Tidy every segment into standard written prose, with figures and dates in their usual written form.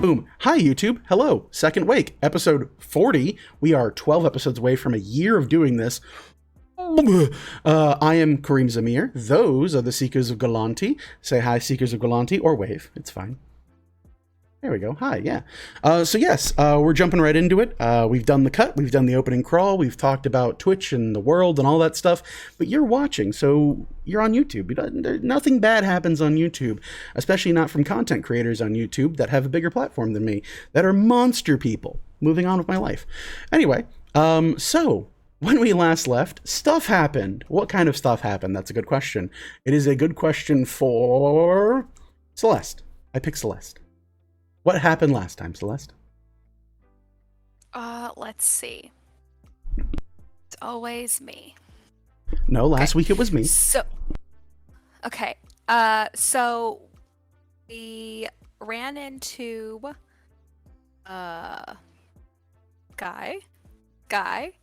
Boom. Hi, YouTube. Hello. Second Wake, episode 40. We are 12 episodes away from a year of doing this. I am Kareem Zamir. Those are the Seekers of Galanti. Say hi, Seekers of Galanti, or wave. It's fine. There we go. Hi, yeah. So yes, we're jumping right into it. We've done the cut. We've done the opening crawl. We've talked about Twitch and the world and all that stuff. But you're watching, so you're on YouTube. Nothing bad happens on YouTube, especially not from content creators on YouTube that have a bigger platform than me, that are monster people. Moving on with my life. Anyway, so when we last left, stuff happened. What kind of stuff happened? That's a good question. It is a good question for Celeste. I picked Celeste. What happened last time, Celeste? Let's see. It's always me. No, last week it was me. So we ran into Guy. Good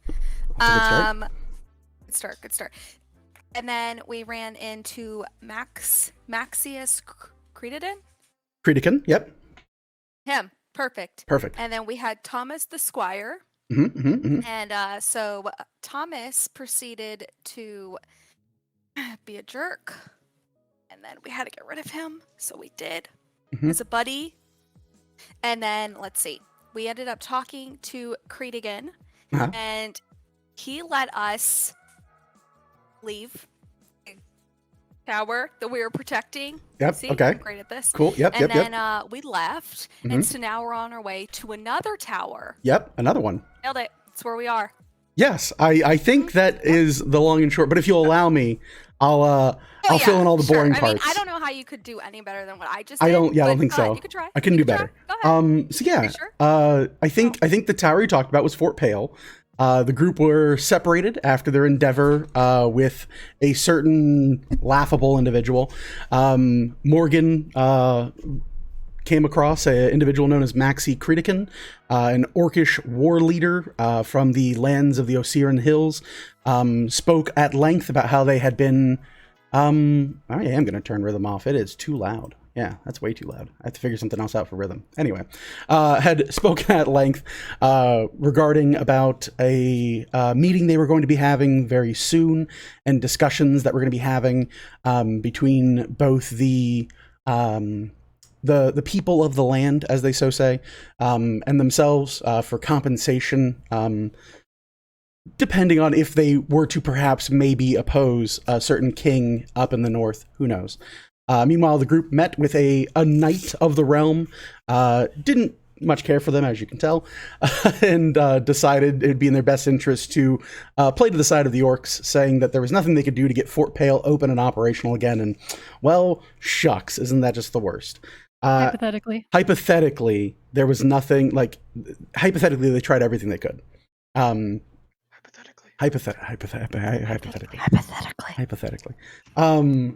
start. And then we ran into Maxius Creedican, yep. Him. Perfect. And then we had Thomas the Squire. And so Thomas proceeded to be a jerk. And then we had to get rid of him. So we did. As a buddy. And then, let's see. We ended up talking to Creedigan. And he let us leave tower that we were protecting. Yep. See, okay. I'm great at this. Cool. Yep. And then we left, and so now we're on our way to another tower. Yep. Another one. Nailed it. That's where we are. Yes, I think that is the long and short. But if you'll allow me, I'll fill in all the boring parts. I mean, I don't know how you could do any better than what I just did. I don't think so. You could try. I can do better. Go ahead. So yeah, sure? I think the tower you talked about was Fort Pale. The group were separated after their endeavor with a certain laughable individual. Morgan came across an individual known as Maxi Creedican, an orcish war leader from the lands of the Osiran Hills, spoke at length about how they had been... I am going to turn rhythm off. It is too loud. Yeah, that's way too loud. I have to figure something else out for rhythm. Anyway, had spoken at length regarding about a meeting they were going to be having very soon, and discussions that we're going to be having between both the people of the land, as they so say, and themselves for compensation, depending on if they were to perhaps maybe oppose a certain king up in the north. Who knows? Meanwhile, the group met with a knight of the realm, didn't much care for them, as you can tell, and decided it would be in their best interest to play to the side of the orcs, saying that there was nothing they could do to get Fort Pale open and operational again. And, well, shucks, isn't that just the worst? Hypothetically, there was nothing, hypothetically, they tried everything they could. Hypothetically.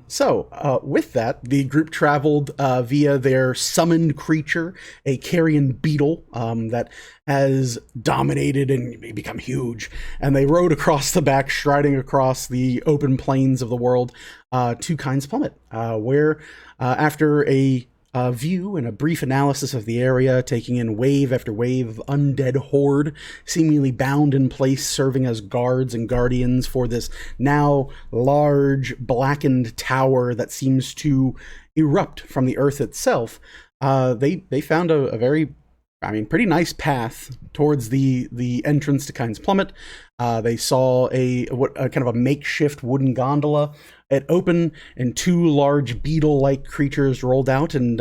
So, with that, the group traveled via their summoned creature, a carrion beetle that has dominated and become huge. And they rode across the back, striding across the open plains of the world to Kynes Plummet, where after a view and a brief analysis of the area, taking in wave after wave of undead horde, seemingly bound in place, serving as guards and guardians for this now large blackened tower that seems to erupt from the earth itself. They found a very, pretty nice path towards the entrance to Kynes Plummet. They saw a kind of a makeshift wooden gondola. It opened, and two large beetle-like creatures rolled out and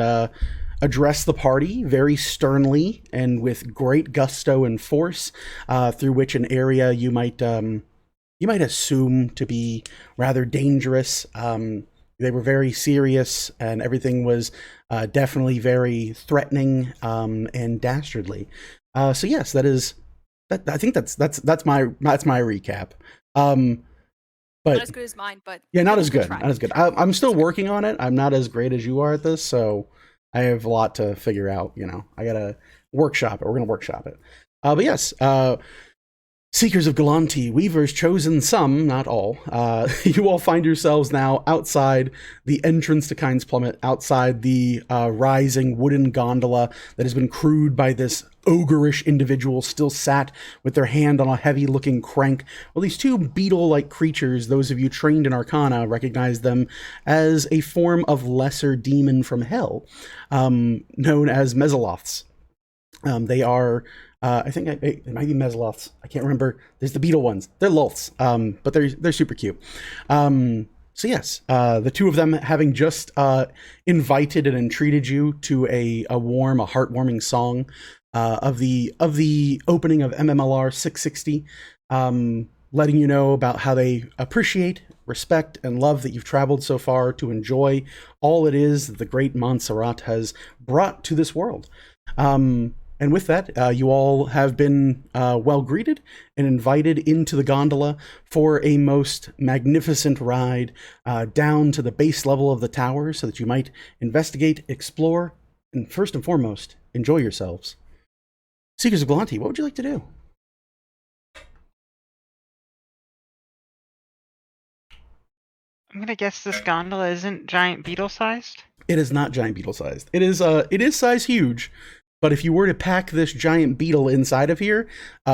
addressed the party very sternly and with great gusto and force, through which an area you might assume to be rather dangerous. They were very serious, and everything was definitely very threatening and dastardly. So yes, that is that. I think that's my recap. But not as good as mine, but yeah, not as good. I'm still working on it. I'm not as great as you are at this, so I have a lot to figure out. I gotta workshop it. We're gonna workshop it. But yes, Seekers of Galanti, Weavers chosen some, not all. You all find yourselves now outside the entrance to Kyne's Plummet, outside the rising wooden gondola that has been crewed by this ogreish individual still sat with their hand on a heavy-looking crank. Well, these two beetle-like creatures, those of you trained in Arcana, recognize them as a form of lesser demon from hell, known as Mesoloths. They are, I think it might be Mesloths. I can't remember. There's the beetle ones. They're Loths, but they're super cute. So yes, the two of them having just invited and entreated you to a heartwarming song of the opening of MMLR 660, letting you know about how they appreciate, respect, and love that you've traveled so far to enjoy all it is that the great Montserrat has brought to this world. And with that, you all have been well greeted and invited into the gondola for a most magnificent ride down to the base level of the tower so that you might investigate, explore, and first and foremost, enjoy yourselves. Seekers of Galanti, what would you like to do? I'm gonna guess this gondola isn't giant beetle-sized? It is not giant beetle-sized. It is size huge. But if you were to pack this giant beetle inside of here,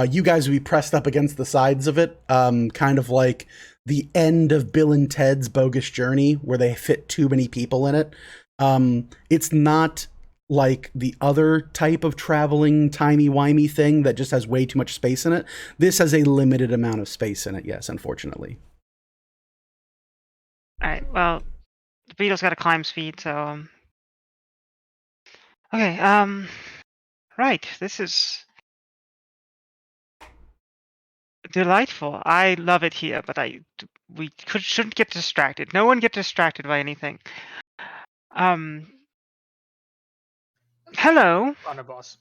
you guys would be pressed up against the sides of it, kind of like the end of Bill and Ted's Bogus Journey, where they fit too many people in it. It's not like the other type of traveling timey-wimey thing that just has way too much space in it. This has a limited amount of space in it, yes, unfortunately. Alright, well, the beetle's got a climb speed, so... Okay, right, this is... delightful. I love it here, but we shouldn't get distracted. No one get distracted by anything. Hello. Honor boss.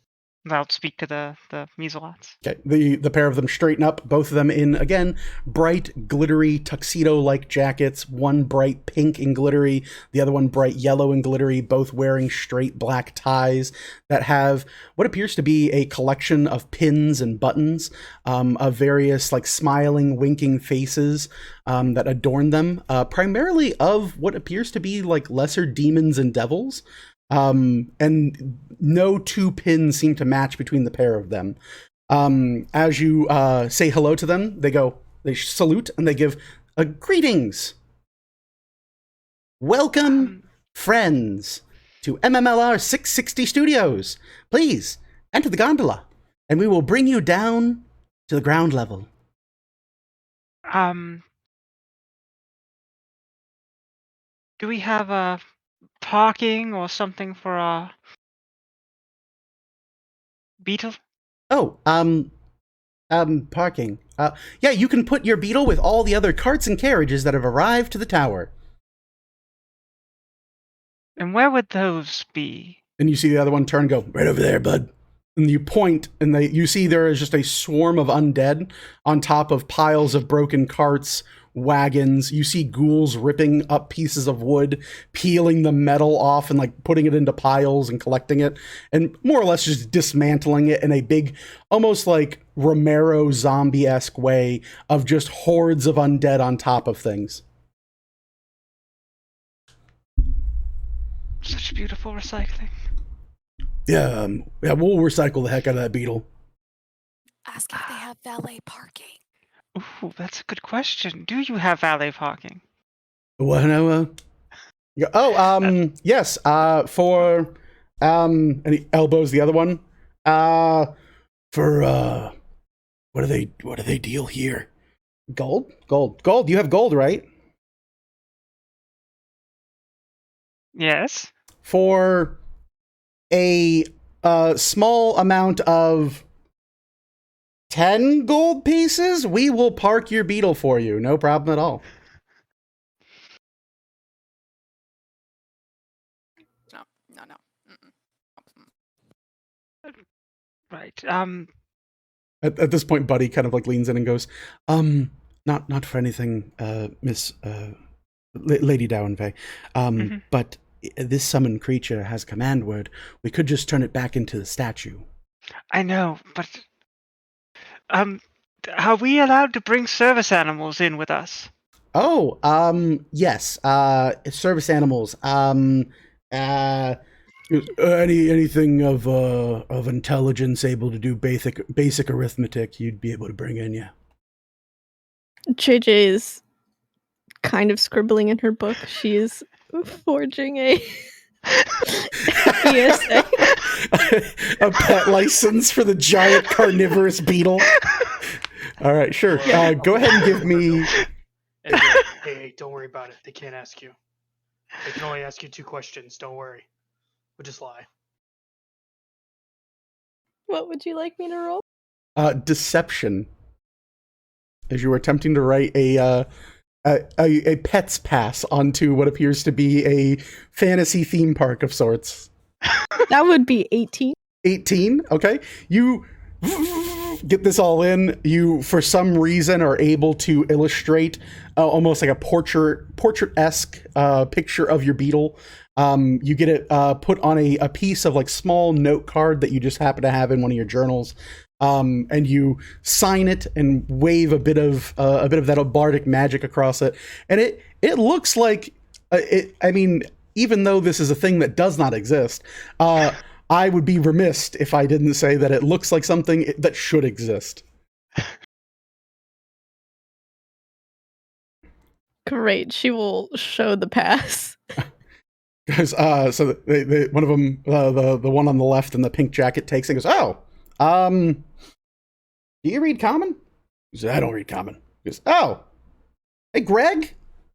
I'll speak to the Measlots. Okay, the pair of them straighten up, both of them in, again, bright, glittery, tuxedo-like jackets, one bright pink and glittery, the other one bright yellow and glittery, both wearing straight black ties that have what appears to be a collection of pins and buttons of various, like, smiling, winking faces that adorn them, primarily of what appears to be, like, lesser demons and devils. And no two pins seem to match between the pair of them. As you say hello to them, they salute, and they give greetings. Welcome, friends, to MMLR 660 Studios. Please, enter the gondola, and we will bring you down to the ground level. Do we have a parking or something for a beetle? Oh, parking. Yeah, you can put your beetle with all the other carts and carriages that have arrived to the tower. And where would those be? And you see the other one turn and go, right over there, bud. And you point, and you see there is just a swarm of undead on top of piles of broken carts, wagons. You see ghouls ripping up pieces of wood, peeling the metal off and like putting it into piles and collecting it, and more or less just dismantling it in a big, almost like Romero zombie-esque way of just hordes of undead on top of things. Such beautiful recycling. Yeah, we'll recycle the heck out of that beetle. Ask if they have valet parking. Ooh, that's a good question. Do you have valet parking? Well, no, yes, for, and he elbows the other one, for, what do they deal here? Gold? Gold, you have gold, right? Yes. For a small amount of 10 gold pieces, we will park your beetle for you. No problem at all. No. Right. At this point, Buddy kind of like leans in and goes, not for anything, Miss Lady Dowenvey, but this summoned creature has command word. We could just turn it back into the statue. I know, but are we allowed to bring service animals in with us? Oh, yes. Service animals. Anything of intelligence able to do basic arithmetic, you'd be able to bring in, yeah. JJ is kind of scribbling in her book. She is forging a ESA. A pet license for the giant carnivorous beetle. All right, sure. Go ahead and give me. Hey, don't worry about it. They can't ask you. They can only ask you 2 questions. Don't worry. We'll just lie. What would you like me to roll? Deception. As you were attempting to write a pet's pass onto what appears to be a fantasy theme park of sorts. That would be 18. 18, okay. You get this all in. You, for some reason, are able to illustrate almost like a portrait-esque picture of your beetle. You get it put on a piece of like small note card that you just happen to have in one of your journals. And you sign it and wave a bit of that bardic magic across it, and it looks like I mean, even though this is a thing that does not exist, I would be remiss if I didn't say that it looks like something that should exist. Great. She will show the pass. Because so one of them, the one on the left in the pink jacket, takes it and goes, "Oh, do you read Common?" He says, "I don't read Common." He goes, "Oh, hey, Greg."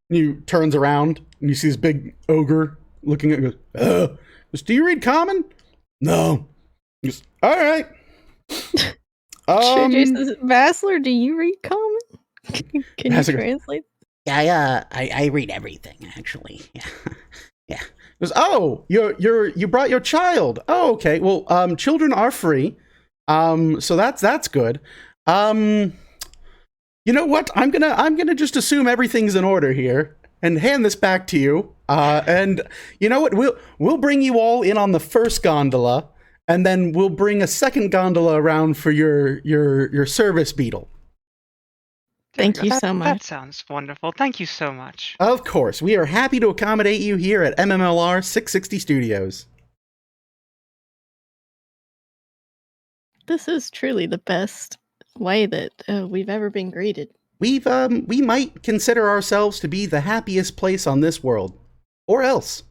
And he turns around and you see this big ogre looking at you. Goes, "Do you read Common?" "No." He goes, "All right." JJ says, "Vassler, do you read Common?" Can you Vassler goes, translate? Yeah, I read everything actually. Yeah, yeah. He goes, "Oh, you brought your child. Oh, okay. Well, children are free. So that's good. You know what? I'm gonna just assume everything's in order here and hand this back to you. And you know what? We'll bring you all in on the first gondola, and then we'll bring a second gondola around for your service beetle." Thank you so much. That sounds wonderful. Thank you so much. Of course, we are happy to accommodate you here at MMLR 660 Studios. This is truly the best way that we've ever been greeted. We might consider ourselves to be the happiest place on this world, or else.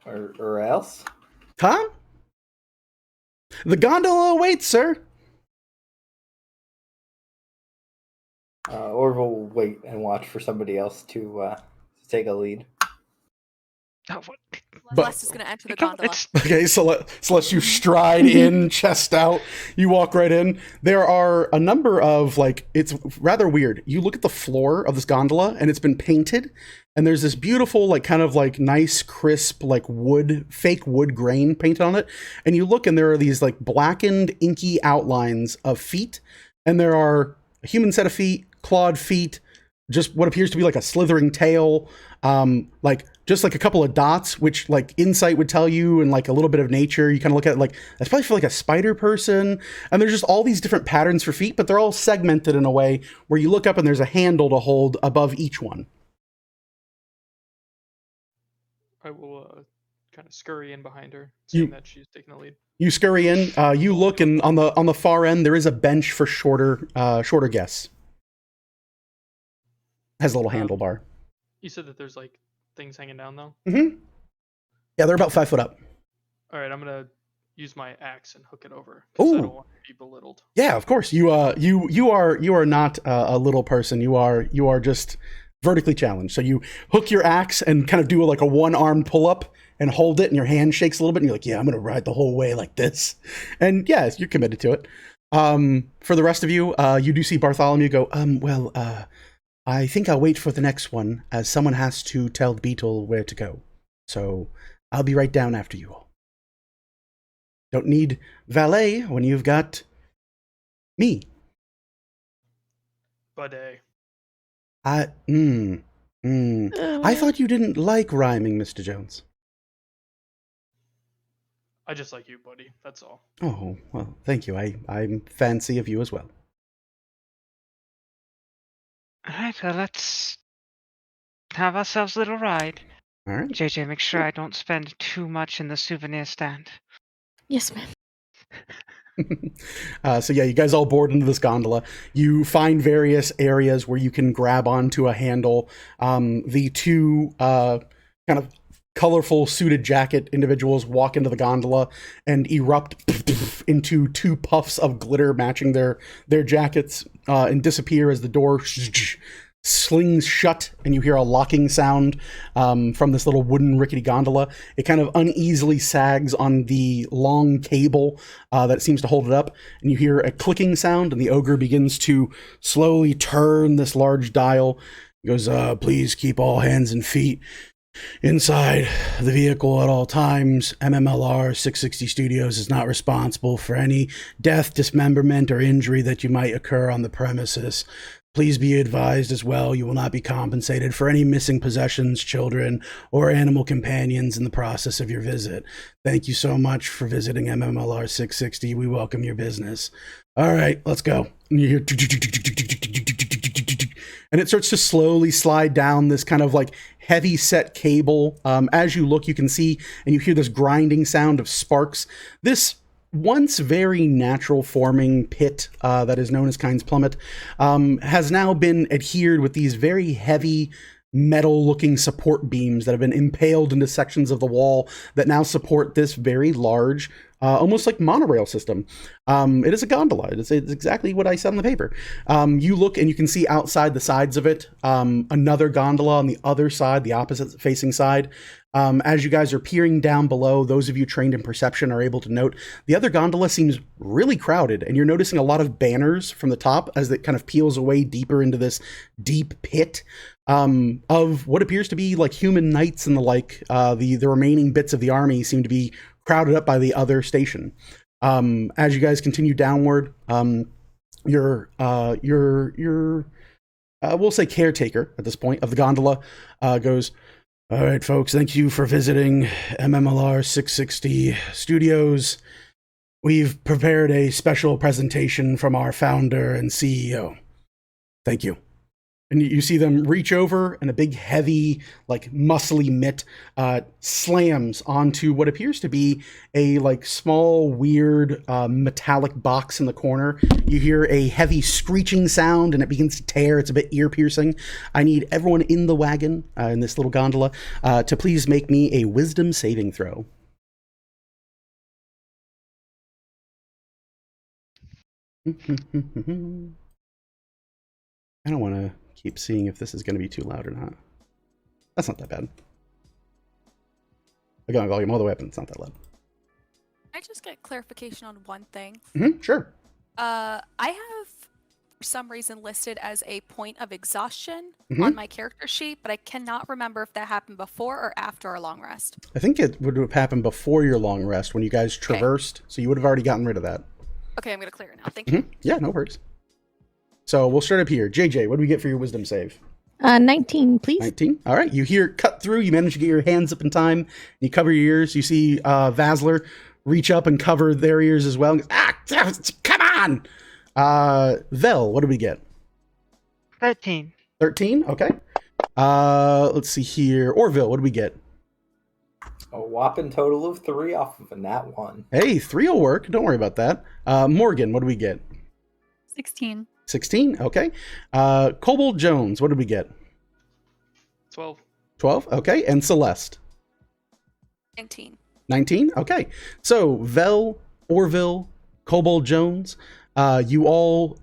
Or else? Huh? The gondola awaits, sir. Or we'll wait and watch for somebody else to take a lead. Oh, what? Celeste is going to enter the gondola. Okay, Celeste, you stride in, chest out. You walk right in. There are a number of, like, it's rather weird. You look at the floor of this gondola, and it's been painted, and there's this beautiful, like, kind of, like, nice, crisp, like, fake wood grain painted on it. And you look, and there are these, like, blackened, inky outlines of feet, and there are a human set of feet, clawed feet, just what appears to be, like, a slithering tail, like, just like a couple of dots, which like insight would tell you, and like a little bit of nature. You kind of look at it like, that's probably for like a spider person. And there's just all these different patterns for feet, but they're all segmented in a way where you look up and there's a handle to hold above each one. I will kind of scurry in behind her, seeing that she's taking the lead. You scurry in, you look, and on the far end, there is a bench for shorter guests. Has a little handlebar. You said that there's like things hanging down though? Mm-hmm. Yeah, they're about 5 foot up. All right, I'm gonna use my axe and hook it over because I don't want to be belittled. Yeah, of course. You are not a little person. You are just vertically challenged. So you hook your axe and kind of do like a one-armed pull-up and hold it, and your hand shakes a little bit, and you're like, yeah, I'm gonna ride the whole way like this. And yeah, you're committed to it. For the rest of you, you do see Bartholomew go, I think I'll wait for the next one, as someone has to tell the beetle where to go. So I'll be right down after you all. Don't need valet when you've got me. But I thought you didn't like rhyming, Mr. Jones. I just like you, buddy. That's all. Oh, well, thank you. I'm fancy of you as well. All right, well, let's have ourselves a little ride. All right. JJ, make sure I don't spend too much in the souvenir stand. Yes, ma'am. So yeah, you guys all board into this gondola. You find various areas where you can grab onto a handle. The two kind of colorful suited jacket individuals walk into the gondola and erupt into two puffs of glitter matching their jackets and disappear as the door slings shut and you hear a locking sound from this little wooden rickety gondola. It kind of uneasily sags on the long cable that seems to hold it up, and you hear a clicking sound, and the ogre begins to slowly turn this large dial. He goes, please keep all hands and feet inside the vehicle at all times. MMLR 660 Studios is not responsible for any death, dismemberment, or injury that you might occur on the premises. Please be advised as well, you will not be compensated for any missing possessions, children, or animal companions in the process of your visit. Thank you so much for visiting MMLR 660. We welcome your business. All right, let's go. And you hear, and it starts to slowly slide down this kind of like heavy set cable. As you look, you can see and you hear this grinding sound of sparks. This once very natural forming pit that is known as Kynes Plummet has now been adhered with these very heavy metal looking support beams that have been impaled into sections of the wall that now support this very large almost like monorail system. It is a gondola. It's exactly what I said on the paper. You look and you can see outside the sides of it another gondola on the other side, the opposite facing side. As you guys are peering down below, those of you trained in perception are able to note the other gondola seems really crowded, and you're noticing a lot of banners from the top as it kind of peels away deeper into this deep pit of what appears to be like human knights and the like. The remaining bits of the army seem to be crowded up by the other station. As you guys continue downward, your we'll say caretaker at this point of the gondola goes, all right, folks, thank you for visiting MMLR 660 Studios. We've prepared a special presentation from our founder and CEO. Thank you. And you see them reach over, and a big, heavy, like muscly mitt slams onto what appears to be a like small, weird metallic box in the corner. You hear a heavy screeching sound, and it begins to tear. It's a bit ear-piercing. I need everyone in the wagon, in this little gondola, to please make me a wisdom saving throw. I don't want to keep seeing if this is going to be too loud or not. That's not that bad. I got my volume all the way up and it's not that loud. I just get clarification on one thing. Sure. I have, for some reason, listed as a point of exhaustion on my character sheet, but I cannot remember if that happened before or after our long rest. I think it would have happened before your long rest when you guys traversed, so you would have already gotten rid of that. Okay, I'm going to clear it now. Thank you. Yeah, no worries. So we'll start up here. JJ, what do we get for your wisdom save? 19, please. 19. All right. You hear cut through. You manage to get your hands up in time. You cover your ears. You see Vasler reach up and cover their ears as well. Come on! Vel, what do we get? 13. 13? Okay. Let's see here. Orville, what do we get? A whopping total of 3 off of a nat 1. Hey, 3 will work. Don't worry about that. Morgan, what do we get? 16. 16, okay. Kobold Jones, what did we get? 12. 12, okay. And Celeste? 19. 19, okay. So, Vel, Orville, Kobold Jones, you all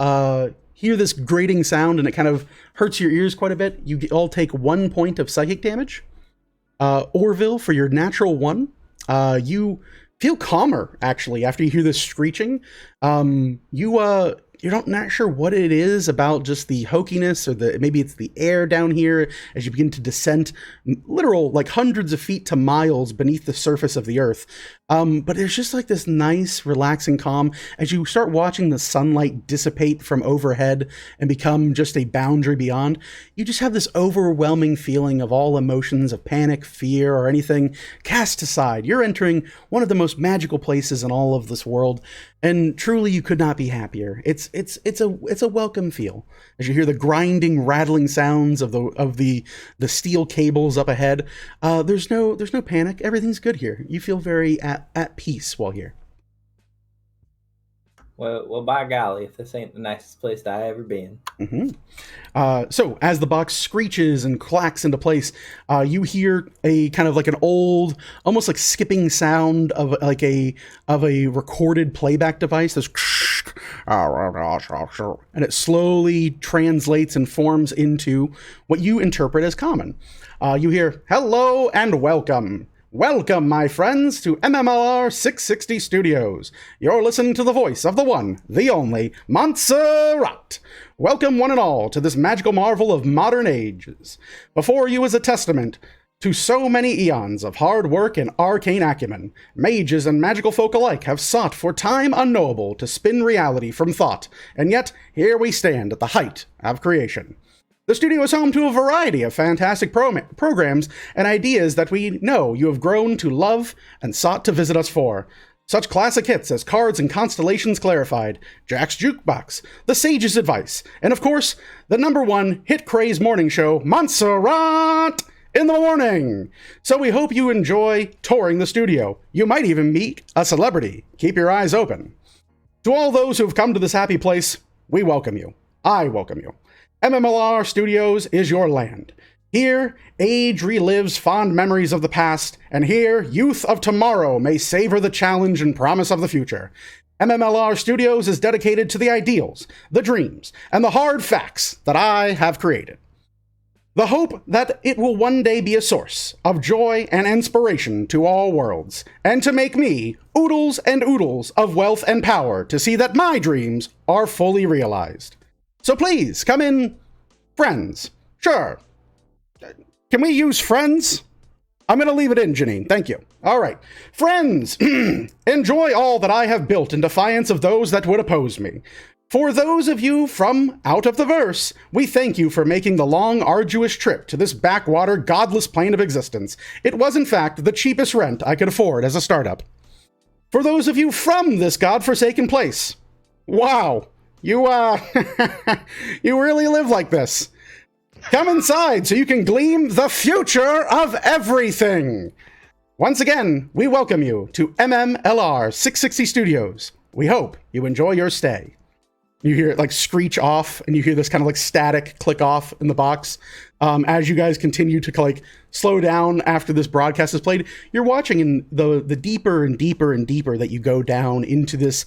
hear this grating sound and it kind of hurts your ears quite a bit. You all take 1 point of psychic damage. Orville, for your natural 1, you feel calmer, actually, after you hear this screeching. You're not sure what it is about just the hokiness or maybe it's the air down here as you begin to descend literal like hundreds of feet to miles beneath the surface of the earth. But there's just like this nice, relaxing calm as you start watching the sunlight dissipate from overhead and become just a boundary beyond. You just have this overwhelming feeling of all emotions of panic, fear, or anything cast aside. You're entering one of the most magical places in all of this world, and truly you could not be happier. It's a welcome feel as you hear the grinding, rattling sounds of the steel cables up ahead. There's no panic. Everything's good here. You feel very at peace while here. Well, by golly, if this ain't the nicest place that I ever been. So as the box screeches and clacks into place, you hear a kind of like an old, almost like skipping sound of a recorded playback device. This and it slowly translates and forms into what you interpret as common. You hear, "Hello and welcome. Welcome, my friends, to MMLR 660 Studios. You're listening to the voice of the one, the only, Montserrat. Welcome, one and all, to this magical marvel of modern ages. Before you is a testament to so many eons of hard work and arcane acumen. Mages and magical folk alike have sought for time unknowable to spin reality from thought, and yet here we stand at the height of creation. The studio is home to a variety of fantastic programs and ideas that we know you have grown to love and sought to visit us for. Such classic hits as Cards and Constellations Clarified, Jack's Jukebox, The Sage's Advice, and of course, the #1 hit craze morning show, Montserrat in the Morning. So we hope you enjoy touring the studio. You might even meet a celebrity. Keep your eyes open. To all those who have come to this happy place, we welcome you. I welcome you. MMLR Studios is your land. Here, age relives fond memories of the past, and here, youth of tomorrow may savor the challenge and promise of the future. MMLR Studios is dedicated to the ideals, the dreams, and the hard facts that I have created. The hope that it will one day be a source of joy and inspiration to all worlds, and to make me oodles and oodles of wealth and power to see that my dreams are fully realized. So please, come in, friends. Sure. Can we use friends? I'm going to leave it in, Janine. Thank you. All right. Friends, enjoy all that I have built in defiance of those that would oppose me. For those of you from out of the verse, we thank you for making the long, arduous trip to this backwater, godless plane of existence. It was, in fact, the cheapest rent I could afford as a startup. For those of you from this godforsaken place, wow. You really live like this. Come inside so you can glean the future of everything. Once again, we welcome you to MMLR 660 Studios. We hope you enjoy your stay. You hear it like screech off, and you hear this kind of like static click off in the box. As you guys continue to like slow down after this broadcast is played, you're watching in the deeper and deeper and deeper that you go down into this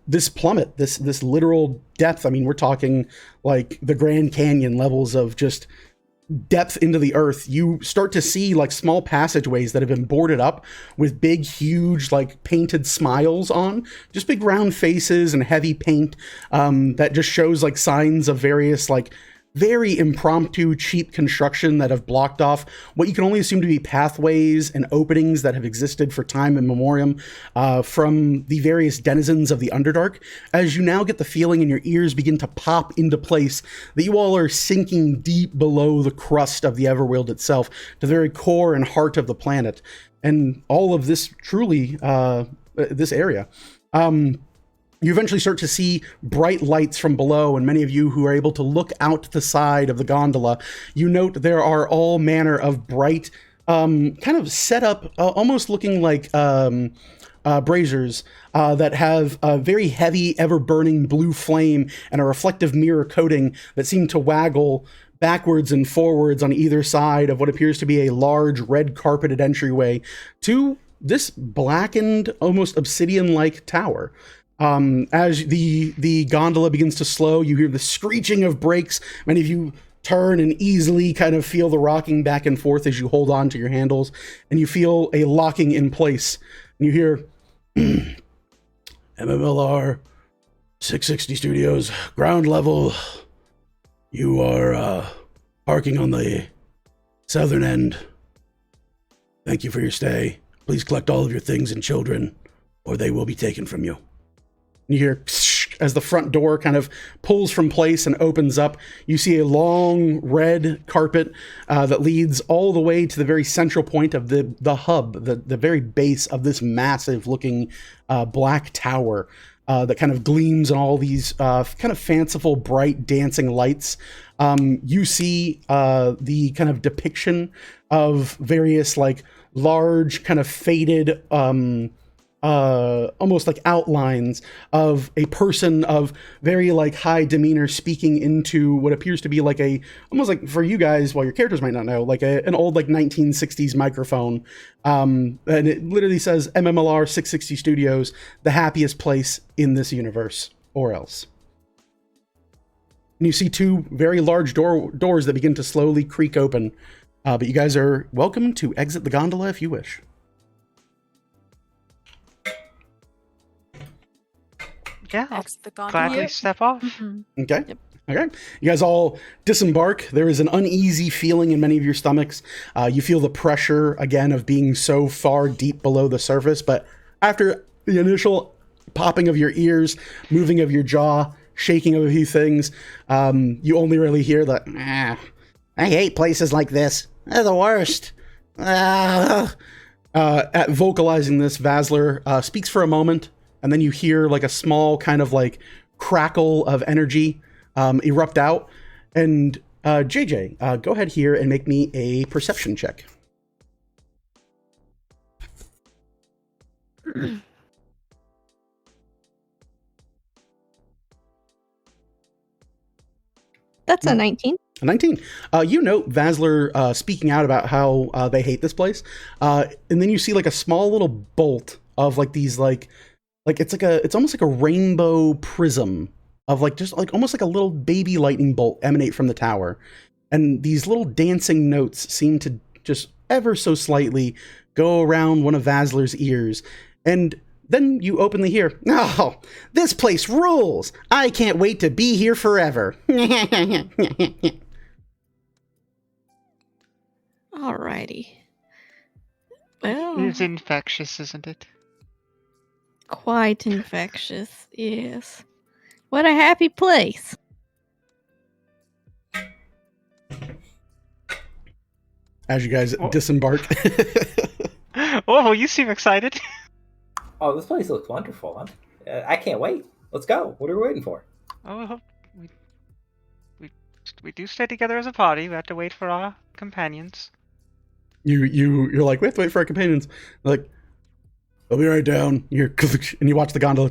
this plummet, this literal depth. I mean, we're talking like the Grand Canyon levels of just depth into the earth. You start to see like small passageways that have been boarded up with big, huge, like painted smiles on, just big round faces and heavy paint that just shows like signs of various like very impromptu, cheap construction that have blocked off what you can only assume to be pathways and openings that have existed for time immemorial from the various denizens of the Underdark, as you now get the feeling and your ears begin to pop into place that you all are sinking deep below the crust of the Everworld itself, to the very core and heart of the planet. And all of this truly, this area. You eventually start to see bright lights from below, and many of you who are able to look out the side of the gondola, you note there are all manner of bright, kind of set up, almost looking like braziers that have a very heavy, ever-burning blue flame and a reflective mirror coating that seem to waggle backwards and forwards on either side of what appears to be a large red carpeted entryway to this blackened, almost obsidian-like tower. As the gondola begins to slow, you hear the screeching of brakes. Many of you turn and easily kind of feel the rocking back and forth as you hold on to your handles, and you feel a locking in place. And you hear MMLR 660 Studios, ground level. You are parking on the southern end. Thank you for your stay. Please collect all of your things and children, or they will be taken from you. You hear as the front door kind of pulls from place and opens up. You see a long red carpet that leads all the way to the very central point of the hub, the very base of this massive looking black tower that kind of gleams on all these kind of fanciful, bright, dancing lights. You see the kind of depiction of various like large kind of faded almost like outlines of a person of very like high demeanor speaking into what appears to be like a, almost like for you guys, while your characters might not know, like an old like 1960s microphone. And it literally says MMLR 660 Studios, the happiest place in this universe, or else. And you see two very large doors that begin to slowly creak open. But you guys are welcome to exit the gondola if you wish. Yeah, I'll Exit the gondola. gladly step off. Okay. Okay. You guys all disembark. There is an uneasy feeling in many of your stomachs. You feel the pressure, again, of being so far deep below the surface. But after the initial popping of your ears, moving of your jaw, shaking of a few things, you only really hear the, I hate places like this. They're the worst. at vocalizing this, Vasler speaks for a moment, and then you hear like a small kind of like crackle of energy erupt out. And JJ, go ahead here and make me a perception check. That's a 19. 19. You note Vasler speaking out about how they hate this place. And then you see like a small little bolt of like these like it's almost like a rainbow prism of like just like almost like a little baby lightning bolt emanate from the tower. And these little dancing notes seem to just ever so slightly go around one of Vasler's ears. And then you openly hear, "Oh, this place rules. I can't wait to be here forever." Alrighty. Well, It's infectious, isn't it? quite infectious, yes. What a happy place. As you guys disembark. Oh, you seem excited. Oh, this place looks wonderful. I can't wait. Let's go. What are we waiting for? Oh, we do stay together as a party. We have to wait for our companions. You're like, we have to wait for our companions. They're like, I'll be right down. And you watch the gondola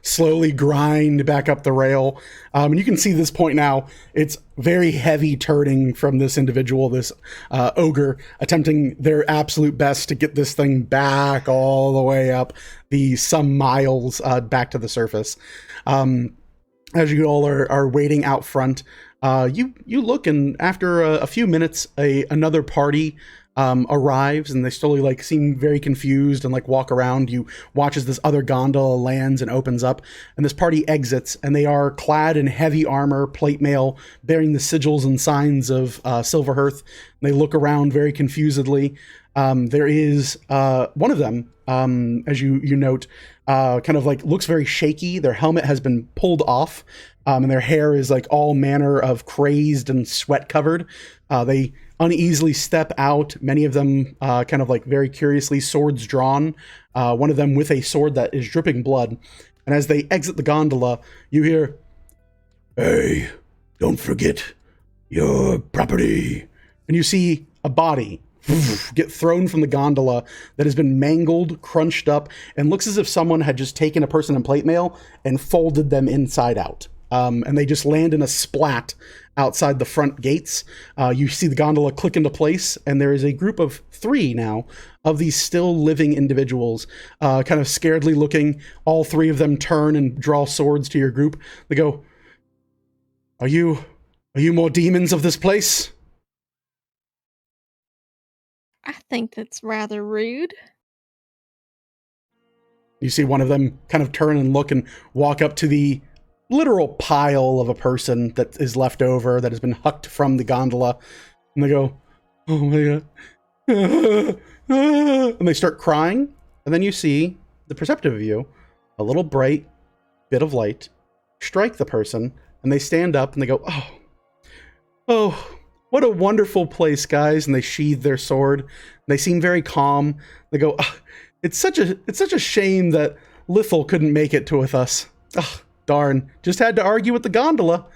slowly grind back up the rail. And you can see this point now, it's very heavy turning from this individual, this ogre, attempting their absolute best to get this thing back all the way up some miles back to the surface. As you all are waiting out front, you look, and after a few minutes, another party arrives, and they slowly like seem very confused and like walk around. You watch as this other gondola lands and opens up, and this party exits, and they are clad in heavy armor, plate mail, bearing the sigils and signs of Silverhearth. They look around very confusedly. There is one of them, as you note, kind of like looks very shaky. Their helmet has been pulled off, and their hair is like all manner of crazed and sweat covered. They uneasily step out, many of them kind of like very curiously, swords drawn, one of them with a sword that is dripping blood. And as they exit the gondola, you hear, "Hey, don't forget your property." And you see a body get thrown from the gondola that has been mangled, crunched up, and looks as if someone had just taken a person in plate mail and folded them inside out. And they just land in a splat outside the front gates. You see the gondola click into place, and there is a group of 3 now of these still living individuals, kind of scaredly looking. All 3 of them turn and draw swords to your group. They go, Are you more demons of this place?" I think that's rather rude. You see one of them kind of turn and look and walk up to the literal pile of a person that is left over, that has been hucked from the gondola. And they go, "Oh my god. and they start crying. And then you see the perceptive of you, a little bright bit of light, strike the person, and they stand up and they go, oh, what a wonderful place, guys. And they sheathe their sword. They seem very calm. They go, it's such a shame that Lithel couldn't make it with us. Oh, darn, just had to argue with the gondola.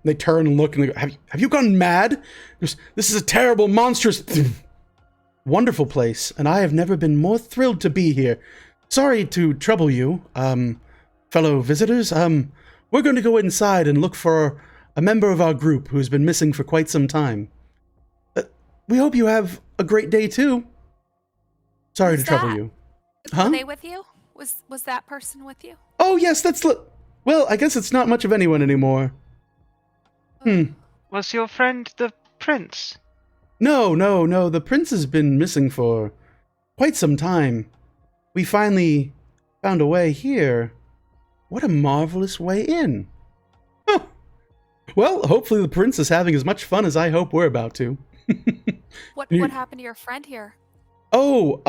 They turn and look and they go, have you gone mad? This is a terrible, monstrous, wonderful place, and I have never been more thrilled to be here. Sorry to trouble you, fellow visitors. We're going to go inside and look for a member of our group who's been missing for quite some time. We hope you have a great day too. Sorry to trouble you. Were they with you? Was that person with you? Oh yes, well, I guess it's not much of anyone anymore. Was your friend the prince? No. The prince has been missing for quite some time. We finally found a way here. What a marvelous way in. Huh. Well, hopefully the prince is having as much fun as I hope we're about to. What happened to your friend here? Oh,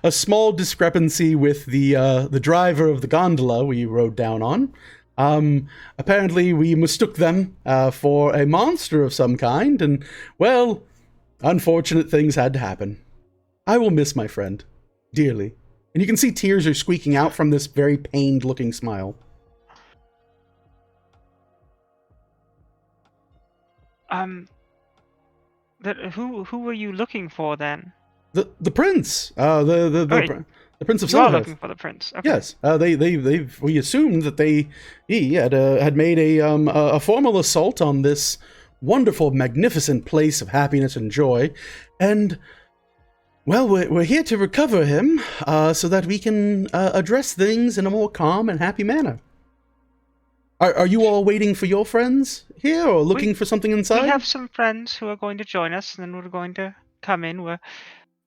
a small discrepancy with the driver of the gondola we rode down on. Apparently we mistook them for a monster of some kind, and, well, unfortunate things had to happen. I will miss my friend, dearly. And you can see tears are squeaking out from this very pained-looking smile. Who were you looking for then? The prince. The Prince of You are Silverheath. looking for the prince. Okay. Yes, we assumed that he had made a formal assault on this wonderful, magnificent place of happiness and joy, and, well, we're here to recover him, so that we can address things in a more calm and happy manner. Are you all waiting for your friends here, or looking for something inside? We have some friends who are going to join us, and then we're going to come in.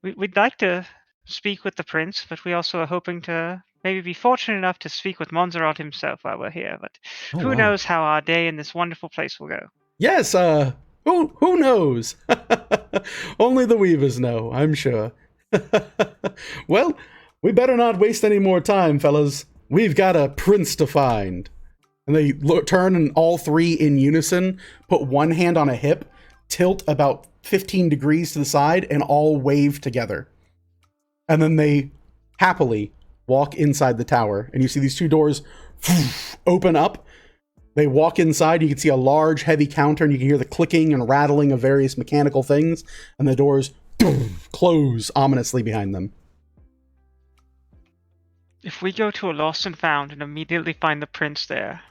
We'd like to speak with the prince, but we also are hoping to maybe be fortunate enough to speak with Montserrat himself while we're here. But who knows how our day in this wonderful place will go? Yes, who knows? Only the Weavers know, I'm sure. Well, we better not waste any more time, fellas. We've got a prince to find. And they turn, and all three in unison put one hand on a hip, tilt about 15 degrees to the side, and all wave together. And then they happily walk inside the tower, and you see these two doors open up. They walk inside, you can see a large, heavy counter, and you can hear the clicking and rattling of various mechanical things, and the doors close ominously behind them. If we go to a lost and found and immediately find the prince there,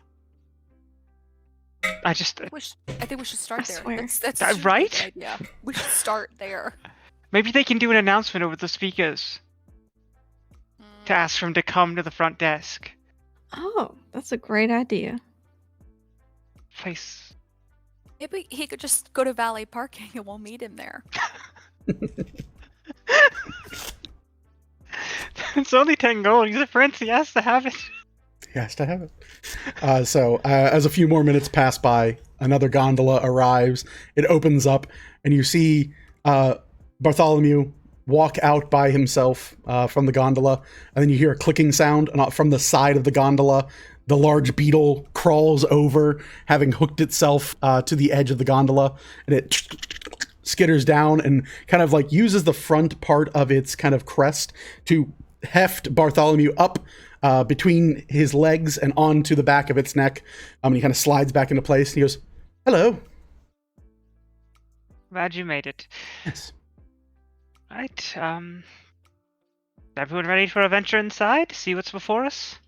I think we should start there. That's right? a good idea. We should start there. Maybe they can do an announcement over the speakers to ask for him to come to the front desk. Oh, that's a great idea. Place. Maybe he could just go to valet parking and we'll meet him there. It's only 10 gold. He's a prince. He has to have it. He has to have it. As a few more minutes pass by, another gondola arrives. It opens up, and you see Bartholomew walk out by himself from the gondola, and then you hear a clicking sound, and from the side of the gondola, the large beetle crawls over, having hooked itself to the edge of the gondola, and it skitters down and kind of like uses the front part of its kind of crest to heft Bartholomew up between his legs and onto the back of its neck. And he kind of slides back into place, and he goes, "Hello." Glad you made it. Yes. Right, everyone ready for a venture inside? See what's before us?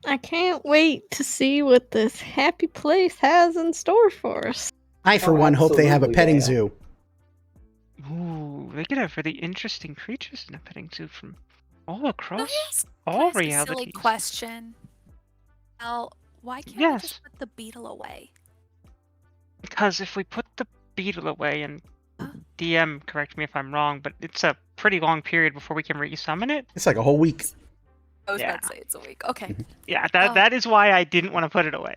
I can't wait to see what this happy place has in store for us. I, for one, hope they have a petting absolutely, zoo. Ooh, they could have really interesting creatures in a petting zoo from all across Can I all ask a silly realities. question. Al, why can't we Yes. just put the beetle away? Because if we put the beetle away, and DM, correct me if I'm wrong, but it's a pretty long period before we can resummon it. It's like a whole week. I was about to say it's a week. Okay. Yeah, that is why I didn't want to put it away.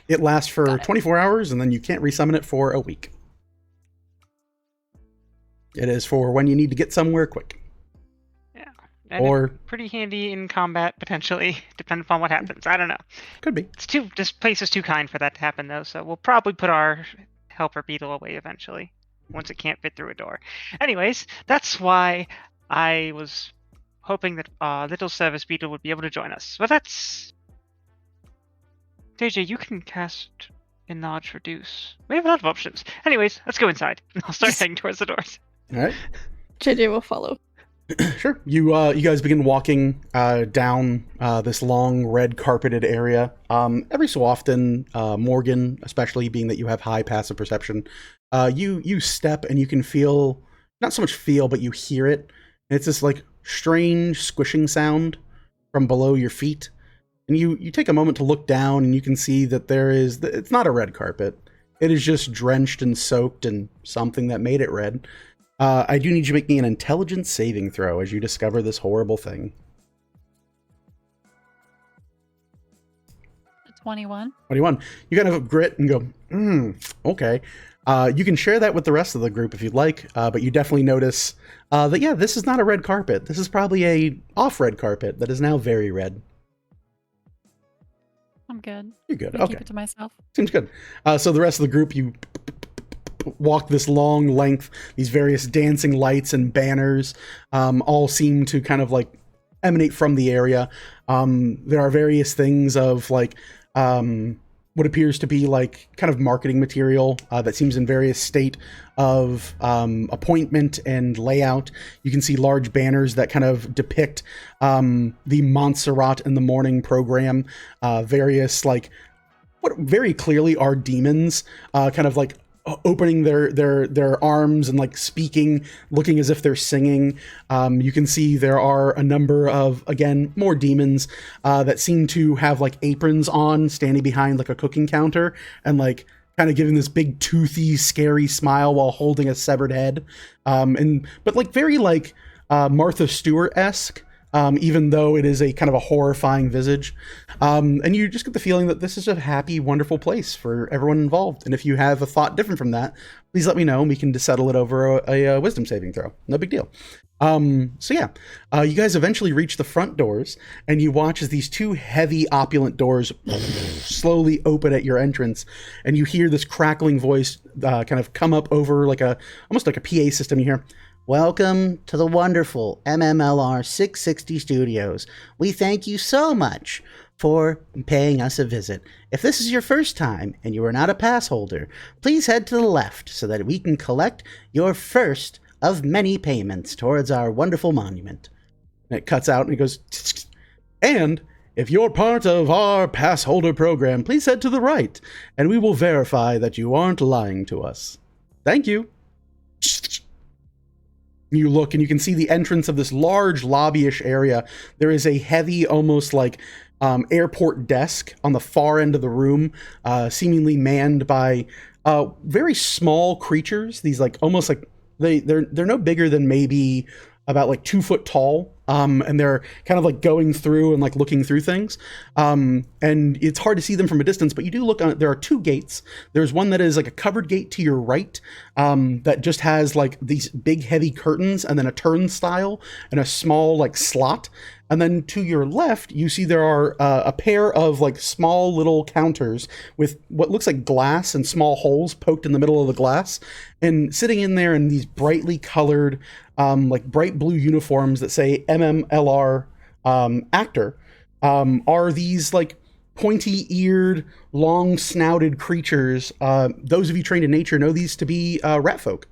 It lasts for Got it. 24 hours, and then you can't resummon it for a week. It is for when you need to get somewhere quick. Yeah. And Or pretty handy in combat, potentially, depending upon what happens. I don't know. could be. This place is too kind for that to happen, though, so we'll probably put our helper beetle away eventually, once it can't fit through a door. Anyways, that's why I was hoping that Little Service Beetle would be able to join us. But that's... JJ, you can cast Enlarge Reduce. We have a lot of options. Anyways, let's go inside. I'll start heading towards the doors. All right. JJ will follow. Sure. You guys begin walking down this long red carpeted area. Every so often, Morgan, especially being that you have high passive perception, you step and you can feel, not so much feel, but you hear it. And it's this like strange squishing sound from below your feet. And you take a moment to look down and you can see that it's not a red carpet. It is just drenched and soaked in something that made it red. I do need you to make me an intelligence saving throw as you discover this horrible thing. 21. 21. You kind of grit and go, okay. You can share that with the rest of the group if you'd like, but you definitely notice that, yeah, this is not a red carpet. This is probably a off-red carpet that is now very red. I'm good. You're good. I Okay. keep it to myself. Seems good. So the rest of the group, you walk this long length, these various dancing lights and banners all seem to kind of like emanate from the area. There are various things of like what appears to be like kind of marketing material that seems in various state of appointment and layout. You can see large banners that kind of depict the Montserrat in the Morning program, various like what very clearly are demons kind of like opening their arms and like speaking, looking as if they're singing. You can see there are a number of, again, more demons that seem to have like aprons on, standing behind like a cooking counter and like kind of giving this big toothy scary smile while holding a severed head, but like very like Martha Stewart-esque, even though it is a kind of a horrifying visage. And you just get the feeling that this is a happy, wonderful place for everyone involved. And if you have a thought different from that, please let me know and we can settle it over a wisdom saving throw. No big deal. So yeah, you guys eventually reach the front doors and you watch as these two heavy, opulent doors slowly open at your entrance. And you hear this crackling voice kind of come up over like almost like a PA system. You hear, Welcome to the wonderful MMLR 660 Studios. We thank you so much for paying us a visit. If this is your first time and you are not a pass holder, please head to the left so that we can collect your first of many payments towards our wonderful monument. and it cuts out and it goes, and if you're part of our pass holder program, please head to the right and we will verify that you aren't lying to us. Thank you. You look and you can see the entrance of this large lobby-ish area. There is a heavy, almost like airport desk on the far end of the room, seemingly manned by very small creatures. These like almost like they're no bigger than maybe about like 2 foot tall. And they're kind of like going through and like looking through things. And it's hard to see them from a distance, but you do look on, there are 2 gates. There's one that is like a covered gate to your right, that just has like these big heavy curtains and then a turnstile and a small like slot. And then to your left, you see there are a pair of like small little counters with what looks like glass and small holes poked in the middle of the glass. And sitting in there in these brightly colored, like bright blue uniforms that say MMLR actor, are these like pointy-eared, long-snouted creatures. Those of you trained in nature know these to be rat folk.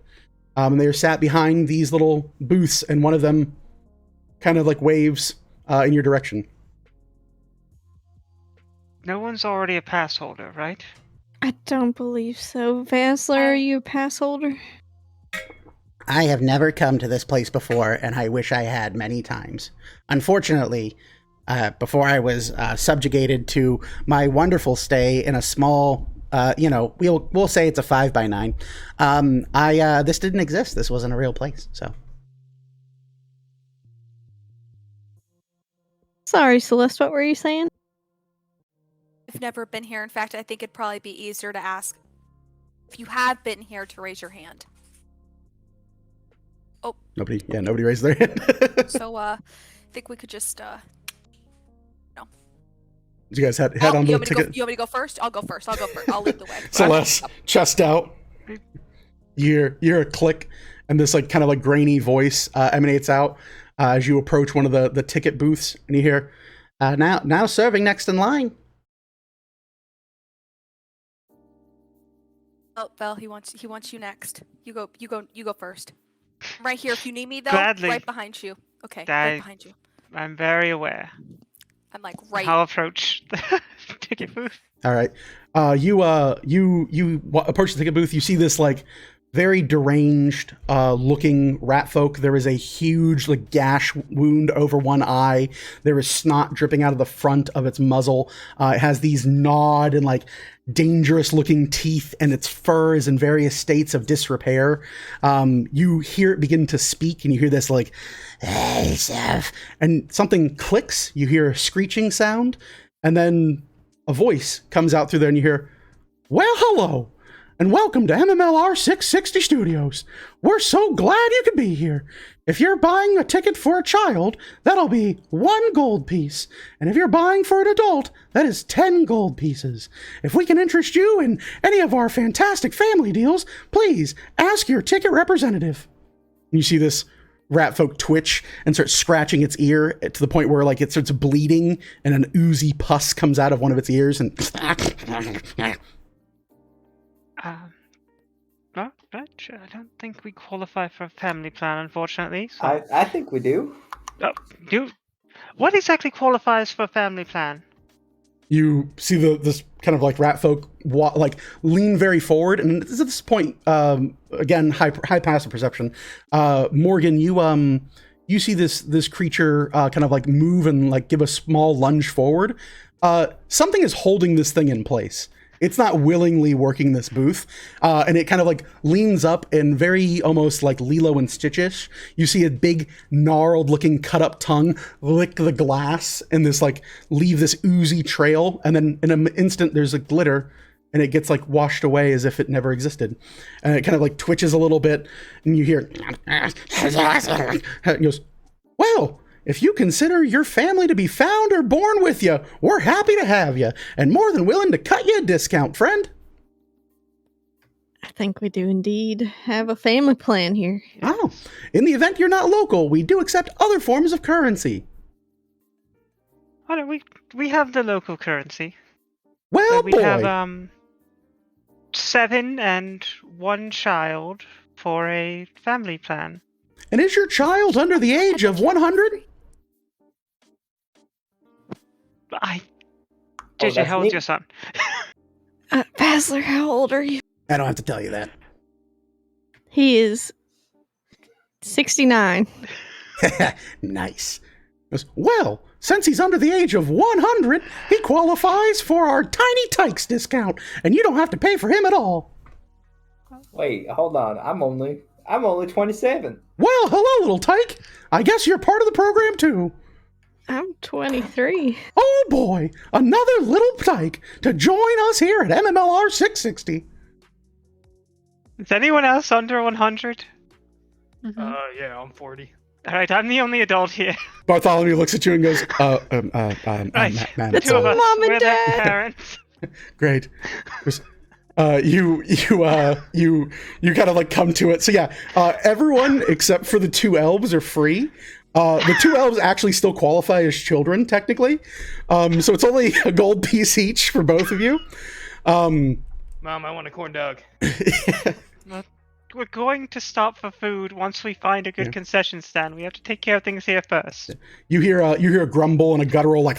And they're sat behind these little booths, and one of them kind of like waves in your direction. No one's already a pass holder, right? I don't believe so. Vansler, are you a pass holder? I have never come to this place before, and I wish I had many times. Unfortunately, before I was subjugated to my wonderful stay in a small, we'll say it's a 5x9. This didn't exist. This wasn't a real place. So Sorry, Celeste. What were you saying? I've never been here. In fact, I think it'd probably be easier to ask if you have been here to raise your hand. Oh. Nobody raised their hand. So, I think we could just, You guys head on the ticket. You want me to go first? I'll go first. I'll lead the way. Celeste, chest out. You hear a click, and this like kind of like grainy voice emanates out as you approach one of the ticket booths, and you hear, "Now serving next in line." Oh, Val, he wants you next. You go first. I'm right here if you need me though. Gladly. Right behind you. Okay, I- right behind you. I'm very aware. I'm like right. I'll approach the ticket booth. All right. You approach the ticket booth. You see this like very deranged looking rat folk. There is a huge like gash wound over one eye. There is snot dripping out of the front of its muzzle. It has these gnawed and like dangerous looking teeth, and its fur is in various states of disrepair. You hear it begin to speak, and you hear this like, "Hey, Seth," and something clicks. You hear a screeching sound, and then a voice comes out through there, and you hear, "Well, hello, and welcome to MMLR 660 Studios. We're so glad you could be here. If you're buying a ticket for a child, that'll be 1 gold piece. And if you're buying for an adult, that is 10 gold pieces. If we can interest you in any of our fantastic family deals, please ask your ticket representative." And you see this rat folk twitch and start scratching its ear to the point where like it starts bleeding and an oozy pus comes out of one of its ears and Not sure. I don't think we qualify for a family plan, unfortunately. So. I think we do. What exactly qualifies for a family plan? you see this kind of like rat folk like lean very forward, and this is at this point again high passive perception. Morgan, you see this creature kind of like move and like give a small lunge forward. Something is holding this thing in place. It's not willingly working this booth, and it kind of like leans up and very almost like Lilo and Stitchish. You see a big gnarled looking cut up tongue lick the glass and this like leave this oozy trail, and then in an instant there's a glitter and it gets like washed away as if it never existed, and it kind of like twitches a little bit, and you hear it goes, "Well, if you consider your family to be found or born with you, we're happy to have you, and more than willing to cut you a discount, friend." I think we do indeed have a family plan here. Oh, in the event you're not local, we do accept other forms of currency. Oh no, we have the local currency. Well, We boy. have 7 and 1 child for a family plan. And is your child under the age of 100? JJ, how old's neat. your son? Basler, how old are you? I don't have to tell you that. He is 69. Nice. Goes, well, since he's under the age of 100, he qualifies for our Tiny Tykes discount, and you don't have to pay for him at all. Wait, hold on. I'm only 27. Well, hello, little Tyke. I guess you're part of the program, too. I'm 23. Oh, boy. Another little Tyke to join us here at MMLR 660. Is anyone else under 100? Mhm. Yeah, I'm 40. Alright, I'm the only adult here. Bartholomew looks at you and goes, Right. man, It's Two of us. Mom and We're their Dad. parents. Great. You kind of like come to it. So yeah, everyone except for the 2 elves are free. The 2 elves actually still qualify as children technically. So it's only a gold piece each for both of you. Mom, I want a corn dog. We're going to stop for food once we find a good concession stand. We have to take care of things here first. You hear a grumble and a guttural like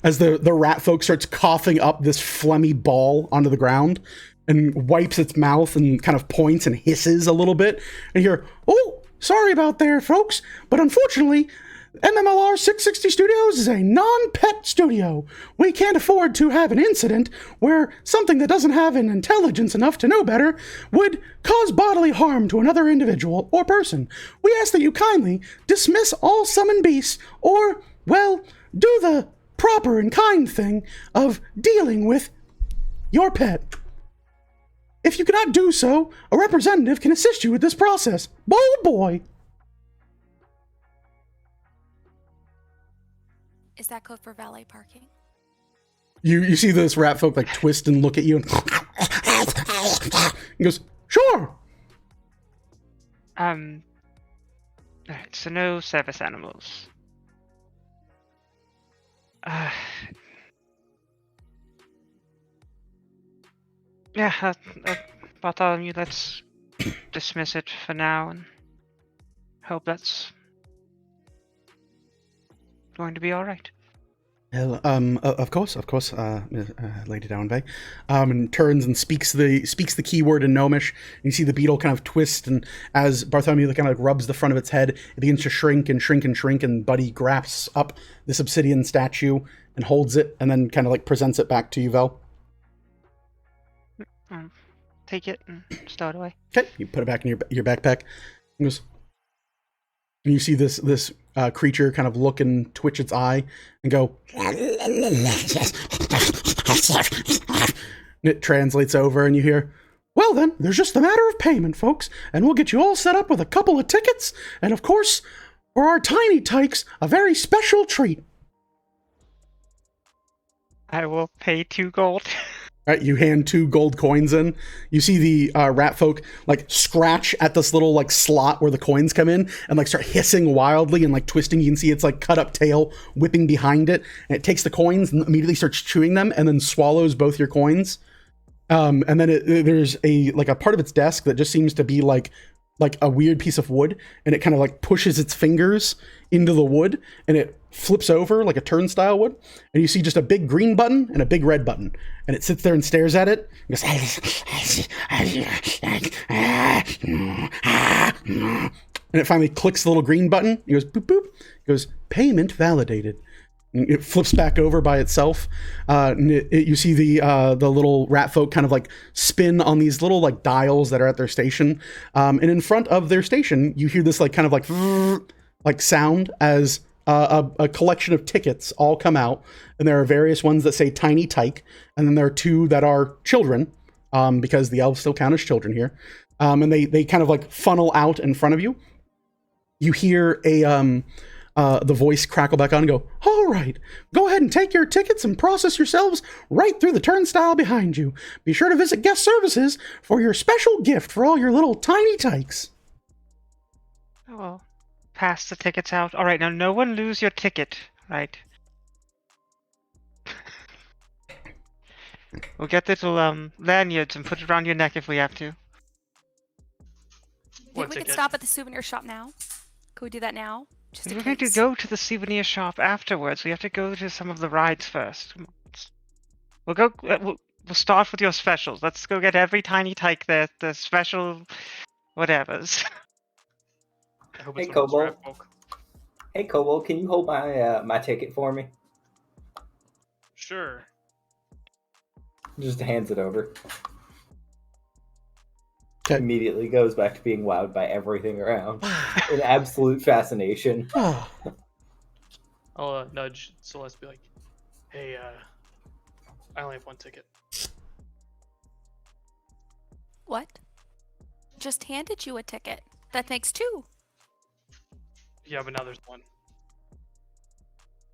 as the rat folk starts coughing up this phlegmy ball onto the ground and wipes its mouth and kind of points and hisses a little bit. And you hear, "Oh, sorry about there, folks, but unfortunately, MMLR 660 Studios is a non-pet studio. We can't afford to have an incident where something that doesn't have an intelligence enough to know better would cause bodily harm to another individual or person. We ask that you kindly dismiss all summoned beasts or, well, do the proper and kind thing of dealing with your pet." If you cannot do so, a representative can assist you with this process. Oh boy! Is that code for valet parking? You see this rat folk like twist and look at you and he goes, sure! Alright, so no service animals. Yeah, Bartholomew, let's dismiss it for now and hope that's going to be alright. Well, of course, Lady Downbay, and turns and speaks the keyword in Gnomish. And you see the beetle kind of twist, and as Bartholomew kind of like rubs the front of its head, it begins to shrink and shrink and shrink, and Buddy grasps up this obsidian statue and holds it, and then kind of like presents it back to you, Vel. Take it and stow it away. Okay, you put it back in your backpack. And you see this creature kind of look and twitch its eye and go. And it translates over, and you hear, well then, there's just a matter of payment, folks, and we'll get you all set up with a couple of tickets, and of course, for our tiny tykes, a very special treat. I will pay 2 gold. Right, you hand 2 gold coins in. You see the rat folk like scratch at this little like slot where the coins come in and like start hissing wildly and like twisting. You can see its like cut up tail whipping behind it, and it takes the coins and immediately starts chewing them and then swallows both your coins. And then there's a part of its desk that just seems to be like a weird piece of wood, and it kind of like pushes its fingers into the wood and it flips over like a turnstile would, and you see just a big green button and a big red button, and it sits there and stares at it and it finally clicks the little green button. It goes boop boop. It goes, payment validated. And it flips back over by itself. And you see the little rat folk kind of like spin on these little like dials that are at their station. And in front of their station, you hear this like kind of like sound as a collection of tickets all come out. And there are various ones that say Tiny Tyke. And then there are 2 that are children, because the elves still count as children here. And they kind of like funnel out in front of you. You hear the voice crackle back on and go, all right, go ahead and take your tickets and process yourselves right through the turnstile behind you. Be sure to visit guest services for your special gift for all your little tiny tykes. Oh, well, pass the tickets out. All right, now no one lose your ticket, right? We'll get little lanyards and put it around your neck if we have to. Think we could stop at the souvenir shop now? Could we do that now? Just We're going to go to the souvenir shop afterwards. We have to go to some of the rides first. We'll go. We'll start with your specials. Let's go get every tiny tyke the special whatevers. Hey, Kobold. Hey, Kobold, can you hold my ticket for me? Sure. Just hands it over. Okay. Immediately goes back to being wowed by everything around. In absolute fascination. I'll nudge Celeste, be like, hey, I only have 1 ticket. What? Just handed you a ticket. That makes 2. Yeah, but now there's 1.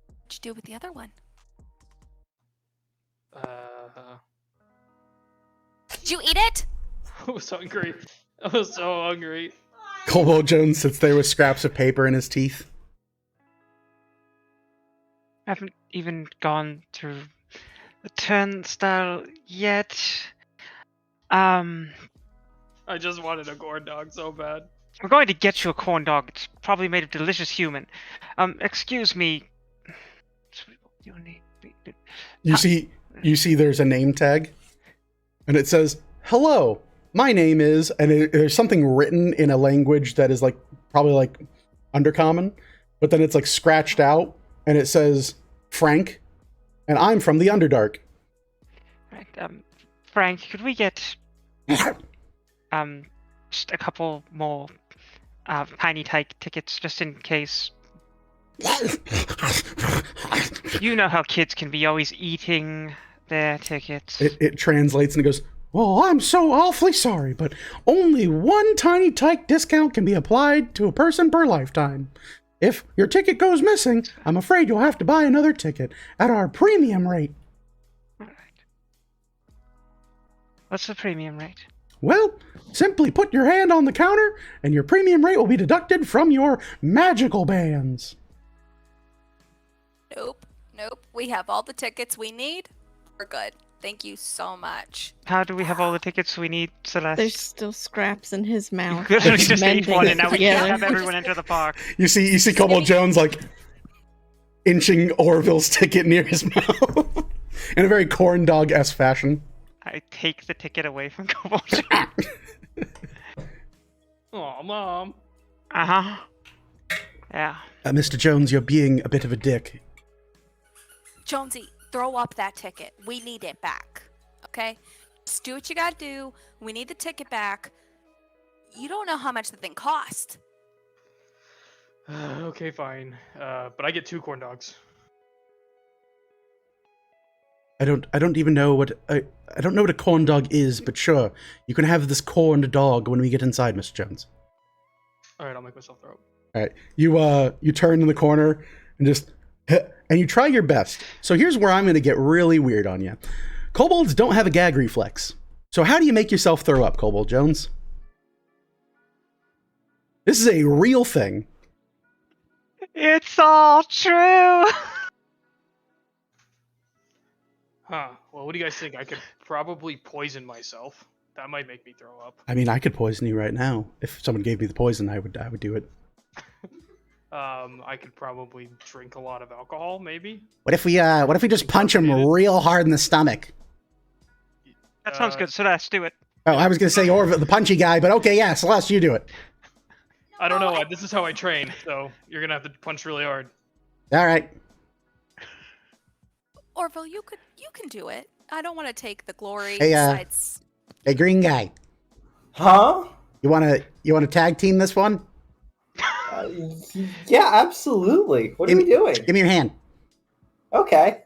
What'd you do with the other one? Did you eat it? I was hungry. I was so hungry. Kobold Jones sits there with scraps of paper in his teeth. I haven't even gone through the turnstile yet. I just wanted a corn dog so bad. We're going to get you a corn dog. It's probably made of delicious human. Excuse me. You see there's a name tag, and it says, hello, my name is, and there's something written in a language that is like probably like undercommon, but then it's like scratched out, and it says Frank, and I'm from the Underdark. Right, Frank, could we get just a couple more tiny tyke tickets just in case? You know how kids can be always eating their tickets. It translates and it goes, Well, I'm so awfully sorry, but only one tiny tyke discount can be applied to a person per lifetime. If your ticket goes missing, I'm afraid you'll have to buy another ticket at our premium rate. All right. What's the premium rate? Well, simply put your hand on the counter, and your premium rate will be deducted from your magical bands. Nope. We have all the tickets we need. We're good. Thank you so much. How do we have all the tickets we need, Celeste? There's still scraps in his You mouth. literally He's just ate mending one, it and now we together. can't have everyone enter the park. You see Kobold Jones, like, inching Orville's ticket near his mouth in a very corn dog-esque fashion. I take the ticket away from Kobold. Aw, Mom. Uh-huh. Yeah. Mr. Jones, you're being a bit of a dick. Jonesy, throw up that ticket. We need it back. Okay? Just do what you gotta do. We need the ticket back. You don't know how much the thing cost. Okay, fine. But I get 2 corn dogs. I don't even know what I don't know what a corn dog is, but sure, you can have this corned dog when we get inside, Mr. Jones. All right, I'll make myself throw up. All right, you turn in the corner and and you try your best. So here's where I'm going to get really weird on you. Kobolds don't have a gag reflex. So how do you make yourself throw up, Kobold Jones? This is a real thing. It's all true! Huh. Well, what do you guys think? I could probably poison myself. That might make me throw up. I mean, I could poison you right now. If someone gave me the poison, I would do it. I could probably drink a lot of alcohol, maybe. What if we just punch him real hard in the stomach? That sounds good, Celeste, do it. Oh, I was going to say Orville, the punchy guy, but okay, yeah, Celeste, you do it. I don't know. This is how I train, so you're gonna have to punch really hard. All right. Orville, you can do it. I don't want to take the glory. Hey, Besides, Hey, green guy, Huh? you wanna tag team this one? Yeah, absolutely. What are we doing? Give me your hand. Okay.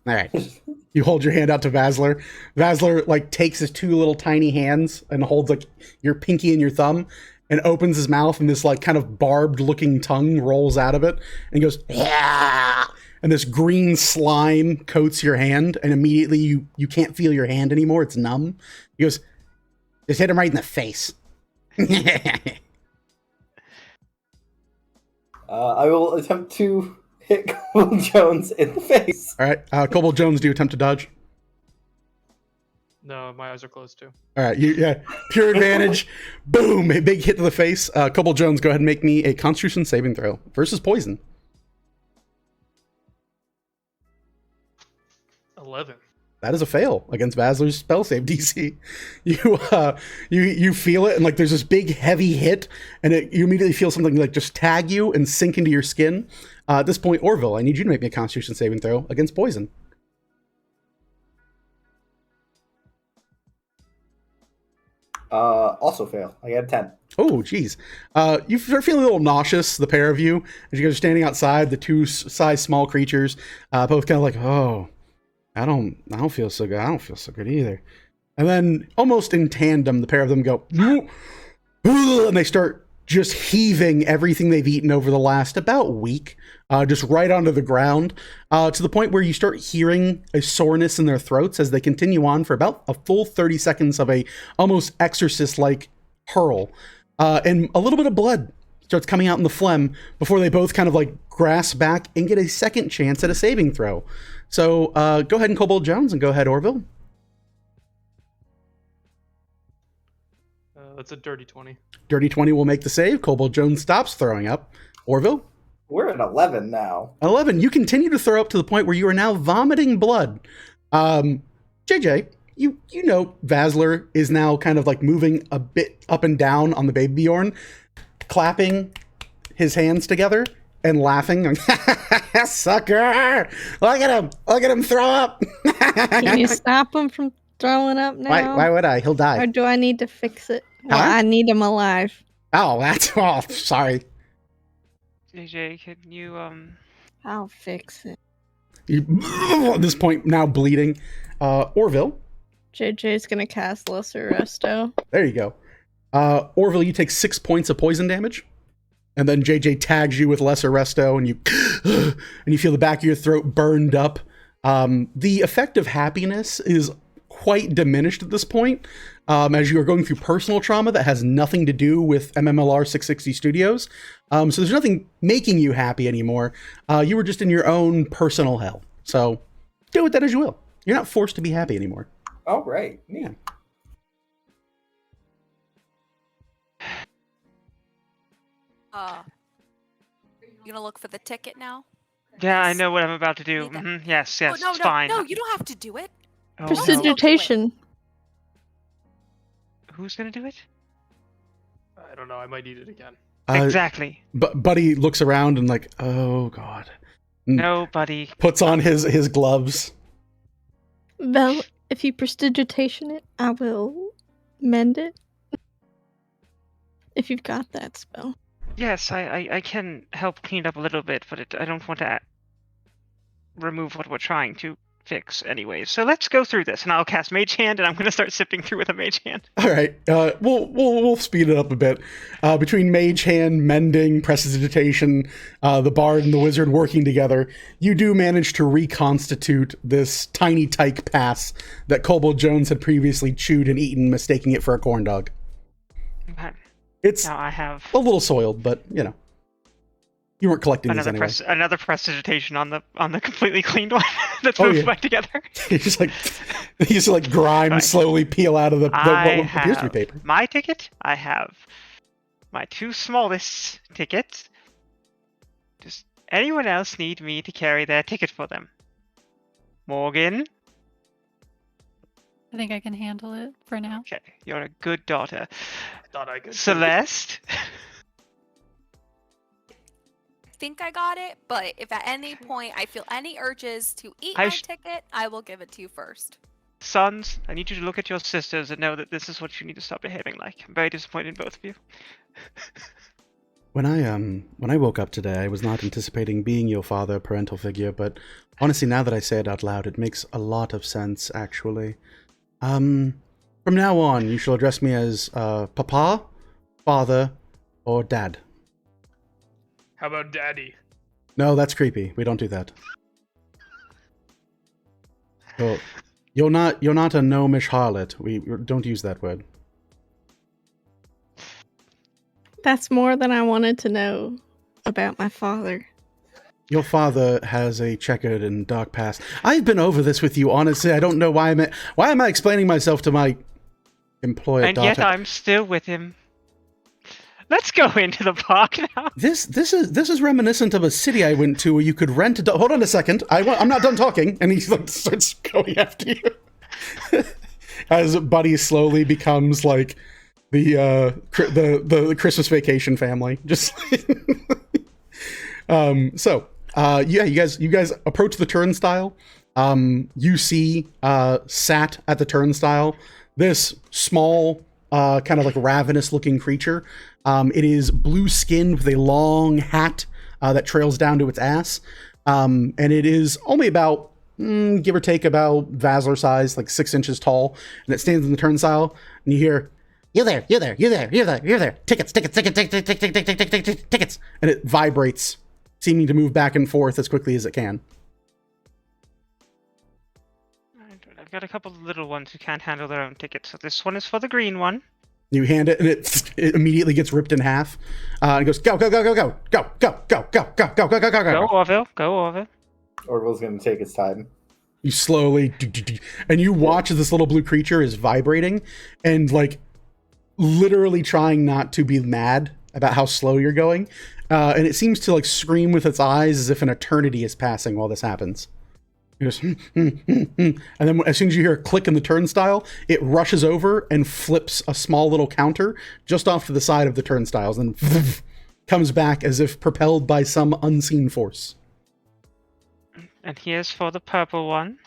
All right. You hold your hand out to Vasler. Vasler like takes his 2 little tiny hands and holds like your pinky and your thumb and opens his mouth, and this like kind of barbed looking tongue rolls out of it and goes, yeah! And this green slime coats your hand, and immediately you can't feel your hand anymore. It's numb. He goes, Just hit him right in the face. I will attempt to hit Kobold Jones in the face. all right, Kobold Jones, do you attempt to dodge? No, my eyes are closed too. All right, pure advantage. Boom, a big hit to the face. Kobold Jones, go ahead and make me a Constitution saving throw versus poison. 11. That is a fail against Vasler's spell save DC. You feel it, and like there's this big heavy hit, and you immediately feel something like just tag you and sink into your skin. At this point, Orville, I need you to make me a Constitution saving throw against poison. Also fail. I got a 10. Oh, geez. You start feeling a little nauseous, the pair of you, as you guys are standing outside, the 2 size small creatures, both kind of like, oh, I don't feel so good. I don't feel so good either. And then, almost in tandem, the pair of them go, and they start just heaving everything they've eaten over the last about week, just right onto the ground, to the point where you start hearing a soreness in their throats as they continue on for about a full 30 seconds of a almost exorcist-like hurl. And a little bit of blood starts coming out in the phlegm before they both kind of like grasp back and get a second chance at a saving throw. So go ahead and Kobold Jones, and go ahead, Orville. That's a dirty 20. Dirty 20 will make the save. Kobold Jones stops throwing up. Orville? We're at 11 now. 11. You continue to throw up to the point where you are now vomiting blood. JJ, you know Vasler is now kind of like moving a bit up and down on the baby Bjorn, clapping his hands together and laughing. Sucker! Look at him throw up. Can you stop him from throwing up now? Why would I? He'll die. Or do I need to fix it? Well, Huh? I need him alive. Oh, sorry. JJ, can you, I'll fix it. At this point, now bleeding. Orville, JJ's gonna cast Lesser Resto. There you go. Orville, you take 6 points of poison damage, and then JJ tags you with Lesser Resto, and you feel the back of your throat burned up. The effect of happiness is quite diminished at this point, as you are going through personal trauma that has nothing to do with MMLR 660 Studios. So there's nothing making you happy anymore. You were just in your own personal hell. So do with that as you will. You're not forced to be happy anymore. All right. Yeah. You gonna look for the ticket now? Yeah, I know what I'm about to do. Need that. Yes, Oh, no, it's fine. no, you don't have to do it. Oh, Prestidigitation. Who's gonna do it? I don't know. I might need it again. Exactly. But Buddy looks around and like, oh god. No, buddy. Puts on his gloves. Well, if you prestidigitation it, I will mend it. If you've got that spell. Yes, I can help clean it up a little bit, but I don't want to remove what we're trying to fix anyway. So let's go through this, and I'll cast Mage Hand, and I'm going to start sipping through with a Mage Hand. All right, we'll speed it up a bit. Between Mage Hand, Mending, Prestidigitation, the Bard and the Wizard working together, you do manage to reconstitute this tiny tyke pass that Kobold Jones had previously chewed and eaten, mistaking it for a corn dog. Okay. It's Now I have a little soiled, but you know, you weren't collecting these anyway. another prestidigitation on the completely cleaned one that's Oh, moved yeah. back together. You just like grime Right. slowly peel out of what appears to be paper. My ticket. I have my 2 smallest tickets. Does anyone else need me to carry their ticket for them? Morgan? I think I can handle it for now. Okay, you're a good daughter. Thought I could. Celeste? I think I got it, but if at any point I feel any urges to eat I my sh- ticket, I will give it to you first. Sons, I need you to look at your sisters and know that this is what you need to stop behaving like. I'm very disappointed in both of you. When I woke up today, I was not anticipating being your father, parental figure, but honestly, now that I say it out loud, it makes a lot of sense, actually. From now on, you shall address me as Papa, Father, or Dad. How about Daddy? No, that's creepy. We don't do that. You're not a gnomish harlot. We don't use that word. That's more than I wanted to know about my father. Your father has a checkered and dark past. I've been over this with you, honestly. I don't know why am I explaining myself to my employer And daughter? yet I'm still with him. Let's go into the park now. This is reminiscent of a city I went to where you could rent a dog. Hold on a second. I'm not done talking, and he like starts going after you as Buddy slowly becomes like the Christmas Vacation family. Just you guys approach the turnstile. You see sat at the turnstile this small kind of like ravenous looking creature. It is blue skinned with a long hat that trails down to its ass. And it is only about, give or take about Vasler size, like 6 inches tall. And it stands in the turnstile and you hear, "You there, you there, you there, you there, you there. Tickets. And it vibrates, seeming to move back and forth as quickly as it can. I've got a couple of little ones who can't handle their own tickets, so this one is for the green one. You hand it, and it immediately gets ripped in half. And it goes, go, go, go, go, go, go, go, go, go, go, go, go, go, go, Go, Orville. Go, Orville. Orville's gonna take his time. You slowly, and you watch as this little blue creature is vibrating, and like literally trying not to be mad about how slow you're going. And it seems to like scream with its eyes as if an eternity is passing while this happens. It goes, and then as soon as you hear a click in the turnstile, it rushes over and flips a small little counter just off to the side of the turnstiles and comes back as if propelled by some unseen force. And here's for the purple one.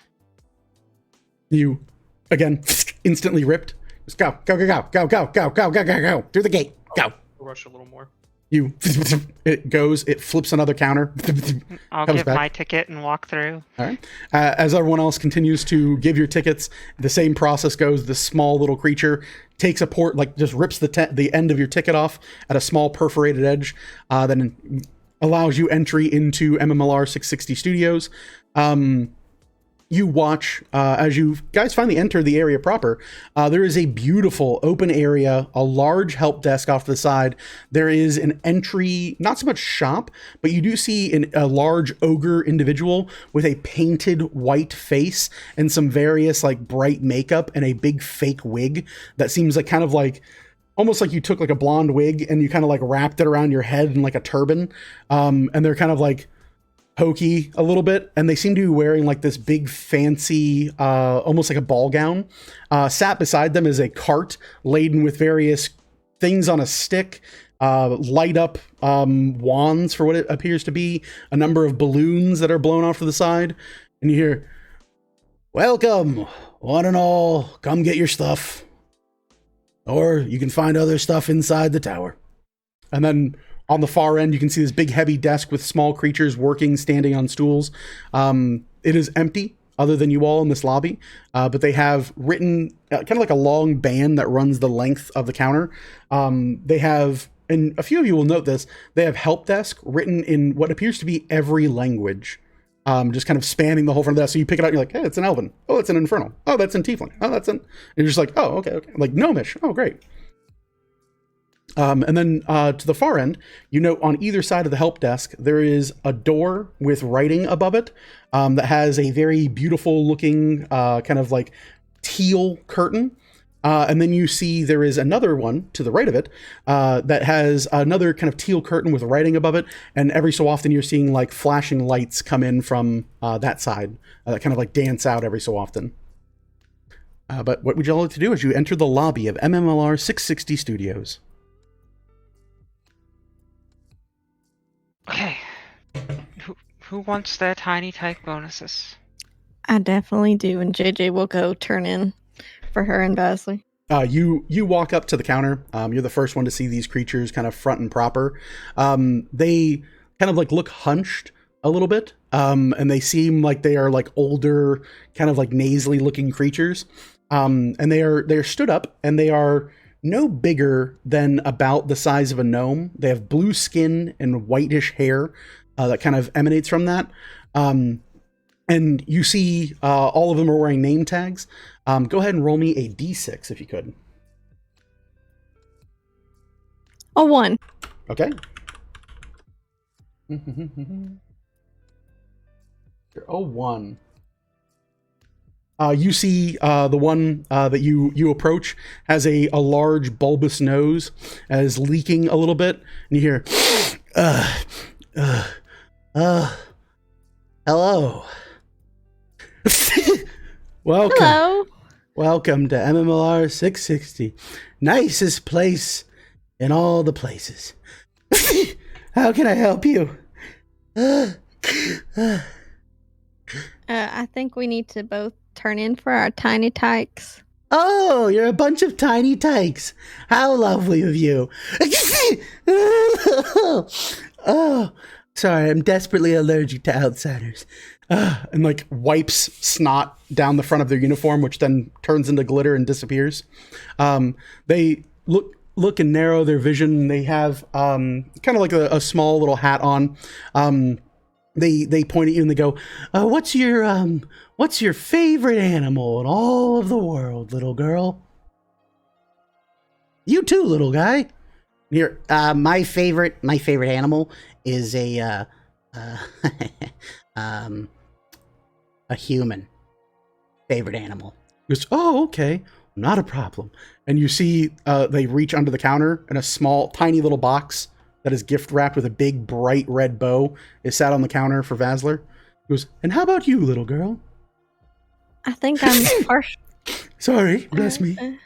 You, again, instantly ripped. Just go, go, go, go, go, go, go, go, go, go, go, through the gate, go. I'll rush a little more. You, it goes, it flips another counter. I'll comes give back. my ticket and walk through. All right. As everyone else continues to give your tickets, the same process goes. This small little creature takes a port, like just rips the end of your ticket off at a small perforated edge, then allows you entry into MMLR 660 Studios. You watch as you guys finally enter the area proper. There is a beautiful open area, a large help desk off to the side. There is an entry, not so much shop, but you do see a large ogre individual with a painted white face and some various like bright makeup and a big fake wig that seems like kind of like almost like you took like a blonde wig and you kind of like wrapped it around your head in like a turban. And they're kind of like hokey a little bit, and they seem to be wearing like this big fancy almost like a ball gown. Sat beside them is a cart laden with various things on a stick, light up wands for what it appears to be, a number of balloons that are blown off to the side, and you hear, "Welcome, one and all, come get your stuff, or you can find other stuff inside the tower." And then on the far end, you can see this big heavy desk with small creatures working, standing on stools. It is empty other than you all in this lobby, but they have written kind of like a long band that runs the length of the counter. They have, and a few of you will note this, they have help desk written in what appears to be every language, just kind of spanning the whole front of the desk. So you pick it up, you're like, hey, it's an Elven. Oh, it's an Infernal. Oh, that's in Tiefling. Oh, that's in... And you're just like, oh, okay. Like Gnomish. Oh, great. And then to the far end, you note on either side of the help desk, there is a door with writing above it that has a very beautiful looking kind of like teal curtain. And then you see there is another one to the right of it that has another kind of teal curtain with writing above it. And every so often you're seeing like flashing lights come in from that side that kind of like dance out every so often. But what would you all like to do as you enter the lobby of MMLR 660 Studios? Okay. Who wants their tiny type bonuses? I definitely do, and JJ will go turn in for her and Basley. You walk up to the counter. You're the first one to see these creatures kind of front and proper. They kind of like look hunched a little bit, and they seem like they are like older, kind of like nasally looking creatures. And they're stood up, and they are no bigger than about the size of a gnome. They have blue skin and whitish hair that kind of emanates from that. And you see all of them are wearing name tags. Go ahead and roll me a d6 if you could. A 1. Okay. Oh, 1. You see the one that you approach has a large bulbous nose, is leaking a little bit, and you hear, hello. welcome. Hello. Welcome to MMLR 660. Nicest place in all the places. How can I help you? I think we need to both turn in for our tiny tykes. Oh, you're a bunch of tiny tykes. How lovely of you. Oh, sorry, I'm desperately allergic to outsiders. And like wipes snot down the front of their uniform, which then turns into glitter and disappears. They look and narrow their vision. They have kind of like a small little hat on. They point at you and they go, what's your favorite animal in all of the world, little girl? You too, little guy. Here, my favorite animal is a human. Favorite animal. He goes, oh, okay, not a problem. And you see they reach under the counter, and a small, tiny little box that is gift wrapped with a big, bright red bow is sat on the counter for Vasler. He goes, and how about you, little girl? I think I'm partial. Sorry, bless me.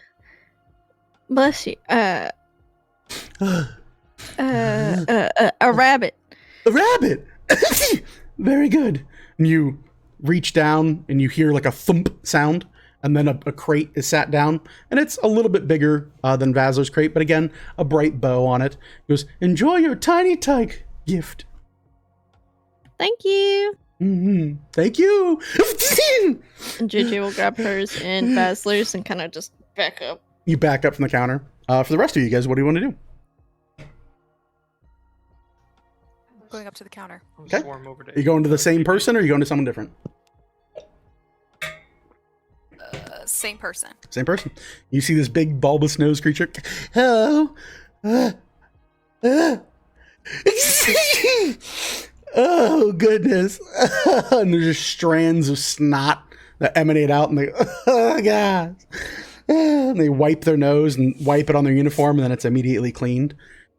Bless you. A rabbit. A rabbit! Very good. And you reach down and you hear like a thump sound, and then a crate is sat down, and it's a little bit bigger than Vasler's crate, but again, a bright bow on it. He goes, enjoy your tiny tyke gift. Thank you. Thank you. And JJ will grab hers and Vasler's and kind of just back up. You back up from the counter. For the rest of you guys, what do you want to do? Going up to the counter. Okay. Swarm over to Are you going to the same person, or are you going to someone different? Same person. Same person. You see this big bulbous nose creature. Hello. Oh, goodness. And there's just strands of snot that emanate out, and they, oh, God. And they wipe their nose and wipe it on their uniform, and then it's immediately cleaned.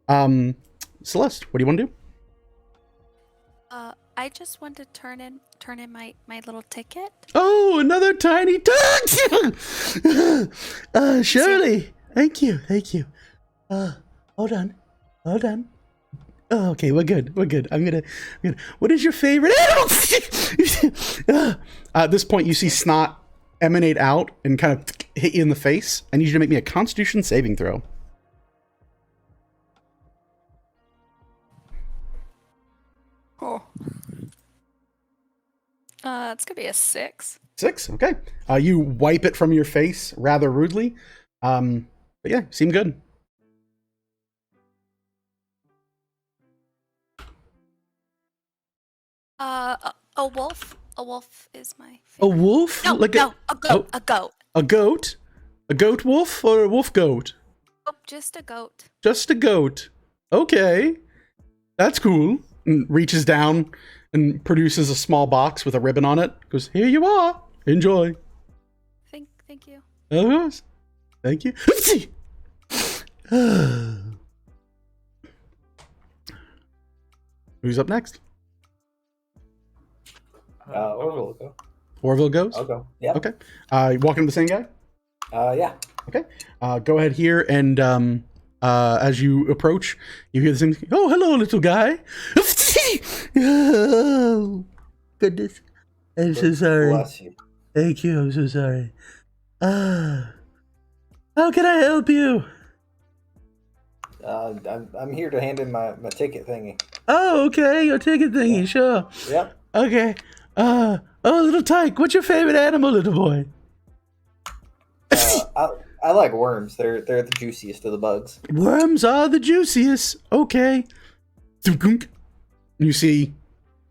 Celeste, what do you want to do? I just want to turn in my little ticket. Oh, another tiny tug! Shirley, thank you. Hold on. Oh, okay, we're good. I'm gonna. What is your favorite animal? At this point, you see snot emanate out and kind of hit you in the face. I need you to make me a Constitution saving throw. Oh. It's gonna be a 6. 6, okay. You wipe it from your face rather rudely. But yeah, seem good. A wolf. A wolf is my favorite. A wolf? No, like no, a goat. oh, A goat. a goat? A goat wolf or a wolf goat? Oh, just a goat. Just a goat. Okay. That's cool. And reaches down and produces a small box with a ribbon on it. Goes, here you are. Enjoy. Thank you. Of course. Thank you. Who's up next? Orville will go. Orville goes? I'll go. Yeah. Okay. Walking to the same guy? Yeah. Okay. Go ahead here, and as you approach, you hear the same. Oh, hello, little guy. Oh, goodness. I'm so sorry. Bless you. Thank you. I'm so sorry. How can I help you? I'm here to hand in my ticket thingy. Oh, okay. Your ticket thingy. Sure. Yep. Okay. Oh, little tyke. What's your favorite animal, little boy? I like worms. They're the juiciest of the bugs. Worms are the juiciest. Okay. You see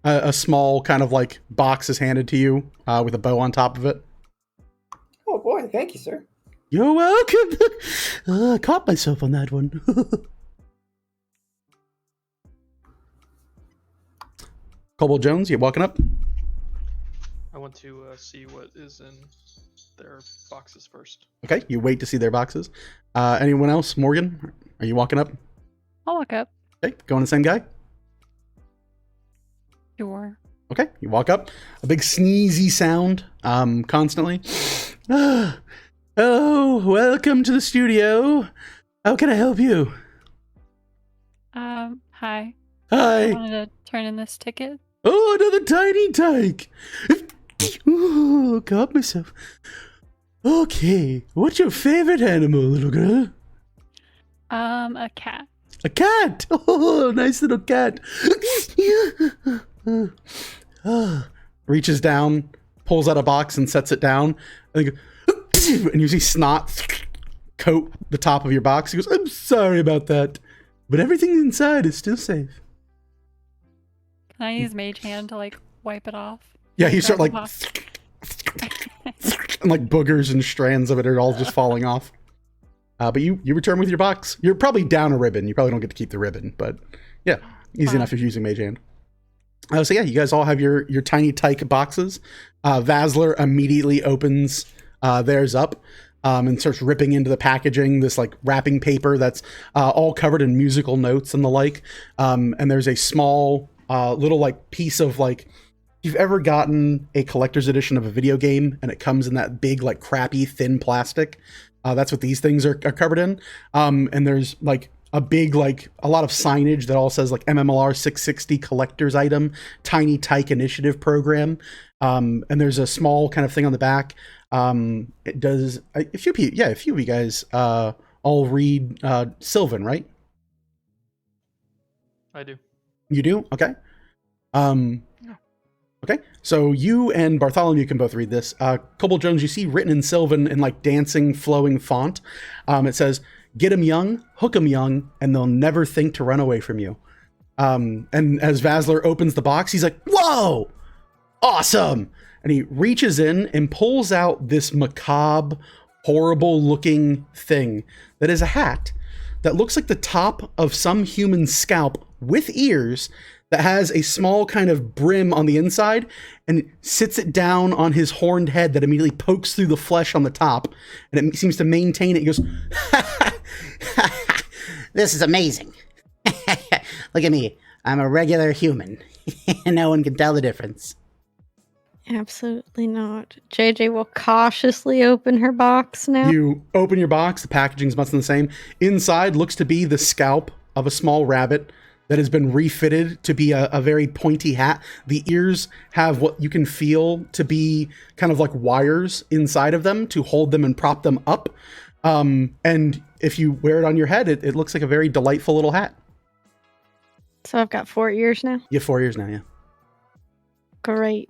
a small kind of like box is handed to you with a bow on top of it. Oh boy, thank you, sir. You're welcome. I caught myself on that one. Cobalt Jones, you walking up? I want to see what is in their boxes first. Okay, you wait to see their boxes. Anyone else? Morgan, are you walking up? I'll look up. Okay, going the same guy? Sure. Okay, you walk up. A big sneezy sound, constantly. Oh, welcome to the studio. How can I help you? Hi. I Hi. wanted to turn in this ticket. Oh, another tiny tyke. Oh, caught myself. Okay, what's your favorite animal, little girl? A cat. A cat. Oh, nice little cat. Reaches down, pulls out a box and sets it down. And you see snot coat the top of your box. He goes, I'm sorry about that, but everything inside is still safe. Can I use Mage Hand to like wipe it off? Yeah, you start like, Grab and like boogers and strands of it are all just falling off. But you return with your box. You're probably down a ribbon. You probably don't get to keep the ribbon, but yeah, easy enough if you're using Mage Hand. So yeah, you guys all have your tiny tyke boxes. Vasler immediately opens theirs up and starts ripping into the packaging, this like wrapping paper that's all covered in musical notes and the like. And there's a small little like piece of like, if you've ever gotten a collector's edition of a video game and it comes in that big like crappy thin plastic, that's what these things are covered in. And there's like a big, like, a lot of signage that all says like MMLR 660 collector's item, Tiny Tyke initiative program. And there's a small kind of thing on the back. It does a few of you guys all read Sylvan, right? I do. You do? Okay. Okay, so you and Bartholomew can both read this. Cobalt Jones, you see written in Sylvan in like dancing, flowing font. It says, "Get 'em young, hook 'em young, and they'll never think to run away from you." And as Vasler opens the box, he's like, "Whoa, awesome!" And he reaches in and pulls out this macabre, horrible-looking thing that is a hat that looks like the top of some human scalp with ears, that has a small kind of brim on the inside, and sits it down on his horned head that immediately pokes through the flesh on the top, and it seems to maintain it. He goes, This is amazing. Look at me. I'm a regular human. No one can tell the difference. Absolutely not. JJ will cautiously open her box now. You open your box, the packaging's much the same. Inside looks to be the scalp of a small rabbit that has been refitted to be a very pointy hat. The ears have what you can feel to be kind of like wires inside of them to hold them and prop them up. And if you wear it on your head, it looks like a very delightful little hat. So I've got 4 ears now. You have 4 ears now, yeah. Great.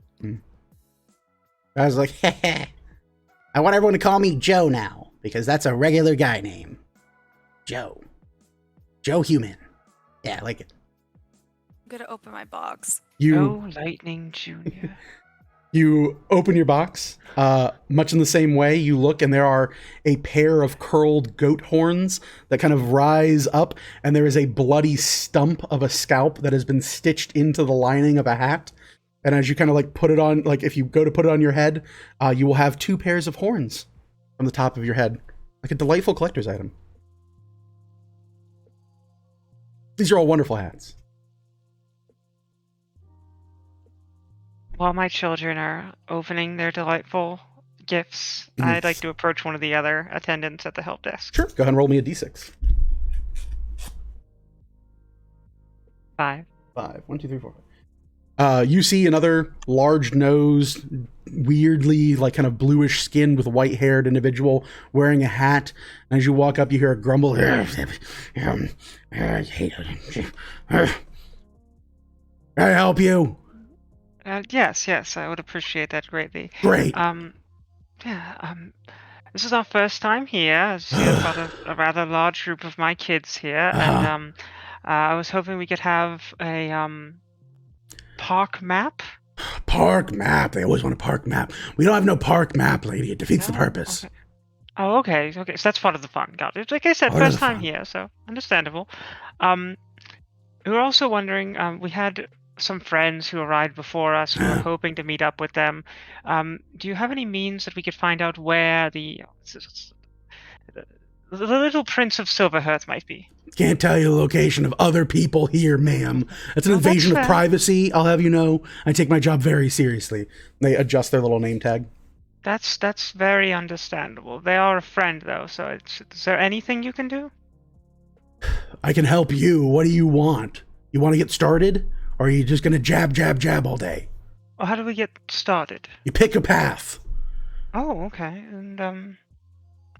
I was like, I want everyone to call me Joe now, because that's a regular guy name. Joe. Joe Human. Yeah, I like it. I'm gonna open my box. Oh, Lightning Jr. You open your box, much in the same way. You look, and there are a pair of curled goat horns that kind of rise up, and there is a bloody stump of a scalp that has been stitched into the lining of a hat. And as you kind of like put it on, like if you go to put it on your head, you will have 2 pairs of horns on the top of your head, like a delightful collector's item. These are all wonderful hats. While my children are opening their delightful gifts, I'd like to approach one of the other attendants at the help desk. Sure. Go ahead and roll me a d6. 5. 5. 1, 2, 3, 4. You see another large-nosed, weirdly like kind of bluish skinned with white-haired individual wearing a hat. And as you walk up, you hear a grumble. Can I help you? Yes, I would appreciate that greatly. Great. This is our first time here. As you see, I've got a rather large group of my kids here, and I was hoping we could have a park map. Park map. They always want a park map. We don't have no park map, lady. It defeats the purpose. Okay. Oh, okay. So that's part of the fun. Got it. Like I said, first time here, so understandable. We were also wondering. We had some friends who arrived before us. We were hoping to meet up with them. Do you have any means that we could find out where the little Prince of Silverhearth might be? Can't tell you the location of other people here, ma'am. That's an invasion of privacy. I'll have you know. I take my job very seriously. They adjust their little name tag. That's very understandable. They are a friend, though. So, is there anything you can do? I can help you. What do you want? You want to get started, or are you just gonna jab all day? Well, how do we get started? You pick a path. Oh, okay. And are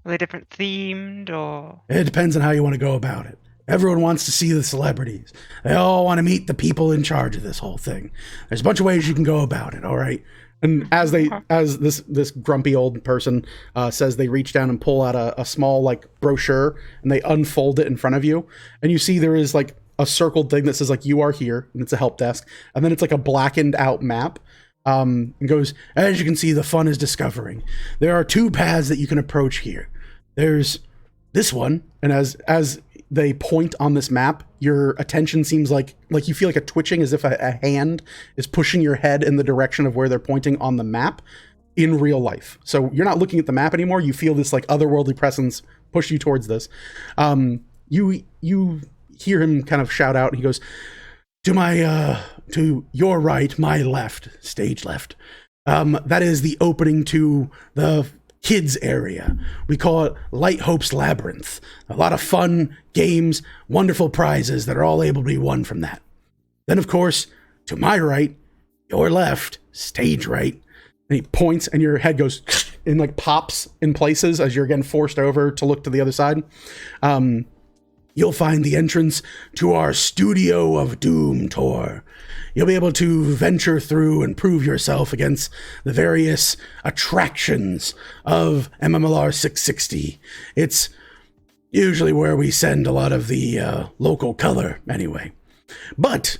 they different themed, or? It depends on how you want to go about it. Everyone wants to see the celebrities. They all want to meet the people in charge of this whole thing. There's a bunch of ways you can go about it, all right? And as this grumpy old person says, they reach down and pull out a small like brochure, and they unfold it in front of you, and you see there is like a circled thing that says like "You are here," and it's a help desk, and then it's like a blackened out map. And goes, as you can see, the fun is discovering. There are 2 paths that you can approach here. There's this one, and as they point on this map, your attention seems like you feel like a twitching, as if a hand is pushing your head in the direction of where they're pointing on the map in real life. So you're not looking at the map anymore. You feel this like otherworldly presence push you towards this. You hear him kind of shout out. He goes, to your right, my left, stage left. That is the opening to the kids area. We call it Light Hope's Labyrinth. A lot of fun, games, wonderful prizes that are all able to be won from that. Then, of course, to my right, your left, stage right, and he points and your head goes and like pops in places as you're again forced over to look to the other side. You'll find the entrance to our Studio of Doom tour. You'll be able to venture through and prove yourself against the various attractions of MMLR 660. It's usually where we send a lot of the local color anyway. But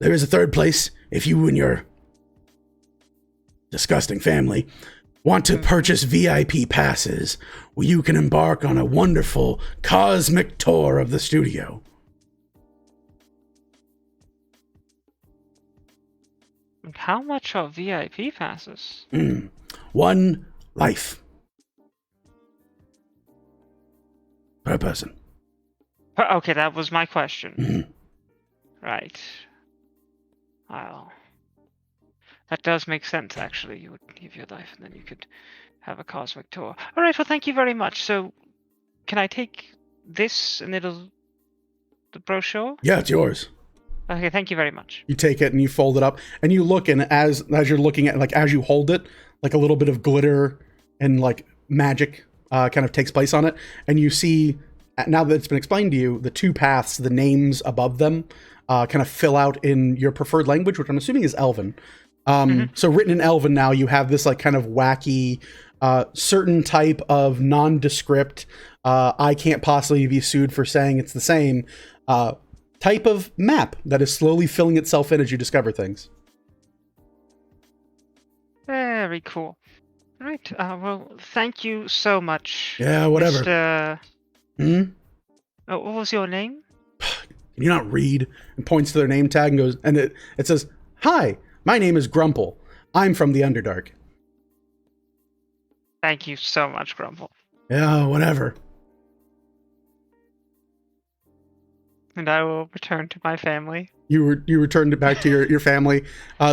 there is a third place if you and your disgusting family want to purchase VIP passes where you can embark on a wonderful cosmic tour of the studio. How much are VIP passes? 1 life per person. Okay, that was my question. Mm-hmm. Right. Well, that does make sense, actually. You would give your life, and then you could have a cosmic tour. All right, well, thank you very much. So, can I take this and the brochure? Yeah, it's yours. Okay, thank you very much. You take it and you fold it up and you look, and as you're looking at, like, as you hold it, like a little bit of glitter and like magic kind of takes place on it, and you see, now that it's been explained to you, the 2 paths, the names above them kind of fill out in your preferred language, which I'm assuming is Elven. So written in Elven now, you have this like kind of wacky certain type of nondescript, I can't possibly be sued for saying it's the same type of map that is slowly filling itself in as you discover things. Very cool. All right, well, thank you so much. Yeah, whatever. Mr. Oh, what was your name? Can you not read? And points to their name tag and goes, and it says, "Hi, my name is Grumple. I'm from the Underdark." Thank you so much, Grumble. Yeah, whatever. And I will return to my family. You returned it back to your family.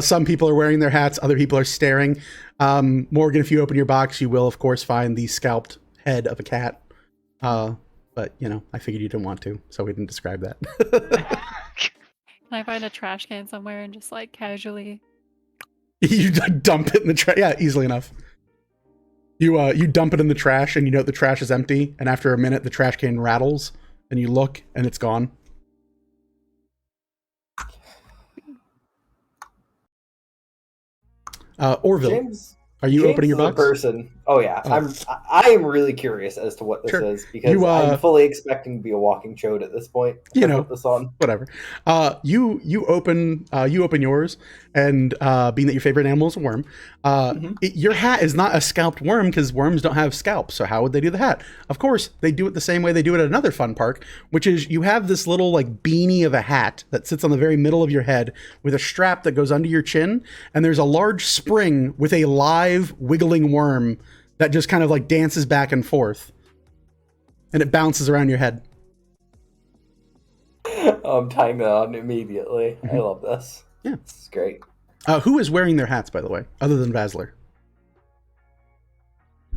Some people are wearing their hats. Other people are staring. Morgan, if you open your box, you will, of course, find the scalped head of a cat. But, you know, I figured you didn't want to, so we didn't describe that. Can I find a trash can somewhere and just like casually? You dump it in the trash. Yeah, easily enough. You dump it in the trash, and you know the trash is empty. And after a minute, the trash can rattles, and you look, and it's gone. Orville, James, are you opening your is a box? person. Oh yeah, Oh. I am really curious as to what this Sure. is because I'm fully expecting to be a walking chode at this point. You know, put this on. Whatever. You open yours, and being that your favorite animal is a worm, your hat is not a scalped worm because worms don't have scalps. So how would they do the hat? Of course, they do it the same way they do it at another fun park, which is you have this little like beanie of a hat that sits on the very middle of your head with a strap that goes under your chin, and there's a large spring with a live wiggling worm that just kind of like dances back and forth, and it bounces around your head. I'm tying that on immediately. I love this. Yeah. This is great. Who is wearing their hats, by the way, other than Vasler?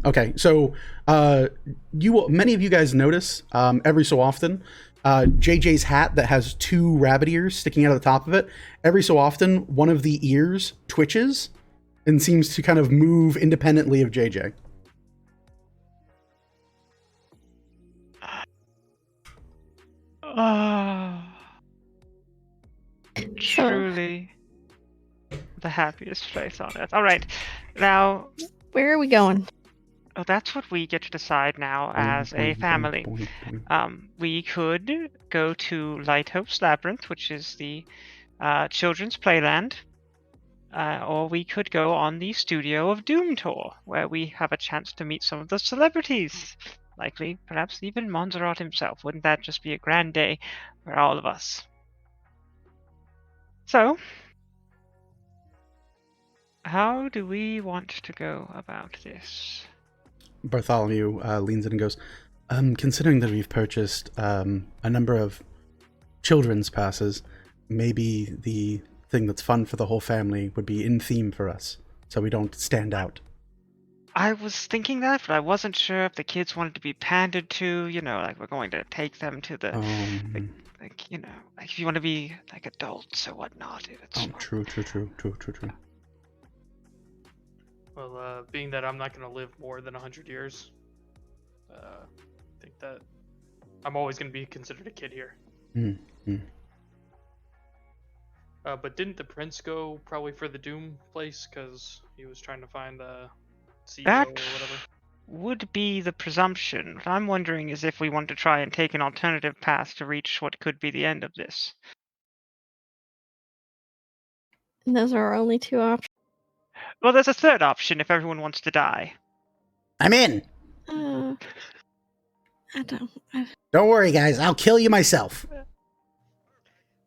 Okay, so many of you guys notice every so often JJ's hat that has 2 rabbit ears sticking out of the top of it. Every so often, one of the ears twitches and seems to kind of move independently of JJ. Truly the happiest place on earth. All right, now Where are we going? that's what we get to decide now as a family. We could go to Light Hope's Labyrinth, which is the children's playland, or we could go on the Studio of Doom tour, where we have a chance to meet some of the celebrities, likely perhaps even Montserrat himself. Wouldn't that just be a grand day for all of us? So, how do we want to go about this? Bartholomew leans in and goes, considering that we've purchased a number of children's passes, maybe the thing that's fun for the whole family would be in theme for us, so we don't stand out. I was thinking that, but I wasn't sure if the kids wanted to be pandered to. You know, like we're going to take them to the, like, you know, like if you want to be like adults or whatnot. It's True. Well, being that I'm not going to live more than 100 years, I think that I'm always going to be considered a kid here. But didn't the prince go probably for the Doom place because he was trying to find the CEO That or whatever? would be the presumption. What I'm wondering is if we want to try and take an alternative path to reach what could be the end of this. And those are our only two options. Well, there's a third option if everyone wants to die. I'm in. I don't. Don't worry, guys. I'll kill you myself. Well,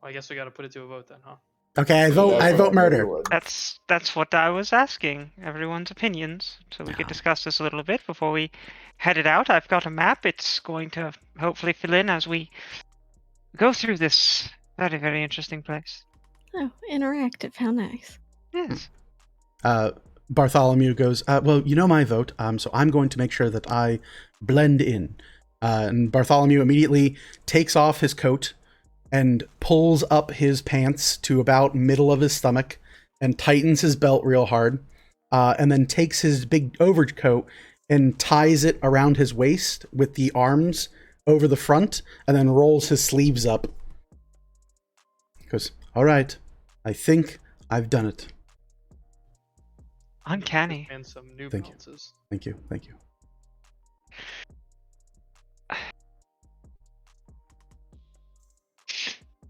I guess we got to put it to a vote then, huh? Okay, I vote murder. That's what I was asking. Everyone's opinions, so we could discuss this a little bit before we headed out. I've got a map. It's going to hopefully fill in as we go through this very, very interesting place. Oh, interactive. How nice. Yes. Bartholomew goes, well, you know my vote, so I'm going to make sure that I blend in. And Bartholomew immediately takes off his coat and pulls up his pants to about middle of his stomach and tightens his belt real hard, and then takes his big overcoat and ties it around his waist with the arms over the front, and then rolls his sleeves up. He goes, all right, I think I've done it. Uncanny. And some new Thank you. balances. Thank you.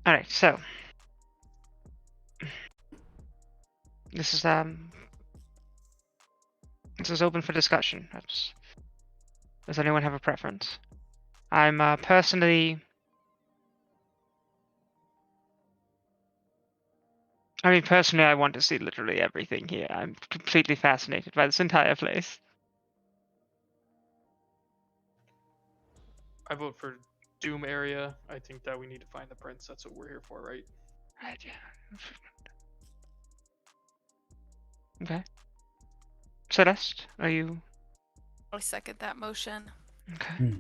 All right, so this is open for discussion. Does anyone have a preference? I'm personally. Personally, I want to see literally everything here. I'm completely fascinated by this entire place. I vote for Doom area. I think that we need to find the prince. That's what we're here for, right? Right, yeah. Okay. Celeste, are you? I second that motion. Okay.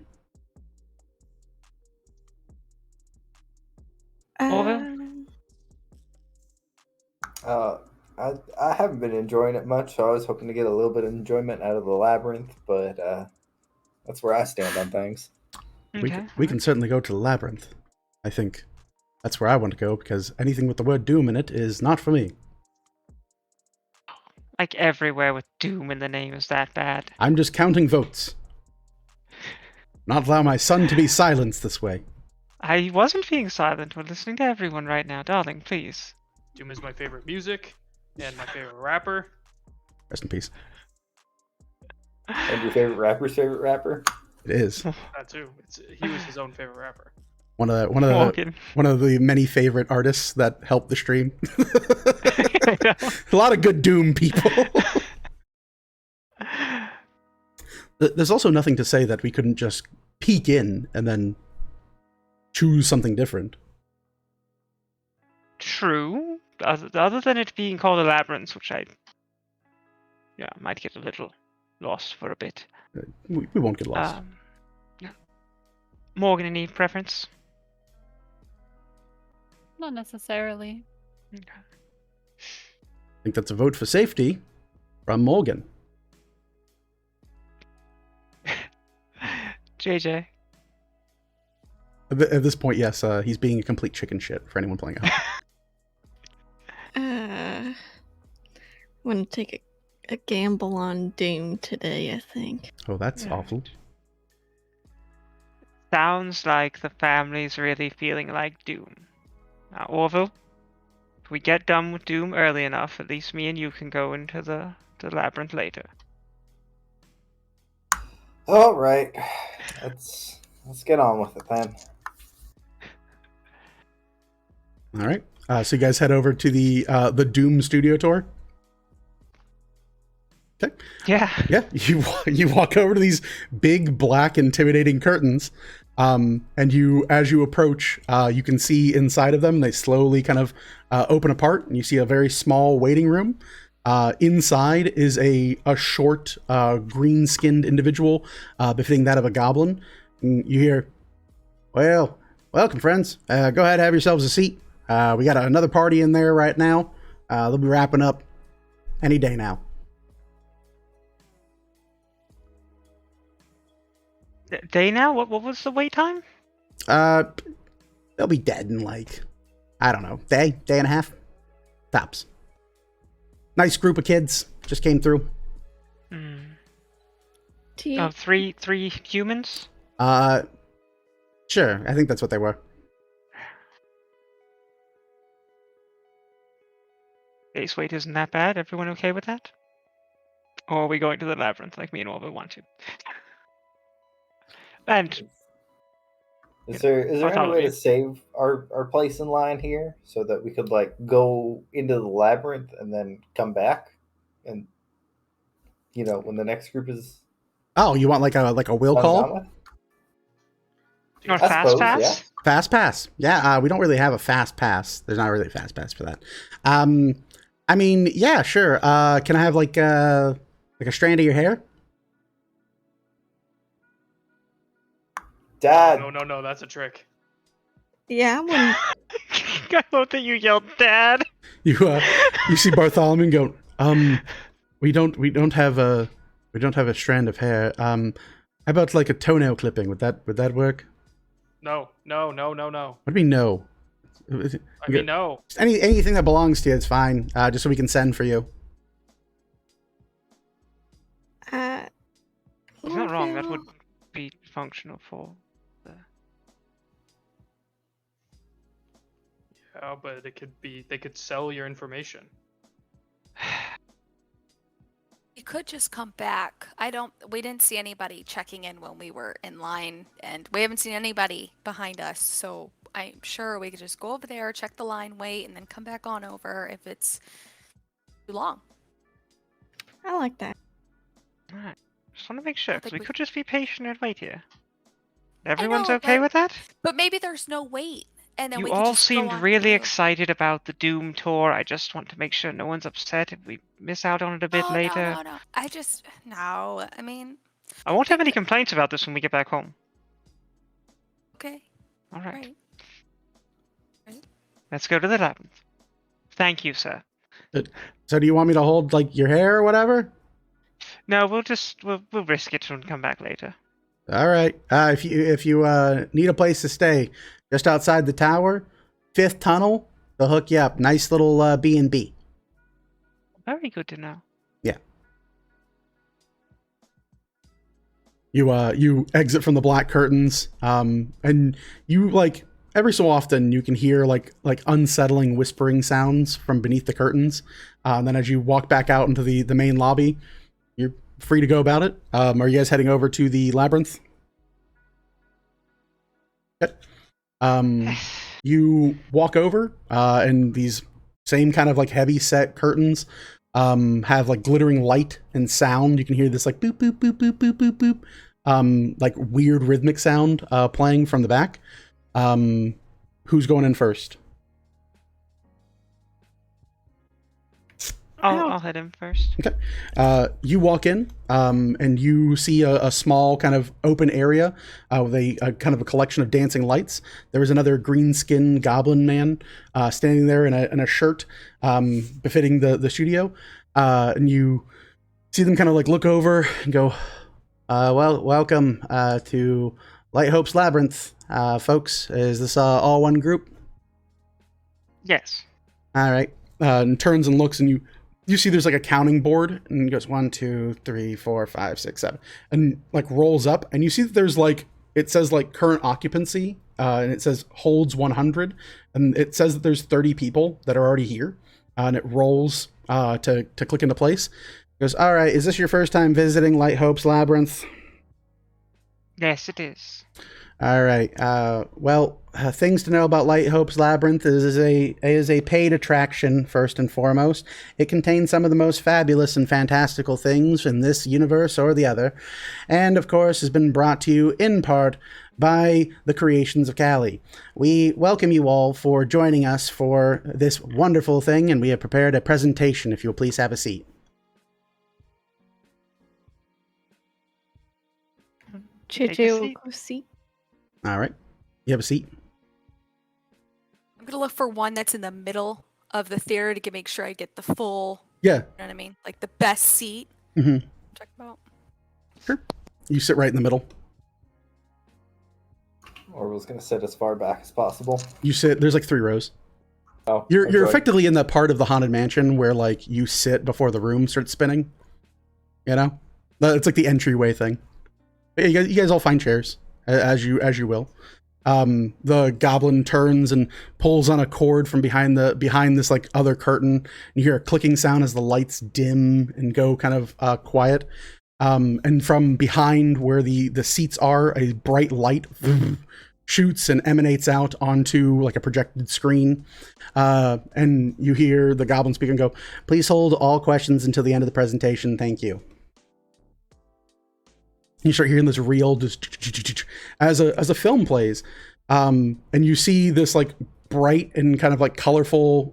I haven't been enjoying it much, so I was hoping to get a little bit of enjoyment out of the labyrinth, but that's where I stand on things. Okay. We can certainly go to the labyrinth. I think that's where I want to go, because anything with the word doom in it is not for me. Like everywhere with doom in the name is that bad. I'm just counting votes. Not allow my son to be silenced this way. I wasn't being silent. We're listening to everyone right now, darling. Please. Doom is my favorite music and my favorite rapper. Rest in peace. And your favorite rapper's favorite rapper? It is. That too. He was his own favorite rapper. One of the many favorite artists that helped the stream. A lot of good Doom people. There's also nothing to say that we couldn't just peek in and then choose something different. True. Other than it being called a labyrinth, which I might get a little lost for a bit. We won't get lost. Morgan, any preference? Not necessarily. Okay. I think that's a vote for safety from Morgan. JJ. At this point, yes, he's being a complete chicken shit for anyone playing at home. I'm gonna take a gamble on Doom today, I think. Oh, that's Yeah. awful. Sounds like the family's really feeling like Doom. Now, Orville, if we get done with Doom early enough, at least me and you can go into the labyrinth later. All right, let's get on with it then. All right. So you guys head over to the Doom studio tour. Okay. Yeah. Yeah. You walk over to these big, black, intimidating curtains, and as you approach, you can see inside of them. They slowly kind of open apart, and you see a very small waiting room. Inside is a short, green-skinned individual, befitting that of a goblin. And you hear, "Well, welcome, friends. Go ahead, have yourselves a seat. We got another party in there right now. They'll be wrapping up any day now." Day now? What was the wait time? They'll be dead in like, I don't know, day and a half, tops. Nice group of kids just came through. Do you, Oh, three humans? Sure. I think that's what they were. Base weight isn't that bad. Everyone okay with that? Or are we going to the labyrinth like me and Orva want to? And Is there any way autonomy. to save our place in line here so that we could like go into the labyrinth and then come back, and when the next group is Oh, you want like a will done call? with? Or I fast suppose, pass? yeah. Fast pass. Yeah, we don't really have a fast pass. There's not really a fast pass for that. I mean, yeah, sure. Can I have like a strand of your hair? Dad, No, that's a trick. yeah, I wouldn't. I love that you yelled, "Dad!" You see Bartholomew go, we don't have a strand of hair. How about like a toenail clipping? Would that work? No. What do you mean no? I mean, no. Anything that belongs to you is fine. Just so we can send for you. He's not wrong. That would be functional for the... Yeah, but they could sell your information. You could just come back. We didn't see anybody checking in when we were in line, and we haven't seen anybody behind us, so I'm sure we could just go over there, check the line, wait, and then come back on over if it's too long. I like that. Alright. Just want to make sure, I because think we we- could just be patient and wait here. Everyone's know, okay but- with that? But maybe there's no wait, and then You we could all just go seemed on really through. excited about the Doom tour. I just want to make sure no one's upset if we miss out on it a bit Oh, later. No. I mean, I won't have any complaints about this when we get back home. okay, Alright. right. Let's go to the labyrinth. Thank you, sir. So do you want me to hold like your hair or whatever? No, we'll risk it and come back later. All right. If you need a place to stay, just outside the tower, 5th tunnel, they'll hook you up. Nice little B&B. Very good to know. Yeah. You exit from the black curtains, and you like every so often you can hear like unsettling whispering sounds from beneath the curtains. And then as you walk back out into the main lobby, you're free to go about it. Are you guys heading over to the labyrinth? Okay. You walk over, and these same kind of like heavy set curtains have like glittering light and sound. You can hear this like boop boop boop boop boop boop boop, like weird rhythmic sound playing from the back. Who's going in first? I'll head in first. Okay. You walk in, and you see a small kind of open area with a kind of a collection of dancing lights. There is another green-skinned goblin man standing there in a shirt befitting the studio, and you see them kind of like look over and go, welcome to Light Hope's Labyrinth, folks. Is this all one group? Yes. All right. And turns and looks, and you see there's like a counting board, and it goes 1, 2, 3, 4, 5, 6, 7, and like rolls up, and you see that there's like, it says like current occupancy, and it says holds 100, and it says that there's 30 people that are already here, and it rolls to click into place. It goes, all right, is this your first time visiting Light Hope's Labyrinth? Yes, it is. All right. Things to know about Light Hope's Labyrinth is a paid attraction, first and foremost. It contains some of the most fabulous and fantastical things in this universe or the other, and of course has been brought to you in part by the creations of Callie. We welcome you all for joining us for this wonderful thing, and we have prepared a presentation. If you'll please have a seat. JJ will go seat. All right. You have a seat? I'm gonna look for one that's in the middle of the theater to make sure I get the full. Yeah. You know what I mean? Like the best seat. Mm-hmm. Talk about. Sure. You sit right in the middle. Or was going to sit as far back as possible. You sit. There's like 3 rows. Oh, You're effectively in that part of the haunted mansion where like you sit before the room starts spinning. You know, it's like the entryway thing. You guys all find chairs as you will. The goblin turns and pulls on a cord from behind this like other curtain. You hear a clicking sound as the lights dim and go kind of quiet. And from behind where the seats are, a bright light shoots and emanates out onto like a projected screen. And you hear the goblin speak and go, "Please hold all questions until the end of the presentation. Thank you." You start hearing this reel just as a film plays. And you see this like bright and kind of like colorful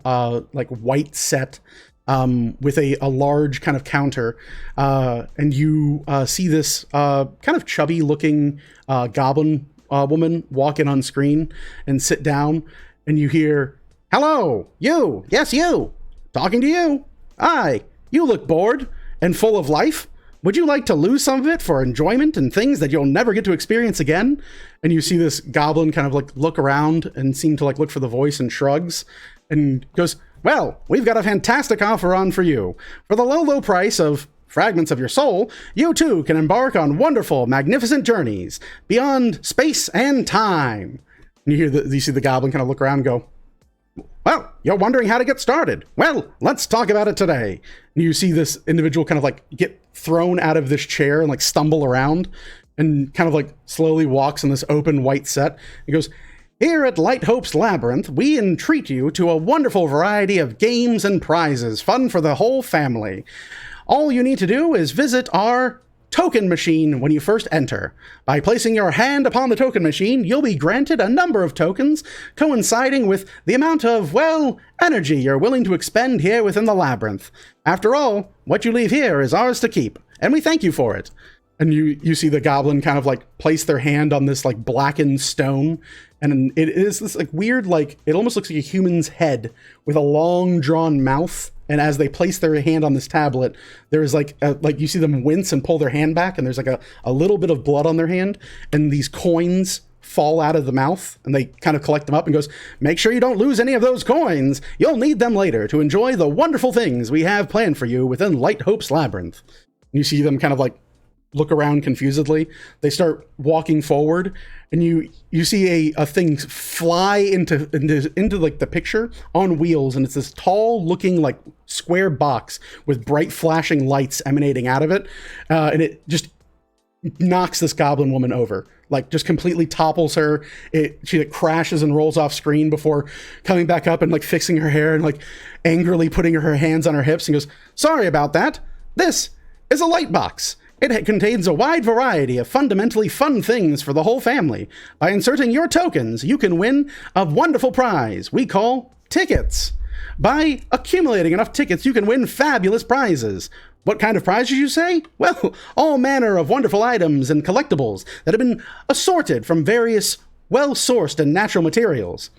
like white set with a large kind of counter. And you see this kind of chubby looking goblin woman walk in on screen and sit down, and you hear, "Hello, you, yes, you, talking to you. Hi, you look bored and full of life. Would you like to lose some of it for enjoyment and things that you'll never get to experience again?" And you see this goblin kind of like look around and seem to like look for the voice and shrugs and goes, "Well, we've got a fantastic offer on for you. For the low price of fragments of your soul, you too can embark on wonderful, magnificent journeys beyond space and time." And you see the goblin kind of look around and go, "Well, you're wondering how to get started. Well, let's talk about it today." And you see this individual kind of like get thrown out of this chair and like stumble around and kind of like slowly walks in this open white set. He goes, "Here at Light Hope's Labyrinth, we entreat you to a wonderful variety of games and prizes, fun for the whole family. All you need to do is visit our token machine when you first enter. By placing your hand upon the token machine, you'll be granted a number of tokens coinciding with the amount of, energy you're willing to expend here within the labyrinth. After all, what you leave here is ours to keep, and we thank you for it." And you see the goblin kind of like place their hand on this like blackened stone, and it is this like weird, like it almost looks like a human's head with a long drawn mouth. And as they place their hand on this tablet, there's like you see them wince and pull their hand back, and there's like a little bit of blood on their hand, and these coins fall out of the mouth, and they kind of collect them up and goes, "Make sure you don't lose any of those coins. You'll need them later to enjoy the wonderful things we have planned for you within Light Hope's Labyrinth." And you see them kind of like look around confusedly. They start walking forward, and you see a thing fly into like the picture on wheels, and it's this tall looking like square box with bright flashing lights emanating out of it, and it just knocks this goblin woman over, like just completely topples her. She like crashes and rolls off screen before coming back up and like fixing her hair and like angrily putting her hands on her hips and goes, "Sorry about that. This is a light box. It contains a wide variety of fundamentally fun things for the whole family. By inserting your tokens, you can win a wonderful prize we call tickets. By accumulating enough tickets, you can win fabulous prizes. What kind of prizes, you say? Well, all manner of wonderful items and collectibles that have been assorted from various well-sourced and natural materials.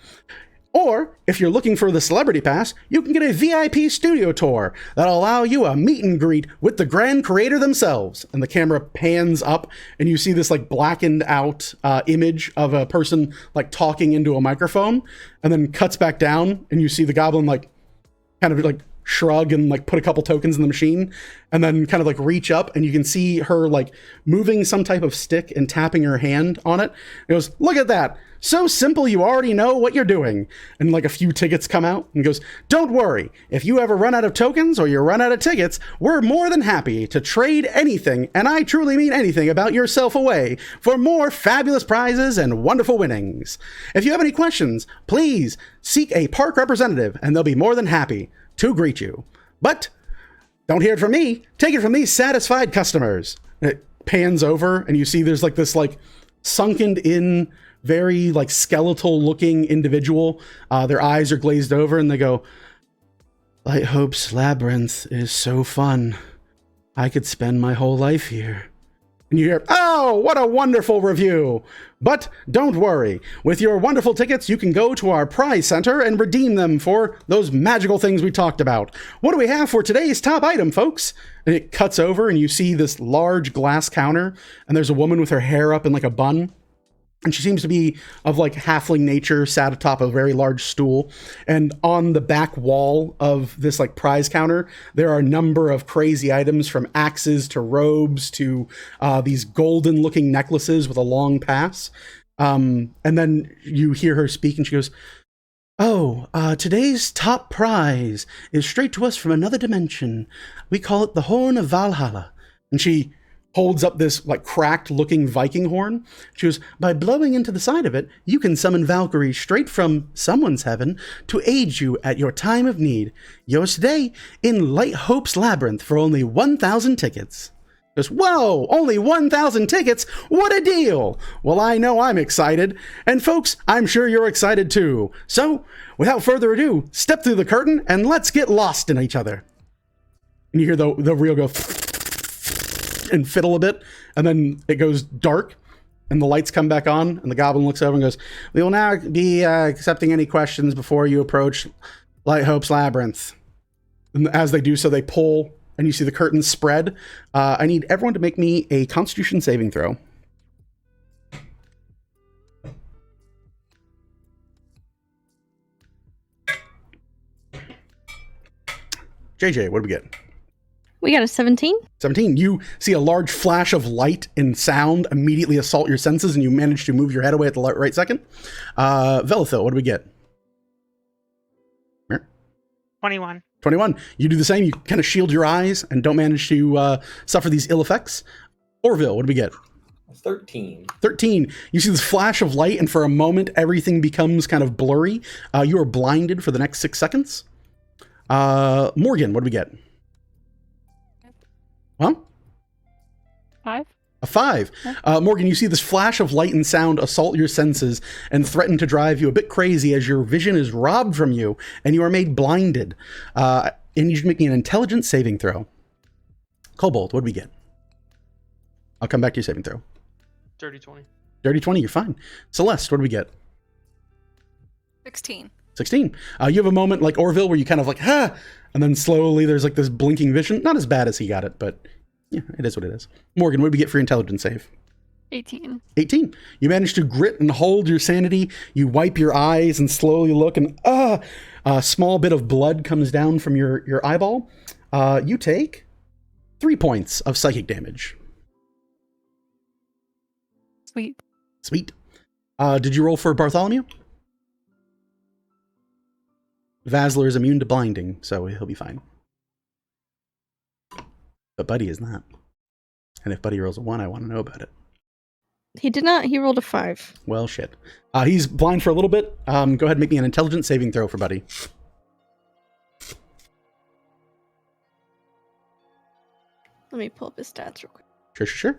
Or, if you're looking for the celebrity pass, you can get a VIP studio tour that'll allow you a meet and greet with the grand creator themselves." And the camera pans up, and you see this like blackened out image of a person like talking into a microphone, and then cuts back down, and you see the goblin like kind of like shrug and like put a couple tokens in the machine, and then kind of like reach up, and you can see her like moving some type of stick and tapping her hand on it. It goes, "Look at that. So simple, you already know what you're doing." And like a few tickets come out and goes, "Don't worry. If you ever run out of tokens or you run out of tickets, we're more than happy to trade anything, and I truly mean anything about yourself away for more fabulous prizes and wonderful winnings. If you have any questions, please seek a park representative and they'll be more than happy to greet you. But don't hear it from me. Take it from these satisfied customers." And it pans over and you see there's like this like sunken in, very like skeletal looking individual. Their eyes are glazed over and they go, "Light Hope's Labyrinth is so fun. I could spend my whole life here." And you hear, "Oh, what a wonderful review. But don't worry. With your wonderful tickets, you can go to our prize center and redeem them for those magical things we talked about. What do we have for today's top item, folks?" And it cuts over and you see this large glass counter, and there's a woman with her hair up in like a bun. And she seems to be of like halfling nature, sat atop a very large stool. And on the back wall of this like prize counter, there are a number of crazy items, from axes to robes to these golden looking necklaces with a long pass. And then you hear her speak and she goes, "Oh, today's top prize is straight to us from another dimension. We call it the Horn of Valhalla." And she holds up this like cracked looking Viking horn. She goes, "By blowing into the side of it, you can summon Valkyries straight from someone's heaven to aid you at your time of need. Yours today in Light Hope's Labyrinth for only 1,000 tickets. Goes, "Whoa, only 1,000 tickets? What a deal!" Well, I know I'm excited. And folks, I'm sure you're excited too. So, without further ado, step through the curtain and let's get lost in each other. And you hear the reel go and fiddle a bit, and then it goes dark, and the lights come back on, and the goblin looks over and goes, "We will now be accepting any questions before you approach Light Hope's Labyrinth." And as they do so, they pull, and you see the curtains spread. I need everyone to make me a Constitution saving throw. JJ, what do we get? We got a 17. 17. You see a large flash of light and sound immediately assault your senses, and you manage to move your head away at the right second. Velithil, what do we get? 21. 21. You do the same. You kind of shield your eyes and don't manage to suffer these ill effects. Orville, what do we get? 13. 13. You see this flash of light, and for a moment, everything becomes kind of blurry. You are blinded for the next 6 seconds. Morgan, what do we get? Well, 5. A 5. Morgan, you see this flash of light and sound assault your senses and threaten to drive you a bit crazy as your vision is robbed from you and you are made blinded. And you should make me an intelligence saving throw. Kobold, what do we get? I'll come back to your saving throw. Dirty 20. Dirty 20, you're fine. Celeste, what do we get? 16. 16. You have a moment like Orville where you kind of like, ha! And then slowly there's like this blinking vision. Not as bad as he got it, but yeah, it is what it is. Morgan, what do we get for your intelligence save? 18. 18. You manage to grit and hold your sanity. You wipe your eyes and slowly look, and a small bit of blood comes down from your eyeball. You take 3 points of psychic damage. Sweet. Sweet. Did you roll for Bartholomew? Vasler is immune to blinding, so he'll be fine. But Buddy is not. And if Buddy rolls a 1, I want to know about it. He did not. He rolled a 5. Well, shit. He's blind for a little bit. Go ahead and make me an intelligence saving throw for Buddy. Let me pull up his stats real quick. Sure.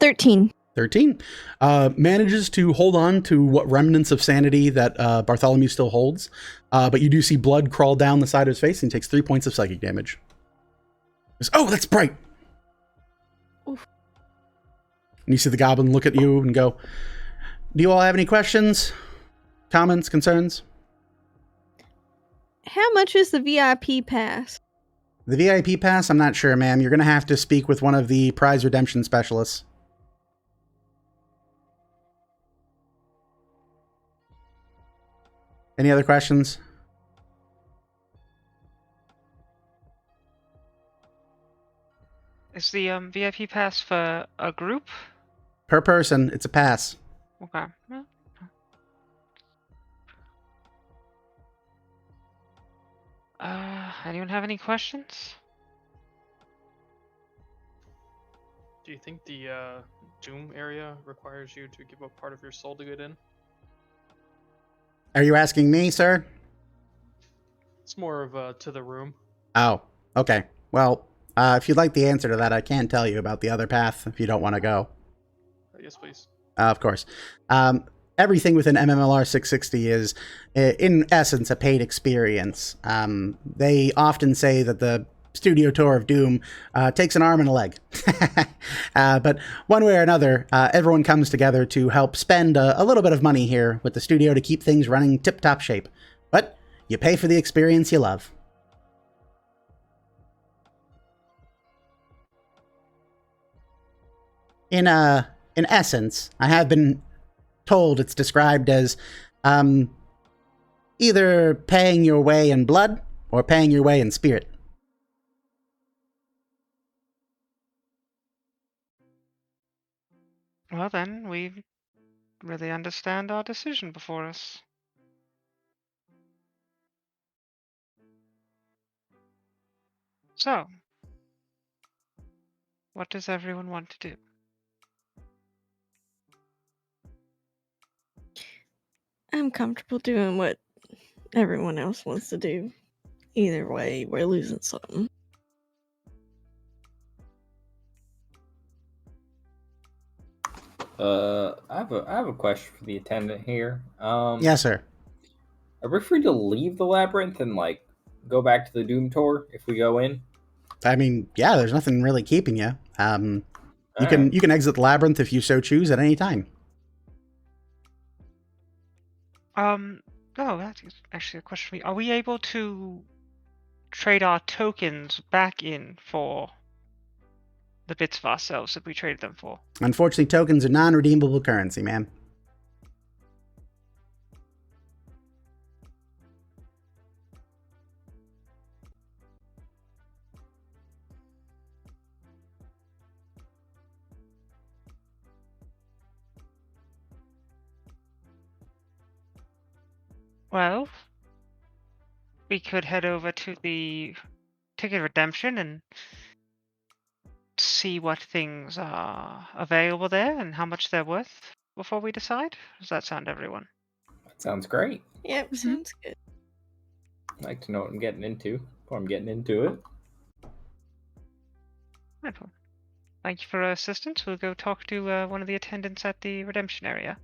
13. 13. Manages to hold on to what remnants of sanity that Bartholomew still holds. But you do see blood crawl down the side of his face, and he takes 3 points of psychic damage. Goes, "Oh, that's bright." Oof. And you see the goblin look at you and go, "Do you all have any questions, comments, concerns?" How much is the VIP pass? The VIP pass, I'm not sure, ma'am. You're going to have to speak with one of the prize redemption specialists. Any other questions? Is the VIP pass for a group? Per person, it's a pass. Okay. Well, anyone have any questions? Do you think the Doom area requires you to give up part of your soul to get in? Are you asking me, sir? It's more of to the room. Oh, okay. Well, if you'd like the answer to that, I can tell you about the other path if you don't want to go. Yes, please. Of course. Everything within MMLR 660 is, in essence, a paid experience. They often say that the studio tour of Doom takes an arm and a leg. But one way or another, everyone comes together to help spend a little bit of money here with the studio to keep things running tip-top shape. But you pay for the experience you love. In essence, I have been told it's described as either paying your way in blood or paying your way in spirit. Well then, we really understand our decision before us. So, what does everyone want to do? I'm comfortable doing what everyone else wants to do. Either way, we're losing something. I have a question for the attendant here. Yes, sir. Are we free to leave the labyrinth and like go back to the Doom tour if we go in? I mean, yeah, there's nothing really keeping you. You Alright. can exit the labyrinth if you so choose at any time. Oh, that's actually a question for me. Are we able to trade our tokens back in for the bits of ourselves that we traded them for? Unfortunately, tokens are non-redeemable currency, ma'am. Well, we could head over to the ticket redemption and see what things are available there and how much they're worth before we decide. Does that sound everyone? That sounds great. Yep, sounds good. I'd like to know what I'm getting into before I'm getting into it. Right, well, thank you for your assistance. We'll go talk to one of the attendants at the redemption area.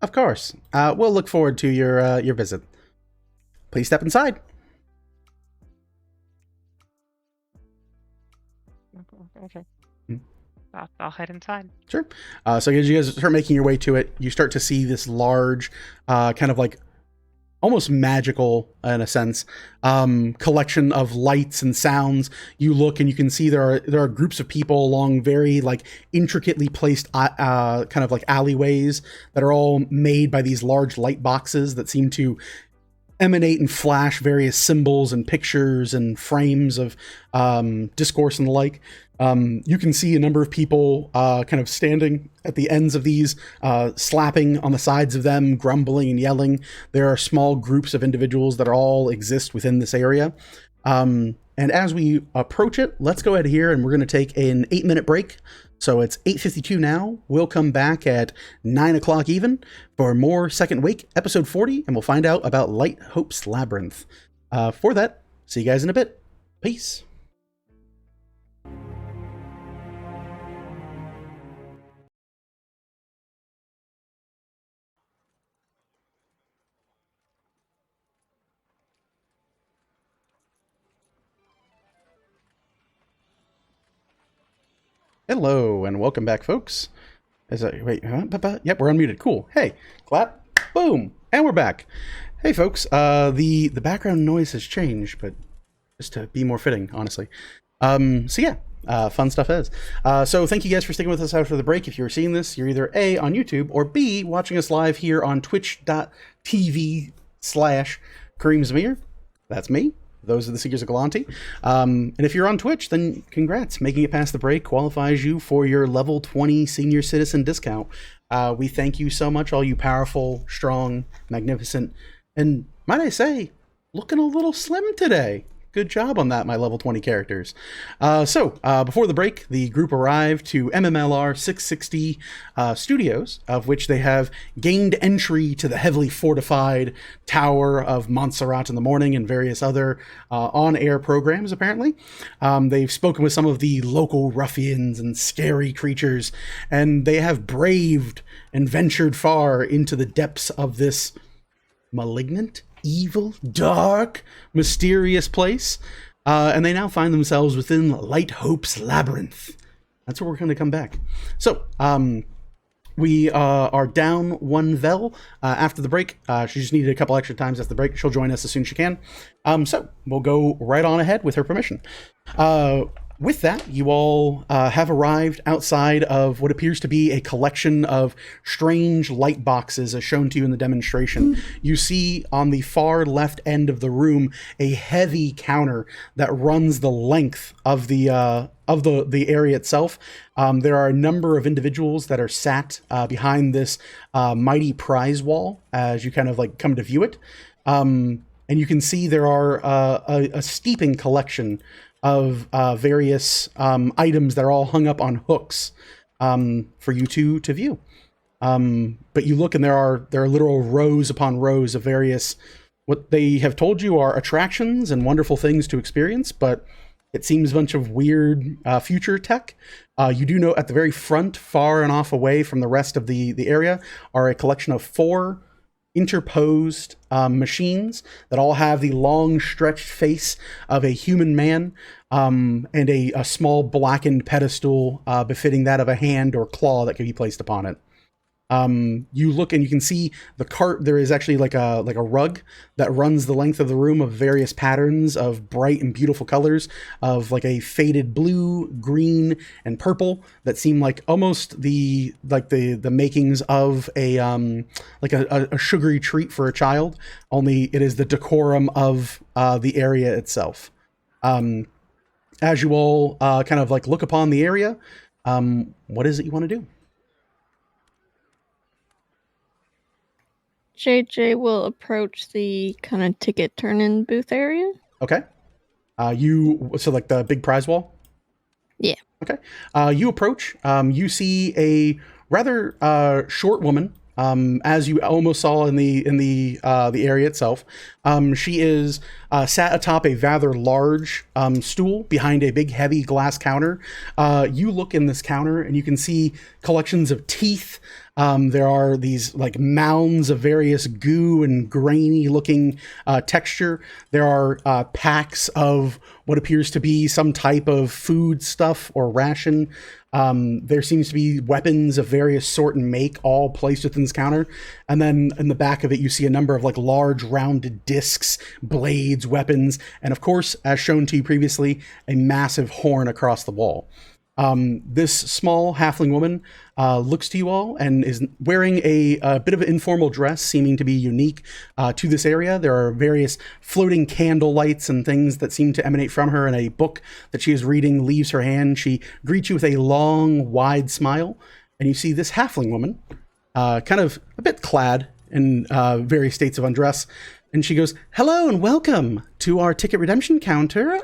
Of course. We'll look forward to your visit. Please step inside. Okay. Hmm. I'll head inside. Sure. So as you guys start making your way to it, you start to see this large, kind of like almost magical, in a sense, collection of lights and sounds. You look and you can see there are groups of people along very like intricately placed kind of like alleyways that are all made by these large light boxes that seem to emanate and flash various symbols and pictures and frames of discourse and the like. You can see a number of people kind of standing at the ends of these, slapping on the sides of them, grumbling and yelling. There are small groups of individuals that all exist within this area. And as we approach it, let's go ahead here and we're going to take an 8-minute break. So it's 8:52 now. We'll come back at 9 o'clock even for more Second Wake, episode 40, and we'll find out about Light Hope's Labyrinth. For that, see you guys in a bit. Peace. Hello, and welcome back, folks. Wait, yep, we're unmuted. Cool. Hey, clap, boom, and we're back. Hey, folks. The background noise has changed, but just to be more fitting, honestly. So yeah, fun stuff is. So thank you guys for sticking with us after the break. If you're seeing this, you're either A, on YouTube, or B, watching us live here on twitch.tv/Kareem Zamir. That's me. Those are the Seekers of Galanti. And if you're on Twitch, then congrats. Making it past the break qualifies you for your level 20 senior citizen discount. We thank you so much, all you powerful, strong, magnificent, and might I say, looking a little slim today. Good job on that, my level 20 characters. So, before the break, the group arrived to MMLR 660 Studios, of which they have gained entry to the heavily fortified Tower of Montserrat in the morning and various other on-air programs, apparently. They've spoken with some of the local ruffians and scary creatures, and they have braved and ventured far into the depths of this malignant, evil, dark, mysterious place, and they now find themselves within Light Hope's labyrinth. That's where we're going to come back. So, we are down one Vel after the break. She just needed a couple extra times after the break. She'll join us as soon as she can. So we'll go right on ahead with her permission. With that, you all have arrived outside of what appears to be a collection of strange light boxes as shown to you in the demonstration. You see on the far left end of the room a heavy counter that runs the length of the area itself. There are a number of individuals that are sat behind this mighty prize wall as you kind of like come to view it. And you can see there are a steeping collection of various items that are all hung up on hooks for you to view. But you look and there are literal rows upon rows of various, what they have told you are attractions and wonderful things to experience, but it seems a bunch of weird future tech. You do know at the very front, far and off away from the rest of the area, are a collection of 4 interposed machines that all have the long stretched face of a human man and a small blackened pedestal befitting that of a hand or claw that can be placed upon it. You look and you can see the cart. There is actually like a rug that runs the length of the room of various patterns of bright and beautiful colors of like a faded blue, green, and purple that seem like almost the makings of a sugary treat for a child. Only it is the decorum of the area itself. As you all kind of like look upon the area, what is it you want to do? JJ will approach the kind of ticket turn-in booth area. Okay. So like the big prize wall? Yeah. Okay. You approach. You see a rather short woman, as you almost saw in the area itself. She is sat atop a rather large stool behind a big heavy glass counter. You look in this counter and you can see collections of teeth. There are these like mounds of various goo and grainy looking texture. There are packs of what appears to be some type of food stuff or ration. There seems to be weapons of various sort and make all placed within this counter. And then in the back of it, you see a number of like large rounded discs, blades, weapons, and of course, as shown to you previously, a massive horn across the wall. This small halfling woman looks to you all and is wearing a bit of an informal dress, seeming to be unique to this area. There are various floating candle lights and things that seem to emanate from her, and a book that she is reading leaves her hand. She greets you with a long, wide smile, and you see this halfling woman, kind of a bit clad in various states of undress. And she goes, "Hello and welcome to our ticket redemption counter.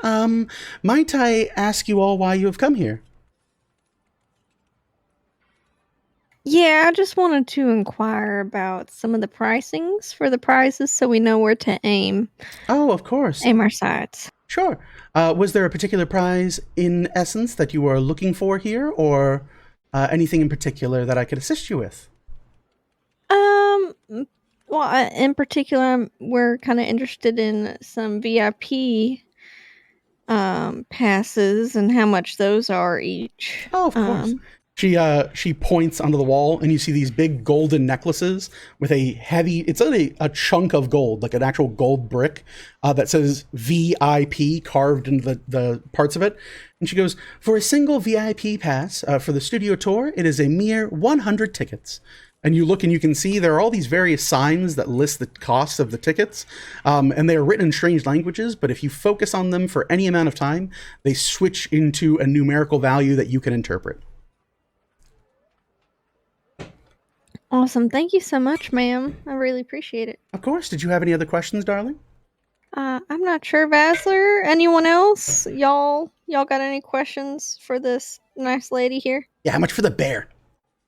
Might I ask you all why you have come here?" Yeah, I just wanted to inquire about some of the pricings for the prizes so we know where to aim Oh, of course. our sights. Sure. Was there a particular prize in essence that you are looking for here, or anything in particular that I could assist you with? Well, in particular, we're kind of interested in some VIP passes and how much those are each. Oh, of course. She points onto the wall, and you see these big golden necklaces with a heavy. It's a chunk of gold, like an actual gold brick, that says VIP carved into the parts of it. And she goes, for a single VIP pass for the studio tour, it is a mere 100 tickets. And you look and you can see there are all these various signs that list the costs of the tickets, and they are written in strange languages, but if you focus on them for any amount of time, they switch into a numerical value that you can interpret. Awesome. Thank you so much, ma'am. I really appreciate it. Of course. Did you have any other questions, darling? I'm not sure, Vasler. Anyone else? Y'all got any questions for this nice lady here? Yeah, how much for the bear?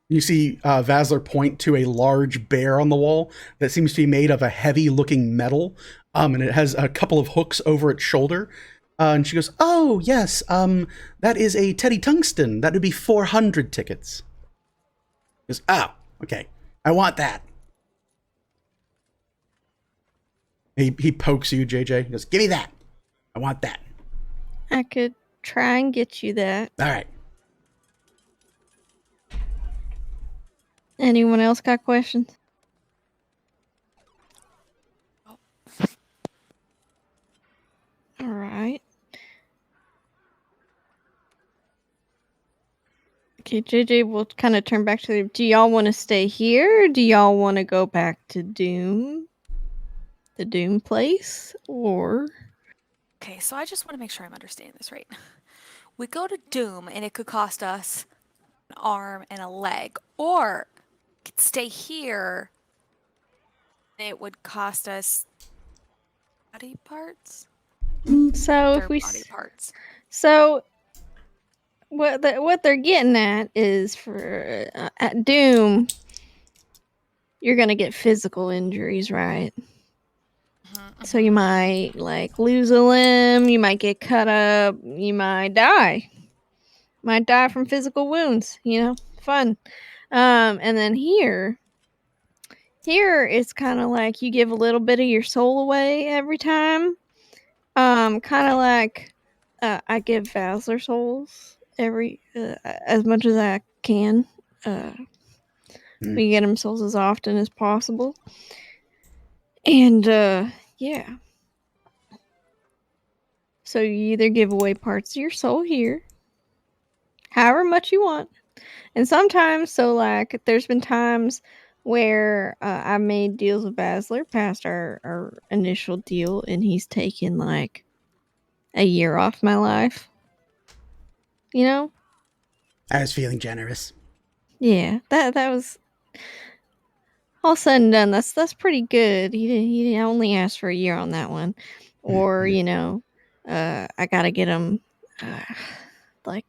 You see Vasler point to a large bear on the wall that seems to be made of a heavy-looking metal, and it has a couple of hooks over its shoulder. And she goes, oh, yes, that is a Teddy Tungsten. That would be 400 tickets. He goes, oh, okay, I want that. He pokes you, JJ. He goes, give me that. I want that. I could try and get you that. All right. Anyone else got questions? All right. Okay, JJ will kind of turn back to the... Do y'all want to stay here? Or do y'all want to go back to Doom? The Doom place? Or... Okay, so I just want to make sure I'm understanding this right. We go to Doom, and it could cost us an arm and a leg. Or we could stay here, and it would cost us body parts? So Their if we... body parts. So... What they're getting at is for at Doom, you're gonna get physical injuries, right? So you might like lose a limb, you might get cut up, you might die. Might die from physical wounds, fun. And then here it's kind of like you give a little bit of your soul away every time. Kind of like I give Vasler souls every as much as I can. We get them souls as often as possible, and yeah. So you either give away parts of your soul here, however much you want, and sometimes, so like there's been times where I made deals with Vasler past our initial deal, and he's taken like a year off my life. I was feeling generous. Yeah, that was all said and done. That's pretty good. He only asked for a year on that one, or I gotta get him like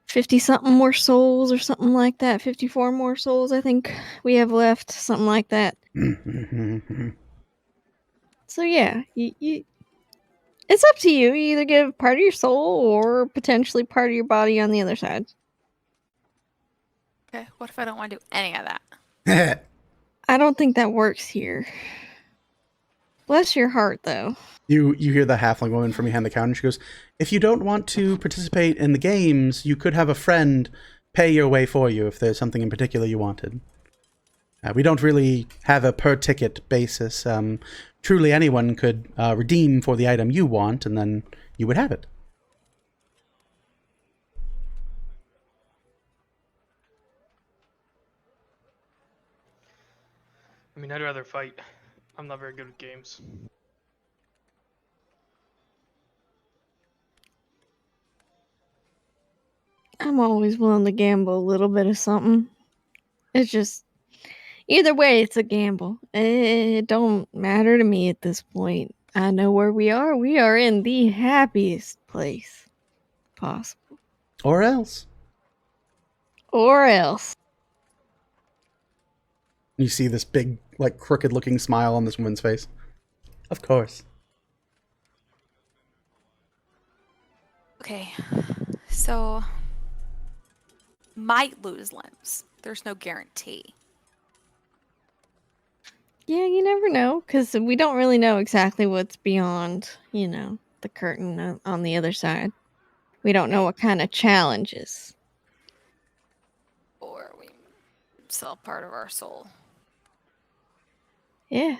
50 something more souls or something like that. 54 more souls, I think we have left, something like that. So yeah, you it's up to you. You either give part of your soul or potentially part of your body on the other side. Okay, what if I don't want to do any of that? I don't think that works here. Bless your heart, though. You hear the halfling woman from behind the counter. She goes, if you don't want to participate in the games, you could have a friend pay your way for you if there's something in particular you wanted. We don't really have a per-ticket basis. Truly anyone could redeem for the item you want, and then you would have it. I mean, I'd rather fight. I'm not very good at games. I'm always willing to gamble a little bit of something. It's just... Either way, it's a gamble. It don't matter to me at this point. I know where we are. We are in the happiest place possible. Or else. Or else. You see this big, like, crooked-looking smile on this woman's face. Of course. Okay, so might lose limbs. There's no guarantee. Yeah, you never know, because we don't really know exactly what's beyond, the curtain on the other side. We don't know what kind of challenges sell part of our soul. Yeah.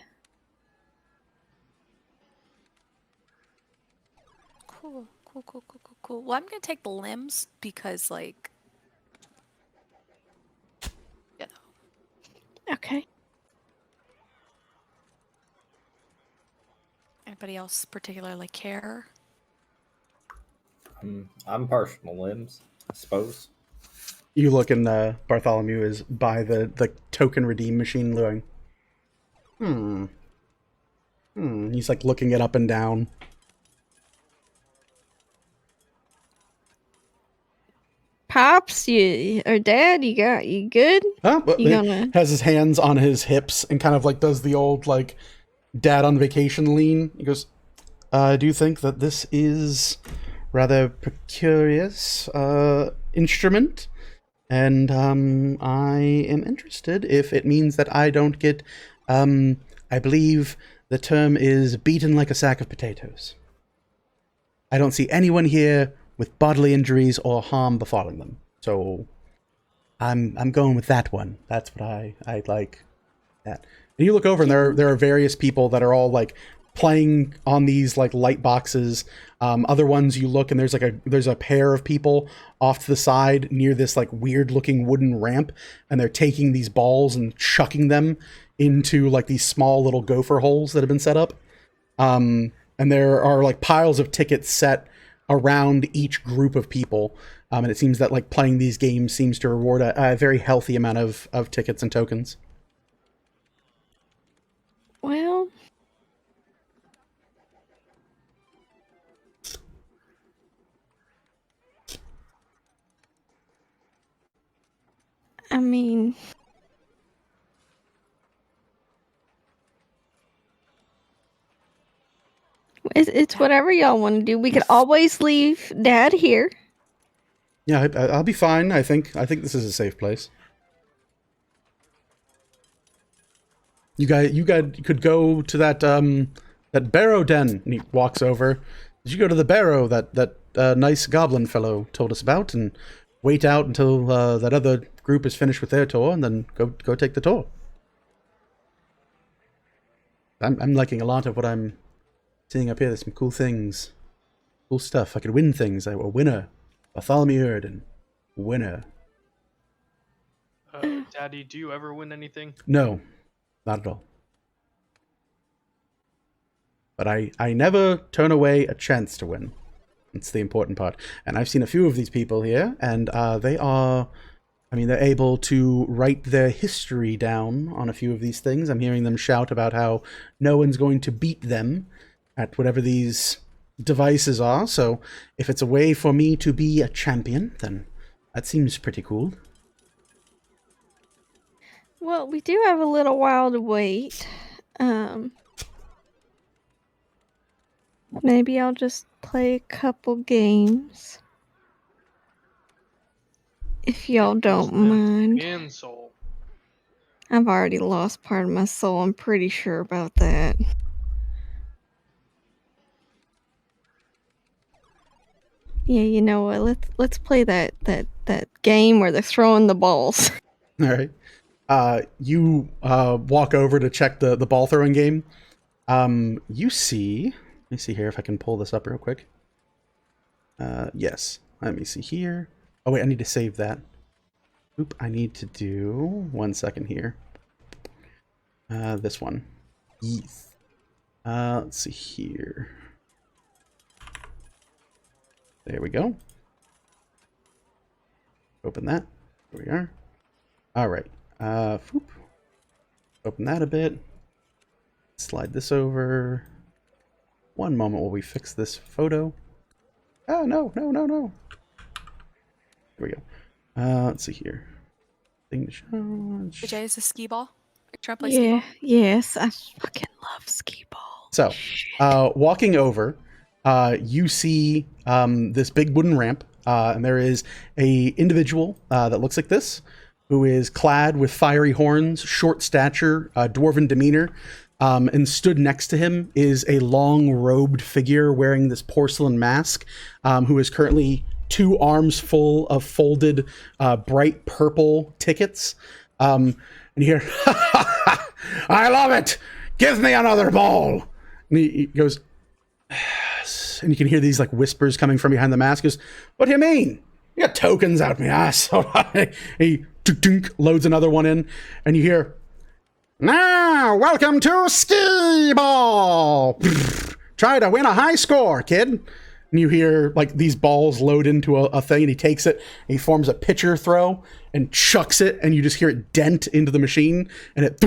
Cool. Well, I'm gonna take the limbs because, like, you know. Okay. Anybody else particularly care? I'm partial to limbs, I suppose. You look, and Bartholomew is by the token redeem machine going, He's like looking it up and down. Pops, or Dad, you good? But You he gonna? has his hands on his hips and kind of like does the old like dad on vacation lean. He goes, I do think that this is rather precarious instrument, and I am interested if it means that I don't get, I believe the term is beaten like a sack of potatoes. I don't see anyone here with bodily injuries or harm befalling them, so I'm going with that one. That's what I like. That. And you look over, and there are various people that are all like playing on these like light boxes. Other ones you look, and there's a pair of people off to the side near this like weird looking wooden ramp, and they're taking these balls and chucking them into like these small little gopher holes that have been set up. And there are like piles of tickets set around each group of people. And it seems that like playing these games seems to reward a very healthy amount of tickets and tokens. Well, I mean, it's whatever y'all want to do. We could always leave Dad here. Yeah, I'll be fine. I think this is a safe place. You guys could go to that barrow den. And he walks over. Did you go to the barrow that nice goblin fellow told us about, and wait out until that other group is finished with their tour, and then go take the tour? I'm liking a lot of what I'm seeing up here. There's some cool things, cool stuff. I could win things. A winner, Bartholomew Erden, winner. Daddy, do you ever win anything? No, not at all. But I never turn away a chance to win. It's the important part. And I've seen a few of these people here, and they are, I mean, they're able to write their history down on a few of these things. I'm hearing them shout about how no one's going to beat them at whatever these devices are. So if it's a way for me to be a champion, then that seems pretty cool. Well, we do have a little while to wait. Maybe I'll just play a couple games. If y'all don't mind. In soul. I've already lost part of my soul. I'm pretty sure about that. Yeah, you know what? Let's play that game where they're throwing the balls. All right. You walk over to check the ball throwing game. You see, let me see here if I can pull this up real quick. Yes. Let me see here. Oh wait, I need to save that. Oop, I need to do 1 second here. This one. Yes. Let's see here. There we go. Open that. There we are. All right. Whoop. Open that a bit. Slide this over. One moment while we fix this photo. Oh, no. There we go. Let's see here. Thing to charge. AJ, is a skee ball? Are you trying to play Yeah, skee ball? yes. I fucking love skee ball. So, walking over, you see this big wooden ramp, and there is a individual that looks like this, who is clad with fiery horns, short stature, dwarven demeanor, and stood next to him is a long-robed figure wearing this porcelain mask, who is currently 2 arms full of folded bright purple tickets. And you hear, I love it. Give me another ball. And he goes, and you can hear these like whispers coming from behind the mask. He goes, what do you mean? You got tokens out my ass. He loads another one in, and you hear, now, welcome to Skee Ball. Try to win a high score, kid. And you hear like these balls load into a thing, and he takes it, and he forms a pitcher throw and chucks it, and you just hear it dent into the machine, and it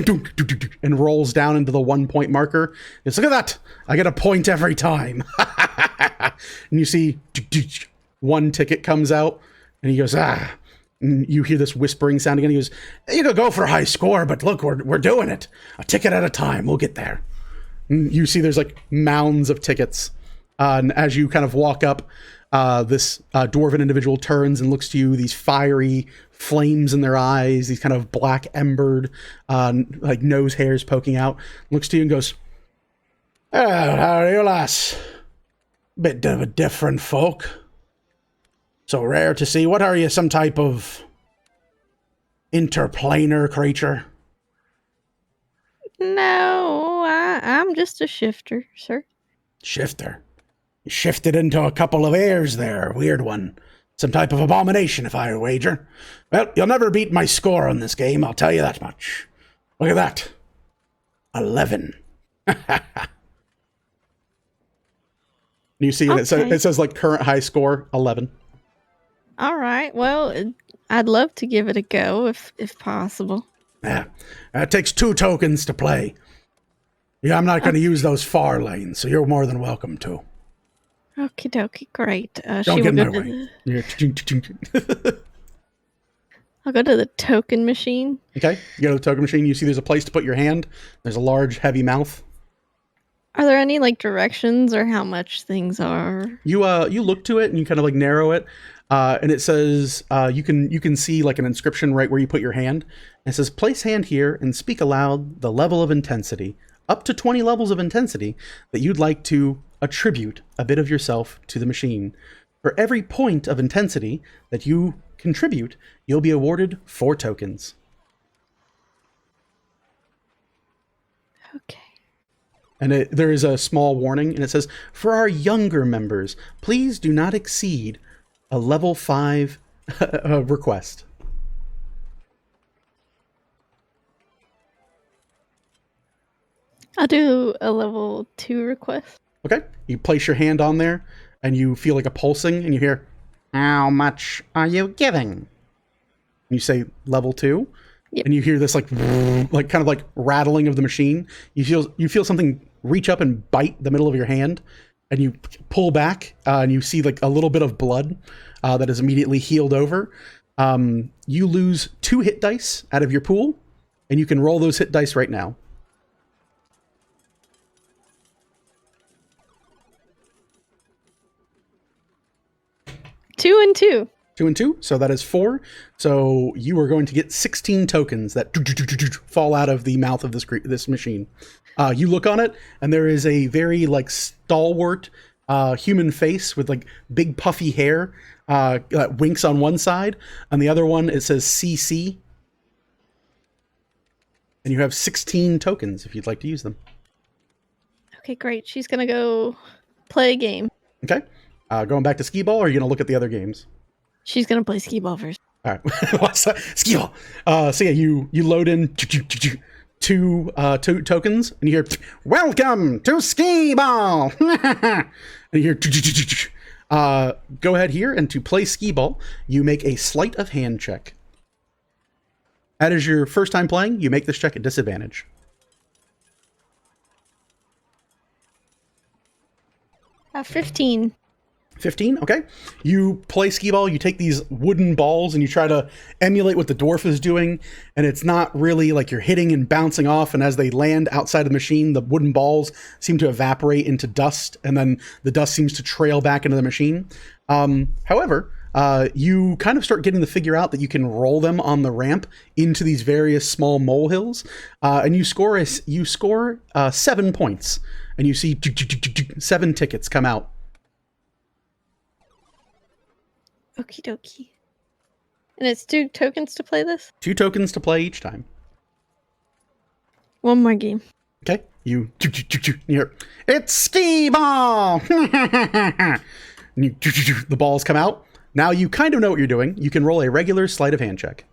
and rolls down into the 1 point marker. Just look at that. I get a point every time. And you see one ticket comes out, and he goes, and you hear this whispering sound again. He goes, you could go for a high score, but look, we're doing it. A ticket at a time. We'll get there. And you see there's like mounds of tickets. And as you kind of walk up, this dwarven individual turns and looks to you, these fiery flames in their eyes, these kind of black embered, like nose hairs poking out, looks to you and goes, how are you, lass? Bit of a different folk. So rare to see. What are you, some type of interplanar creature? No, I'm just a shifter, sir. Shifter? You shifted into a couple of airs there. Weird one. Some type of abomination, if I wager. Well, you'll never beat my score on this game, I'll tell you that much. Look at that. 11. You see, Okay. it says like current high score, 11. All right. Well, I'd love to give it a go if possible. Yeah, it takes 2 tokens to play. Yeah, I'm not going to use those far lanes, so you're more than welcome to. Okie dokie, great. Don't get in my way. I'll go to the token machine. Okay, you go to the token machine. You see there's a place to put your hand. There's a large, heavy mouth. Are there any like directions or how much things are? You look to it and you kind of like narrow it, and it says you can see like an inscription right where you put your hand. And it says, place hand here and speak aloud the level of intensity, up to 20 levels of intensity that you'd like to attribute a bit of yourself to the machine. For every point of intensity that you contribute, you'll be awarded 4 tokens. Okay. And there is a small warning, and it says, for our younger members, please do not exceed a level 5 request. I'll do a level 2 request. Okay, you place your hand on there, and you feel like a pulsing, and you hear, how much are you giving? And you say level 2, yep. And you hear this like kind of like rattling of the machine. You feel something reach up and bite the middle of your hand, and you pull back, and you see like a little bit of blood that is immediately healed over. You lose 2 hit dice out of your pool, and you can roll those hit dice right now. 2 and 2. 2 and 2, so that is 4. So you are going to get 16 tokens that fall out of the mouth of this machine. You look on it, and there is a very like stalwart human face with like big puffy hair that winks on one side. On the other one, it says CC. And you have 16 tokens if you'd like to use them. Okay, great. She's gonna go play a game. Okay. Going back to skee ball, or are you going to look at the other games? She's gonna play skee ball first. All right. What's that? Skee ball. So yeah, you load in 2 tokens, and you hear, welcome to skee ball. And you hear, go ahead here, and to play skee ball, you make a sleight of hand check. That is your first time playing. You make this check at disadvantage. 15. 15, okay. You play skee ball, you take these wooden balls and you try to emulate what the dwarf is doing, and it's not really like you're hitting and bouncing off, and as they land outside of the machine, the wooden balls seem to evaporate into dust, and then the dust seems to trail back into the machine. However, you kind of start getting to figure out that you can roll them on the ramp into these various small molehills, and you score 7 points, and you see 7 tickets come out. Okie dokie. And it's 2 tokens to play this? 2 tokens to play each time. One more game. Okay, you hear, it's skee ball! The balls come out. Now you kind of know what you're doing. You can roll a regular sleight of hand check.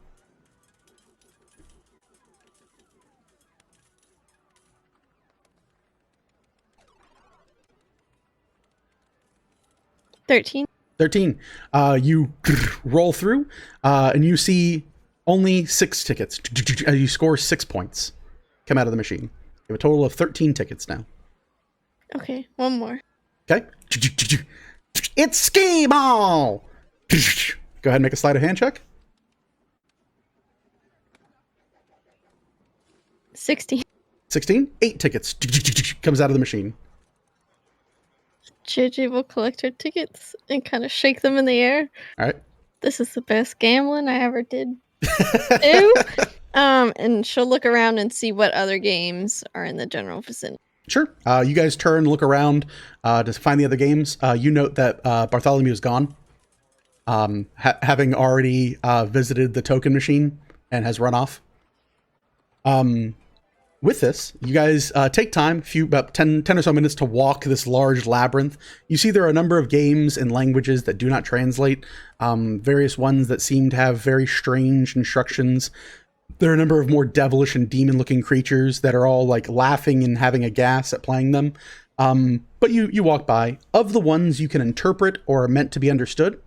13. 13. You roll through, and you see only 6 tickets. You score 6 points. Come out of the machine. You have a total of 13 tickets now. Okay, one more. Okay. It's skee ball! Go ahead and make a sleight of hand check. 16. 16. 8 tickets. Comes out of the machine. JJ will collect her tickets and kind of shake them in the air. All right. This is the best gambling I ever did do. And she'll look around and see what other games are in the general vicinity. Sure. You guys turn and look around to find the other games. You note that Bartholomew is gone, having already visited the token machine and has run off. With this, you guys take time, about 10 or so minutes to walk this large labyrinth. You see there are a number of games and languages that do not translate, various ones that seem to have very strange instructions. There are a number of more devilish and demon-looking creatures that are all like laughing and having a gas at playing them. But you walk by. Of the ones you can interpret or are meant to be understood,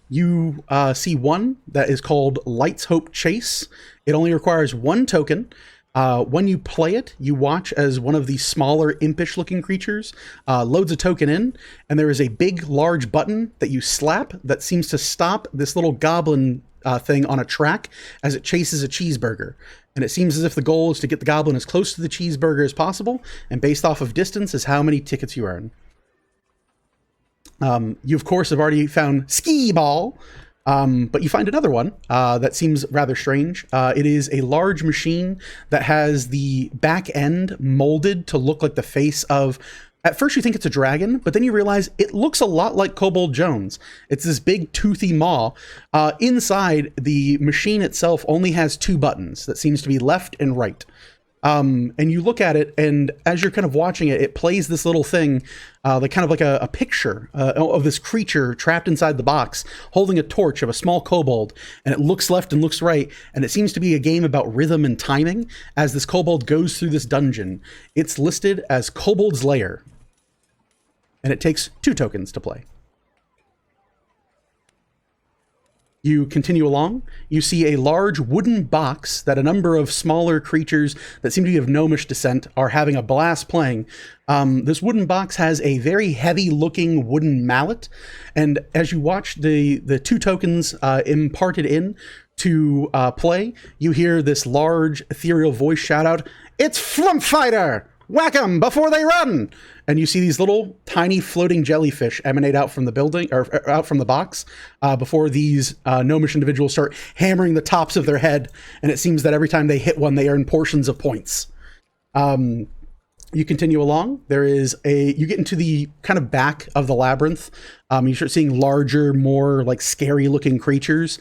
you see one that is called Light's Hope Chase. It only requires 1 token. When you play it, you watch as one of these smaller, impish-looking creatures loads a token in, and there is a big, large button that you slap that seems to stop this little goblin thing on a track as it chases a cheeseburger. And it seems as if the goal is to get the goblin as close to the cheeseburger as possible, and based off of distance is how many tickets you earn. You, of course, have already found skee ball, but you find another one that seems rather strange. It is a large machine that has the back end molded to look like the face of... At first you think it's a dragon, but then you realize it looks a lot like Kobold Jones. It's this big toothy maw. Inside, the machine itself only has 2 buttons that seems to be left and right. And you look at it, and as you're kind of watching it, it plays this little thing, like kind of like a picture of this creature trapped inside the box, holding a torch of a small kobold, and it looks left and looks right, and it seems to be a game about rhythm and timing as this kobold goes through this dungeon. It's listed as Kobold's Lair, and it takes 2 tokens to play. You continue along, you see a large wooden box that a number of smaller creatures that seem to be of gnomish descent are having a blast playing. This wooden box has a very heavy-looking wooden mallet, and as you watch the 2 tokens imparted in to play, you hear this large ethereal voice shout out, "It's Flump Fighter! Whack 'em before they run!" And you see these little tiny floating jellyfish emanate out from the building, or out from the box, before these gnomish individuals start hammering the tops of their head. And it seems that every time they hit one, they earn portions of points. You continue along. You get into the kind of back of the labyrinth. You start seeing larger, more like scary looking creatures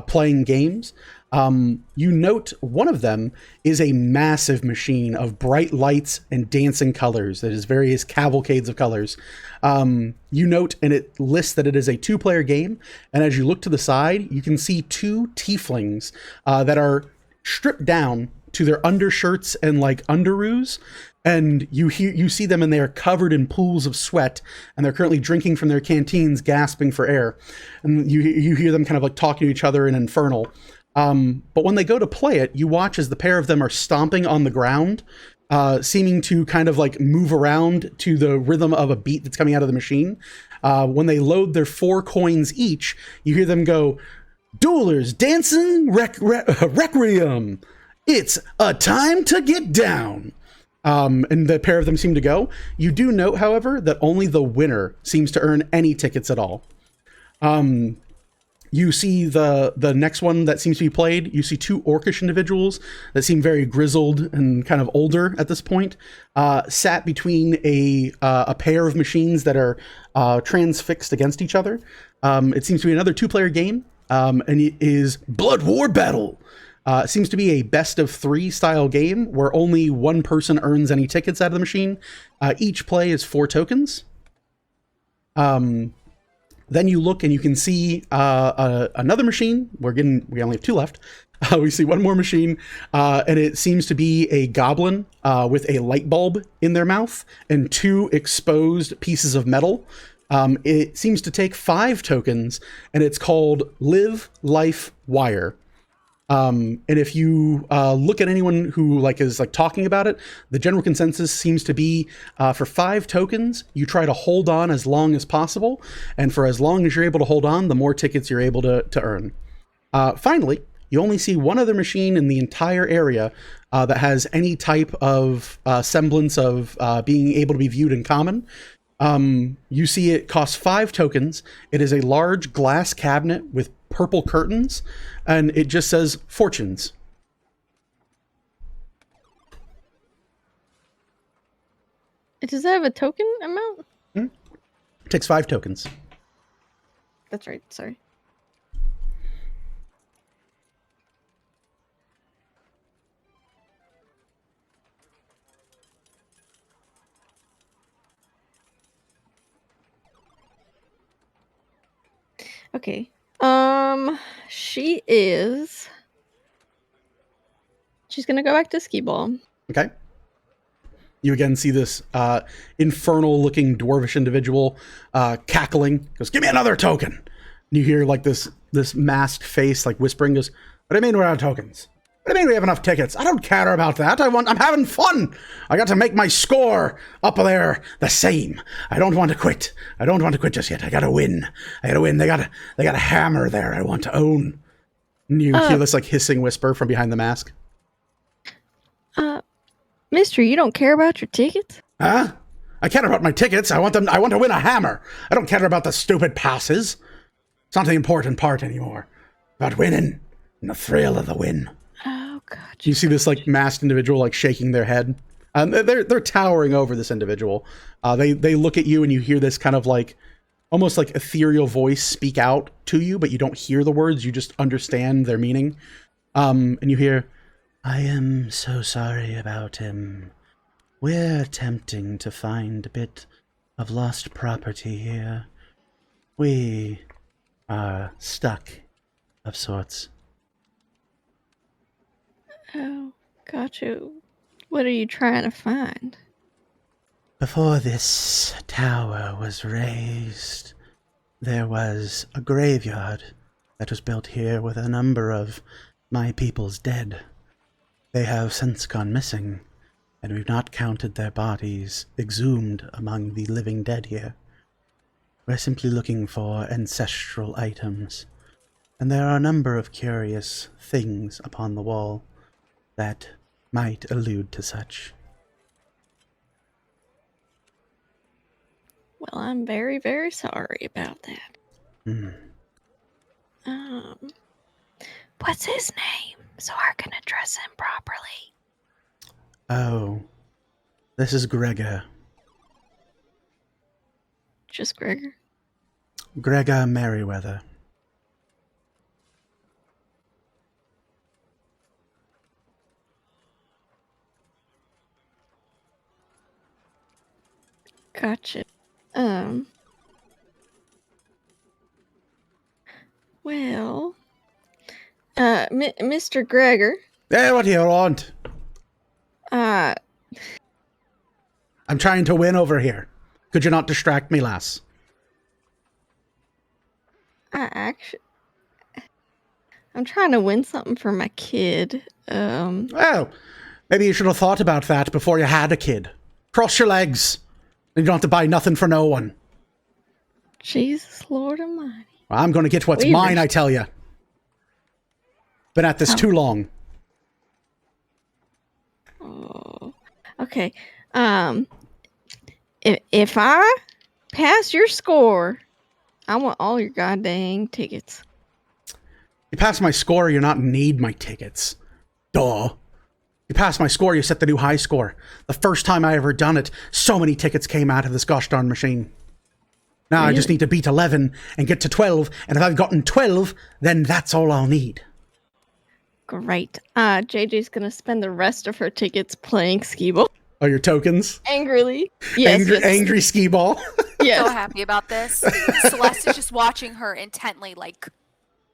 playing games. You note one of them is a massive machine of bright lights and dancing colors that is various cavalcades of colors. You note, and it lists that it is a 2-player game, and as you look to the side, you can see 2 tieflings that are stripped down to their undershirts and like underoos, and you see them and they are covered in pools of sweat, and they're currently drinking from their canteens, gasping for air, and you hear them kind of like talking to each other in Infernal. But when they go to play it, you watch as the pair of them are stomping on the ground, seeming to kind of like move around to the rhythm of a beat that's coming out of the machine. When they load their 4 coins each, you hear them go, "Duelers dancing requiem. It's a time to get down." And the pair of them seem to go. You do note, however, that only the winner seems to earn any tickets at all. You see the next one that seems to be played. You see 2 orcish individuals that seem very grizzled and kind of older at this point, sat between a pair of machines that are transfixed against each other. It seems to be another 2-player game. and it is Blood War Battle. It seems to be a best of 3 style game where only one person earns any tickets out of the machine. Each play is 4 tokens. Then you look and you can see another machine. We only have 2 left. We see one more machine, and it seems to be a goblin with a light bulb in their mouth and 2 exposed pieces of metal. It seems to take 5 tokens, and it's called Live Life Wire. And if you look at anyone who is talking about it, the general consensus seems to be for 5 tokens, you try to hold on as long as possible, and for as long as you're able to hold on, the more tickets you're able to earn. Finally, you only see one other machine in the entire area that has any type of semblance of being able to be viewed in common. You see it costs 5 tokens. It is a large glass cabinet with purple curtains, and it just says Fortunes. Does that have a token amount? It takes 5 tokens. That's right, sorry. Okay. She's gonna go back to skee ball. Okay. You again see this infernal-looking dwarvish individual cackling. Goes, "Give me another token!" And you hear this masked face whispering. Goes, "What do you mean we're out of tokens? What do you mean we have enough tickets? I don't care about that. I'm having fun. I got to make my score up there the same. I don't want to quit. I don't want to quit just yet. I gotta win. They got a hammer there I want to own." And you hear this hissing whisper from behind the mask. Mister, you don't care about your tickets? Huh? I care about my tickets. I want to win a hammer. I don't care about the stupid passes. It's not the important part anymore. About winning and the thrill of the win. Oh God! You see this masked individual shaking their head. They're towering over this individual. They look at you and you hear this kind of almost ethereal voice speak out to you, but you don't hear the words. You just understand their meaning. And you hear, "I am so sorry about him. We're attempting to find a bit of lost property here. We are stuck of sorts." Oh, gotcha. What are you trying to find? Before this tower was raised, there was a graveyard that was built here with a number of my people's dead. They have since gone missing, and we've not counted their bodies exhumed among the living dead here. We're simply looking for ancestral items, and there are a number of curious things upon the wall that might allude to such. Well, I'm very, very sorry about that. Hmm. What's his name so I can address him properly? Oh, this is Gregor. Just Gregor? Gregor Merriweather. Gotcha. Well, Mr. Gregor. Hey, what do you want? I'm trying to win over here. Could you not distract me, lass? I'm trying to win something for my kid. Well, maybe you should have thought about that before you had a kid. Cross your legs. And you don't have to buy nothing for no one. Jesus Lord Almighty. Well, I'm going to get what's mine, I tell you. Been at this too long. Oh, okay. If I pass your score, I want all your goddamn tickets. You pass my score, you're not need my tickets. Duh. You pass my score, you set the new high score. The first time I ever done it, so many tickets came out of this gosh darn machine. Now I just Really? need to beat 11 and get to 12, and if I've gotten 12, then that's all I'll need. Great. JJ's gonna spend the rest of her tickets playing skee ball. Oh, your tokens? Angrily. Yes. Angry skee ball. Yes. So happy about this. Celeste is just watching her intently, like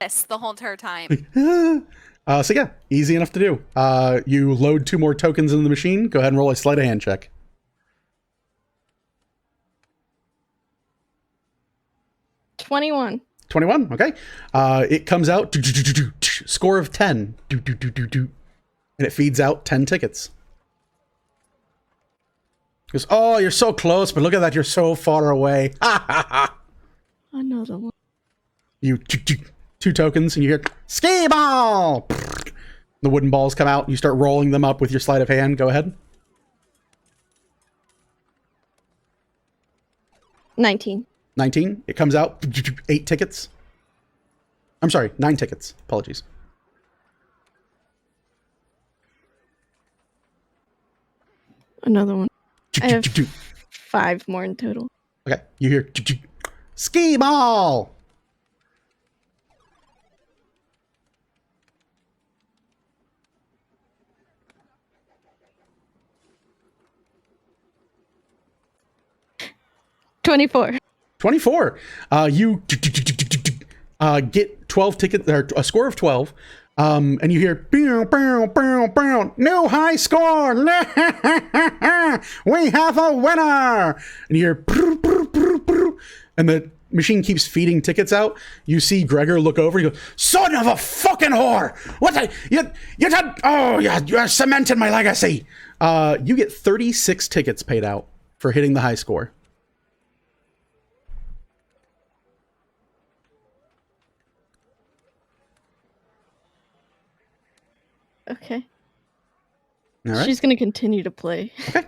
this the whole entire time. So yeah, easy enough to do. You load 2 more tokens in the machine. Go ahead and roll a sleight of hand check. 21. 21, okay. It comes out, score of 10, and it feeds out 10 tickets. Goes, oh, you're so close, but look at that, you're so far away. Another one. You 2 tokens, and you hear, skee ball! The wooden balls come out, and you start rolling them up with your sleight of hand. Go ahead. 19. 19, it comes out, 8 tickets. I'm sorry, 9 tickets. Apologies. Another one. I have 5 more in total. Okay, you hear, skee ball! $24. 24. You get 12 tickets, or a score of 12, and you hear, bow, bow, bow, bow, no high score! We have a winner! And you hear, brr, brr, brr, brr, and the machine keeps feeding tickets out. You see Gregor look over, you go, son of a fucking whore! What the, you did, oh yeah, you cemented my legacy! You get 36 tickets paid out for hitting the high score. Okay. All right. She's gonna continue to play. Okay.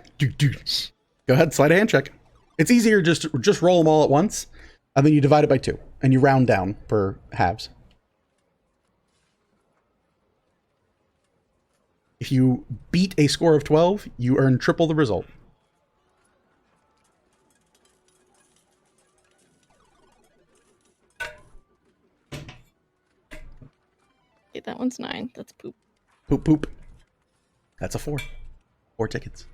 Go ahead, sleight of hand check. It's easier just roll them all at once, and then you divide it by 2, and you round down per halves. If you beat a score of 12, you earn triple the result. Okay, that one's 9. That's poop. Poop, poop. That's a 4. 4 tickets.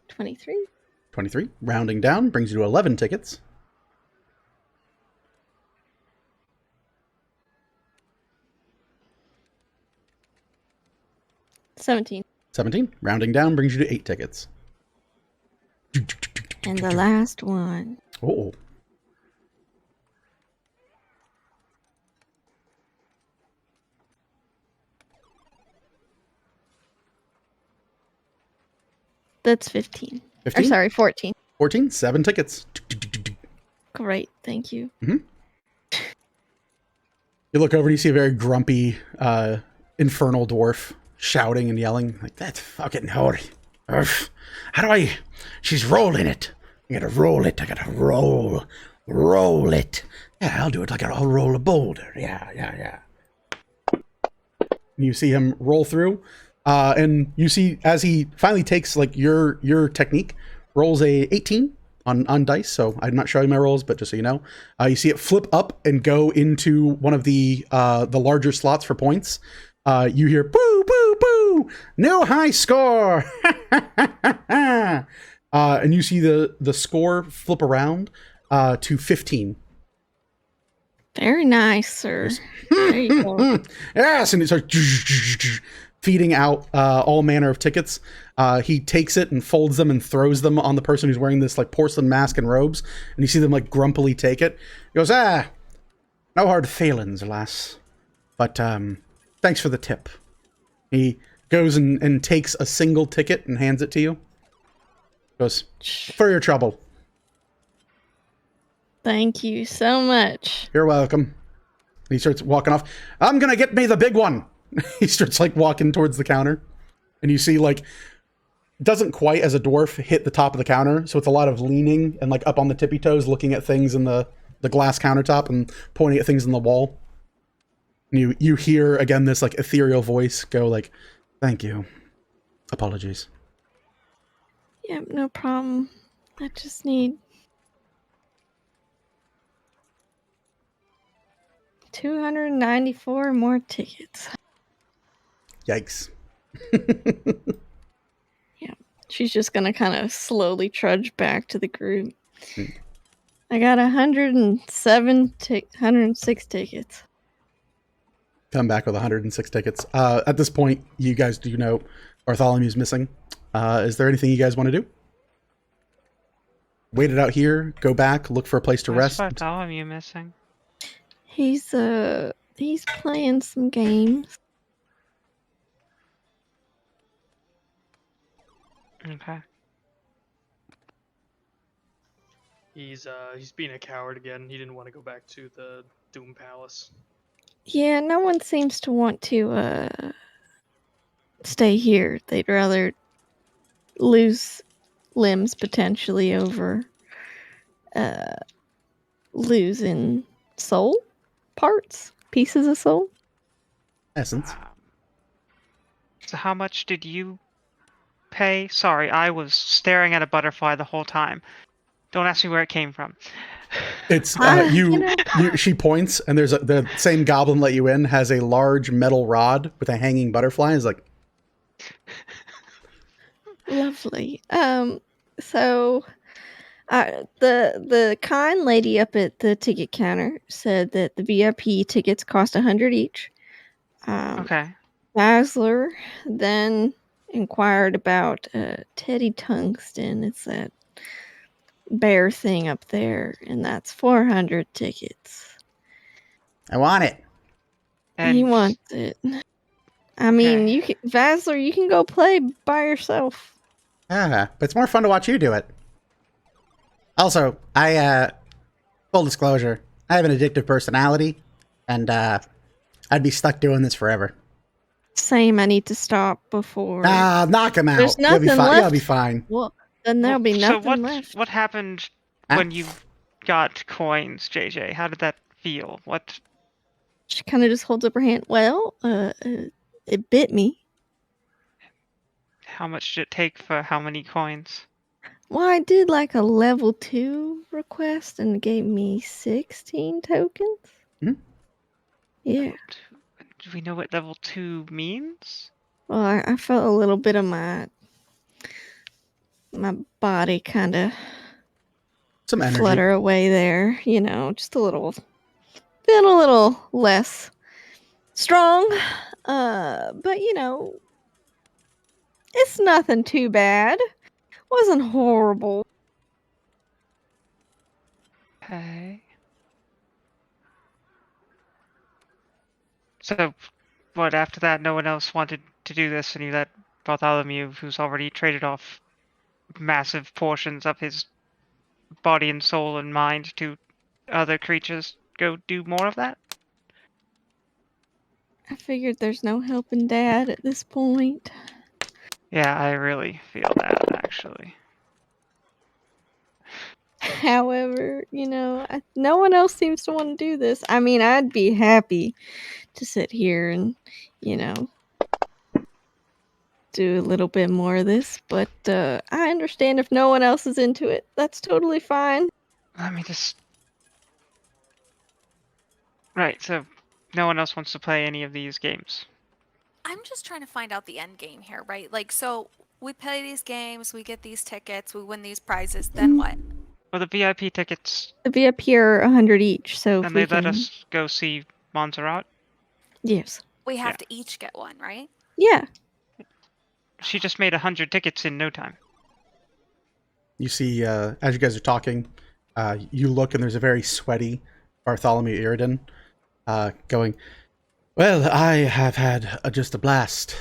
23. 23. Rounding down brings you to 11 tickets. 17. 17. Rounding down brings you to 8 tickets. And the last one. Oh. That's 15. 15? Or sorry, 14. 14. 7 tickets. Great, thank you. You look over and you see a very grumpy, infernal dwarf shouting and yelling. Like, that's fucking whore. How do I... She's rolling it. I gotta roll it. I gotta roll it. Yeah, I'll do it. I'll roll a boulder. Yeah. You see him roll through, and you see as he finally takes like your technique, rolls a 18 on dice. So I'm not showing my rolls, but just so you know, you see it flip up and go into one of the larger slots for points. You hear boo boo boo, no high score, and you see the score flip around to 15. Very nice, sir. There you go. Yes, and it starts feeding out all manner of tickets. He takes it and folds them and throws them on the person who's wearing this like porcelain mask and robes, and you see them like grumpily take it. He goes, no hard feelings, lass, but thanks for the tip. He goes and takes a single ticket and hands it to you. Goes, for your trouble. Thank you so much. You're welcome. He starts walking off. I'm gonna get me the big one. He starts like walking towards the counter, and you see like doesn't quite as a dwarf hit the top of the counter, so it's a lot of leaning and like up on the tippy toes, looking at things in the glass countertop and pointing at things in the wall. And you hear again this like ethereal voice go like, "Thank you, apologies." Yep, no problem. I just need 294 more tickets. Yikes. She's just gonna kind of slowly trudge back to the group. Hmm. I got 106 tickets. Come back with 106 tickets. At this point, you guys do know Bartholomew's missing. Is there anything you guys want to do? Wait it out here, go back, look for a place to Where's rest. Bartholomew missing? He's playing some games. Okay. He's being a coward again. He didn't want to go back to the Doom Palace. Yeah, no one seems to want to stay here. They'd rather lose limbs potentially over losing soul parts, pieces of soul. Essence. So how much did you pay? Sorry, I was staring at a butterfly the whole time. Don't ask me where it came from. It's you know. she points, and there's the same goblin let you in has a large metal rod with a hanging butterfly. It's like Lovely. So the kind lady up at the ticket counter said that the VIP tickets cost 100 each. Okay. Basler then inquired about Teddy Tungsten. It's that bear thing up there, and that's 400 tickets. I want it. And He wants it. I mean, you can, Vasler, you can go play by yourself. But it's more fun to watch you do it. Also, full disclosure, I have an addictive personality, and I'd be stuck doing this forever. Same. I need to stop before. Knock him out. There's nothing You'll be fine. left. You'll be fine. Well, then there'll be nothing so left. what happened when you got coins, JJ? How did that feel? What? She kind of just holds up her hand. Well, it bit me. How much did it take for how many coins? Well, I did like a level 2 request and it gave me 16 tokens. Hmm? Yeah. Do we know what level 2 means? Well, I felt a little bit of my body kind of some energy. flutter away there. You know, just a little, feeling a little less strong. But you know, it's nothing too bad. Wasn't horrible. Okay. So, what, after that, no one else wanted to do this, and you let Bartholomew, who's already traded off massive portions of his body and soul and mind to other creatures, go do more of that? I figured there's no helping Dad at this point. Yeah, I really feel that, actually. However, you know, no one else seems to want to do this. I mean, I'd be happy to sit here and, you know, do a little bit more of this, but I understand if no one else is into it. That's totally fine. Let me just... Right, so no one else wants to play any of these games. I'm just trying to find out the end game here, right? Like, so we play these games, we get these tickets, we win these prizes, then what? Well, the VIP tickets... The VIP are 100 each, so and they let us go see Montserrat? Yes. We have to each get one, right? Yeah. She just made 100 tickets in no time. You see, as you guys are talking, you look and there's a very sweaty Bartholomew Iridan going, well, I have had just a blast.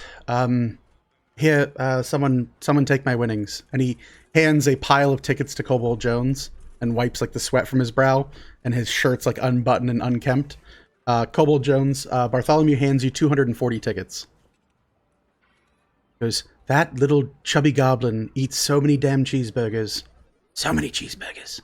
Here, someone take my winnings. And he hands a pile of tickets to Kobold Jones and wipes like the sweat from his brow, and his shirt's like unbuttoned and unkempt. Kobold Jones, Bartholomew hands you 240 tickets. Goes, that little chubby goblin eats so many damn cheeseburgers. So many cheeseburgers.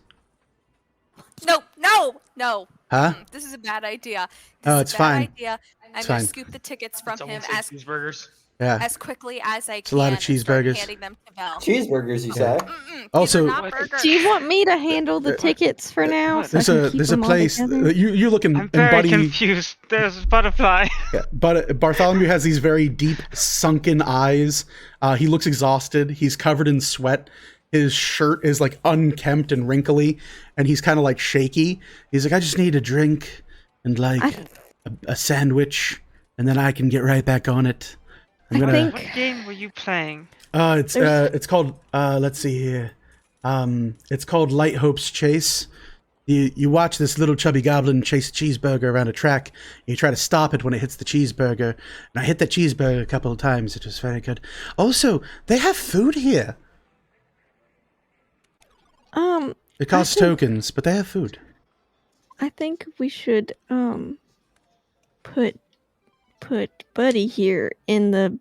No. Huh? This is a bad idea. Oh, it's fine. Idea. I'm It's going fine. to scoop the tickets from Someone him say as cheeseburgers. Yeah. as quickly as I It's can a lot of and start cheeseburgers. handing them to Vel. Cheeseburgers, you Yeah. say? These Also- are not What? burgers. Do you want me to handle the tickets for now? what? So I There's can a keep there's a them all place together? you look in I'm very Buddy. confused. There's a butterfly. Yeah, but Bartholomew has these very deep, sunken eyes. He looks exhausted. He's covered in sweat. His shirt is like unkempt and wrinkly, and he's kind of like shaky. He's like, I just need a drink and like a sandwich, and then I can get right back on it. I'm I gonna. think- What game were you playing? It's called let's see here. It's called Light Hope's Chase. You watch this little chubby goblin chase a cheeseburger around a track. You try to stop it when it hits the cheeseburger. And I hit that cheeseburger a couple of times. It was very good. Also, they have food here. It costs tokens, but they have food. I think we should put Buddy here in the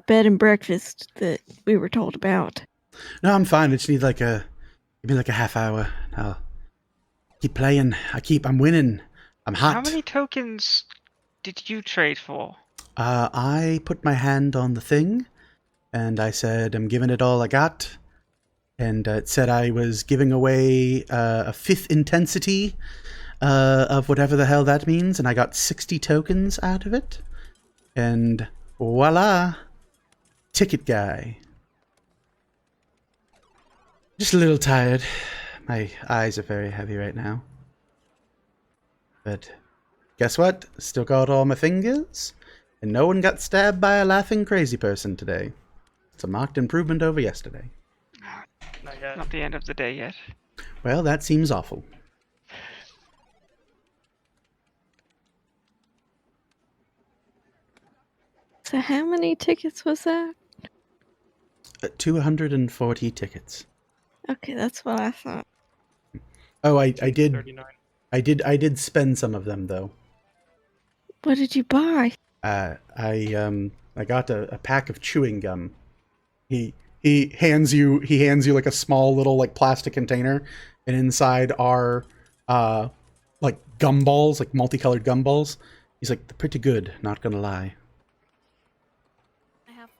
bed and breakfast that we were told about. No, I'm fine. I just need give me like a half hour. I'll keep playing. I'm winning. I'm hot. How many tokens did you trade for? I put my hand on the thing, and I said, I'm giving it all I got. And it said I was giving away a 5th intensity of whatever the hell that means, and I got 60 tokens out of it. And voila! Ticket guy. Just a little tired. My eyes are very heavy right now. But guess what? Still got all my fingers, and no one got stabbed by a laughing crazy person today. It's a marked improvement over yesterday. Not yet. Not the end of the day yet. Well, that seems awful. So how many tickets was that? 240 tickets. Okay, that's what I thought. Oh, I did 39. I did spend some of them though. What did you buy? I got a pack of chewing gum. He hands you like a small little like plastic container, and inside are like gumballs, like multicolored gumballs. He's like, they're pretty good, not gonna lie. Can I have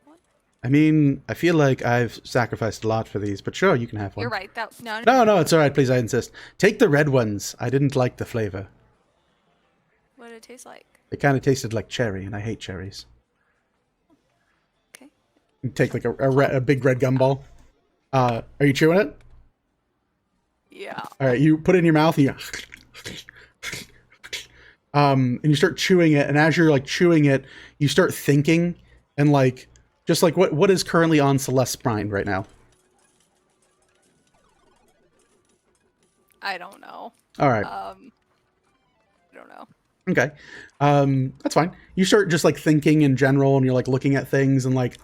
one? I mean, I feel like I've sacrificed a lot for these, but sure, you can have one. You're right. No. No, it's all right. Please, I insist. Take the red ones. I didn't like the flavor. What did it taste like? It kind of tasted like cherry, and I hate cherries. Okay. You take like a big red gumball. Are you chewing it? Yeah. All right, you put it in your mouth, and and you start chewing it. And as you're like chewing it, you start thinking, and like just like what is currently on Celeste's mind right now. I don't know. All right. I don't know. Okay. That's fine. You start just like thinking in general, and you're like looking at things, and like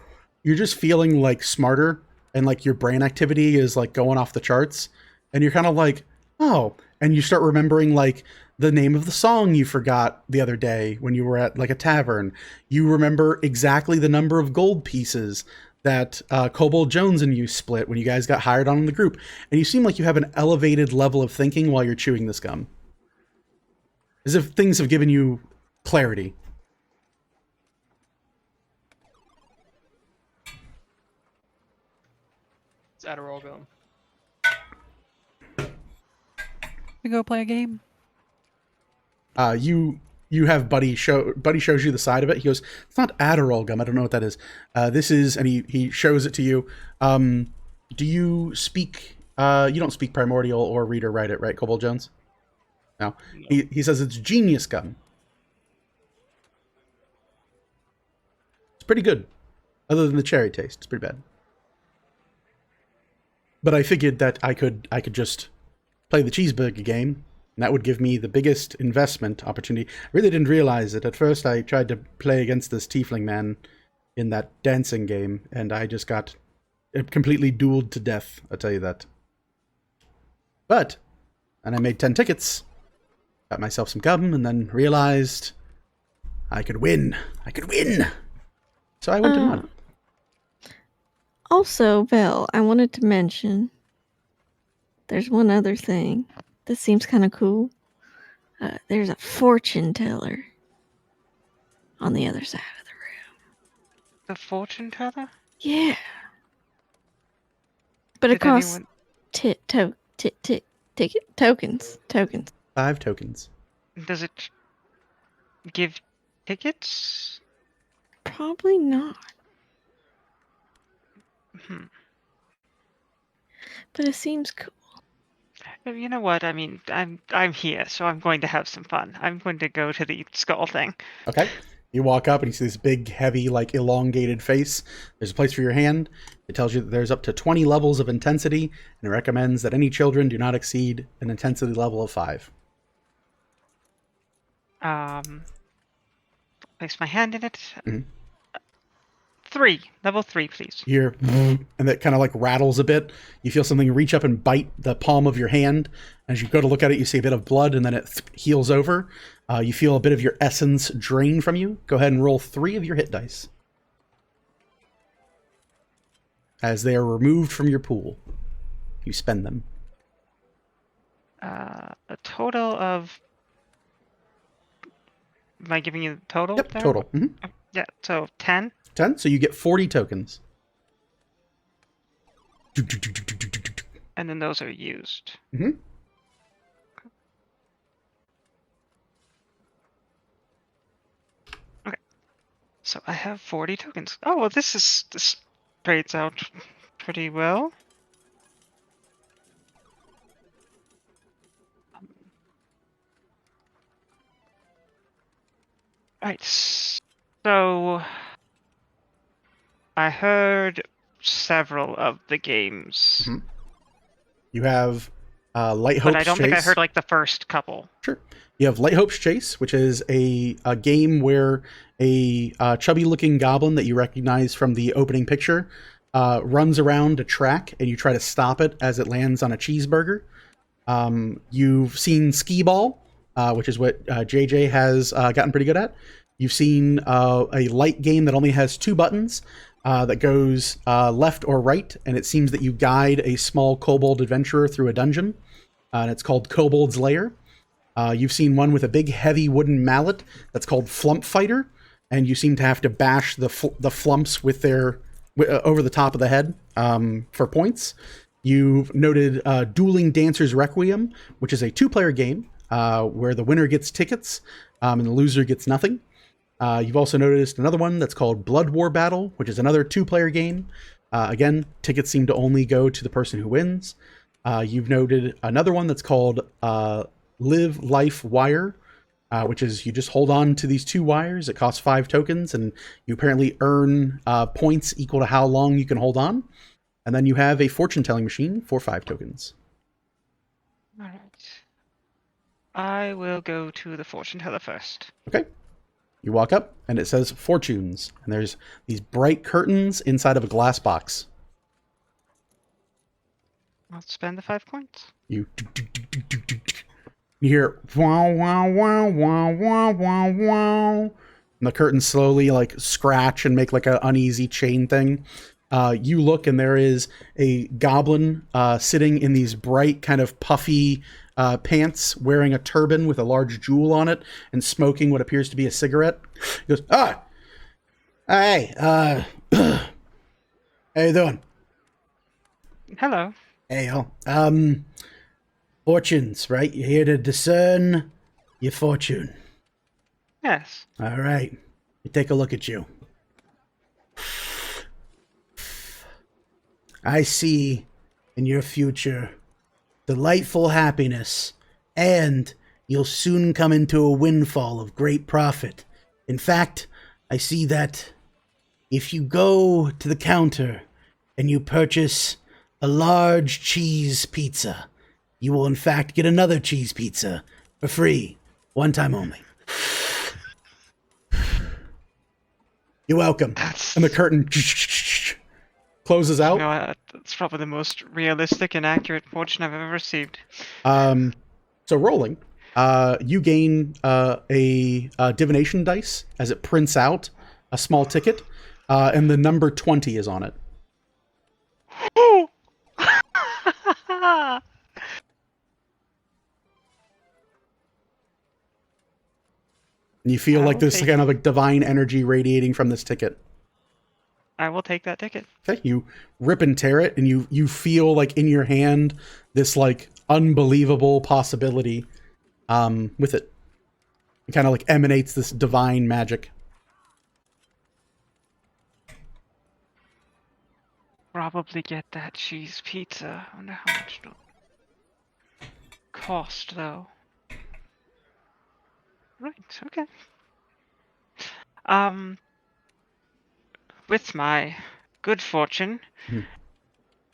you're just feeling like smarter, and like your brain activity is like going off the charts, and you're kind of like, oh, and you start remembering like the name of the song you forgot the other day when you were at like a tavern. You remember exactly the number of gold pieces that Kobold Jones and you split when you guys got hired on in the group, and you seem like you have an elevated level of thinking while you're chewing this gum. As if things have given you clarity. It's Adderall gum. We go play a game. You have Buddy shows you the side of it. He goes, it's not Adderall gum. I don't know what that is. This is, and he shows it to you. Do you speak, you don't speak Primordial or read or write it, right, Kobold Jones? No. He says it's genius gum. It's pretty good. Other than the cherry taste. It's pretty bad. But I figured that I could just play the cheeseburger game, and that would give me the biggest investment opportunity. I really didn't realize it. At first I tried to play against this tiefling man in that dancing game, and I just got completely dueled to death, I'll tell you that. But, and I made 10 tickets, got myself some gum, and then realized I could win. I could win! So I went and won. Also, Vel, I wanted to mention there's one other thing that seems kind of cool. There's a fortune teller on the other side of the room. The fortune teller? Yeah. But it Did costs anyone... tokens. 5 tokens. Does it give tickets? Probably not. Hmm. But it seems cool. You know what? I mean, I'm here, so I'm going to have some fun. I'm going to go to the skull thing. Okay. You walk up and you see this big, heavy, like elongated face. There's a place for your hand. It tells you that there's up to 20 levels of intensity, and it recommends that any children do not exceed an intensity level of 5. Place my hand in it. Mhm. 3. Level 3, please. You hear, and that kind of like rattles a bit. You feel something reach up and bite the palm of your hand. As you go to look at it, you see a bit of blood, and then it heals over. You feel a bit of your essence drain from you. Go ahead and roll 3 of your hit dice, as they are removed from your pool. You spend them. A total of... Am I giving you the total? Yep, there? total. Mhm. Yeah, so 10. 10, so you get 40 tokens. And then those are used. Mm-hmm. Okay. So I have 40 tokens. Oh, well, this trades out pretty well. Alright, so I heard several of the games. Mm-hmm. You have Light Hope's But I don't Chase. think I heard like the first couple. Sure. You have Light Hope's Chase, which is a game where a chubby-looking goblin that you recognize from the opening picture runs around a track, and you try to stop it as it lands on a cheeseburger. You've seen Skee Ball, which is what JJ has gotten pretty good at. You've seen a light game that only has 2 buttons that goes left or right, and it seems that you guide a small kobold adventurer through a dungeon, and it's called Kobold's Lair. You've seen one with a big, heavy wooden mallet that's called Flump Fighter, and you seem to have to bash the flumps with their over the top of the head for points. You've noted Dueling Dancer's Requiem, which is a 2-player game where the winner gets tickets and the loser gets nothing. You've also noticed another one that's called Blood War Battle, which is another 2-player game. Again, tickets seem to only go to the person who wins. You've noted another one that's called Live Life Wire, which is you just hold on to these 2 wires. It costs 5 tokens, and you apparently earn points equal to how long you can hold on. And then you have a fortune-telling machine for 5 tokens. All right. I will go to the fortune teller first. Okay. You walk up, and it says Fortunes, and there's these bright curtains inside of a glass box. I'll spend the 5 points. You hear wow, wow, wow, wow, wow, wow, wow. And the curtains slowly like scratch and make like an uneasy chain thing. You look, and there is a goblin sitting in these bright, kind of puffy pants, wearing a turban with a large jewel on it, and smoking what appears to be a cigarette. He goes, hey, how you doing? Hello. Hey, fortunes, right? You're here to discern your fortune. Yes. All right. You take a look at you. I see in your future delightful happiness, and you'll soon come into a windfall of great profit. In fact, I see that if you go to the counter and you purchase a large cheese pizza, you will in fact get another cheese pizza for free, one time only. You're welcome. And the curtain closes out. You know, that's probably the most realistic and accurate fortune I've ever received. So rolling, you gain a divination dice as it prints out a small ticket, and the number 20 is on it. And you feel like there's kind of like divine energy radiating from this ticket. I will take that ticket. Okay, you rip and tear it, and you feel like in your hand this like unbelievable possibility with it. It kind of like emanates this divine magic. Probably get that cheese pizza. I wonder how much it'll cost, though. Right, okay. With my good fortune,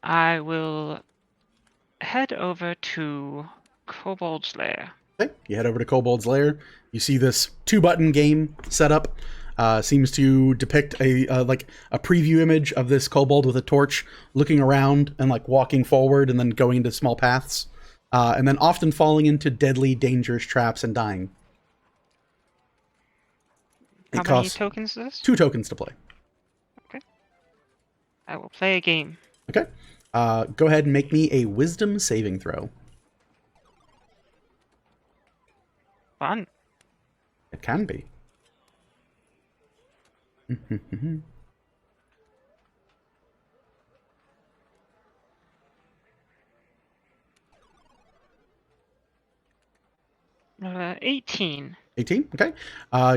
I will head over to Kobold's Lair. Okay, you head over to Kobold's Lair. You see this 2-button game set up. Seems to depict a like a preview image of this kobold with a torch looking around and like walking forward and then going into small paths. And then often falling into deadly, dangerous traps and dying. How many tokens is this? 2 tokens to play. Okay. I will play a game. Okay. Go ahead and make me a wisdom saving throw. Fun. It can be. 18. 18, okay.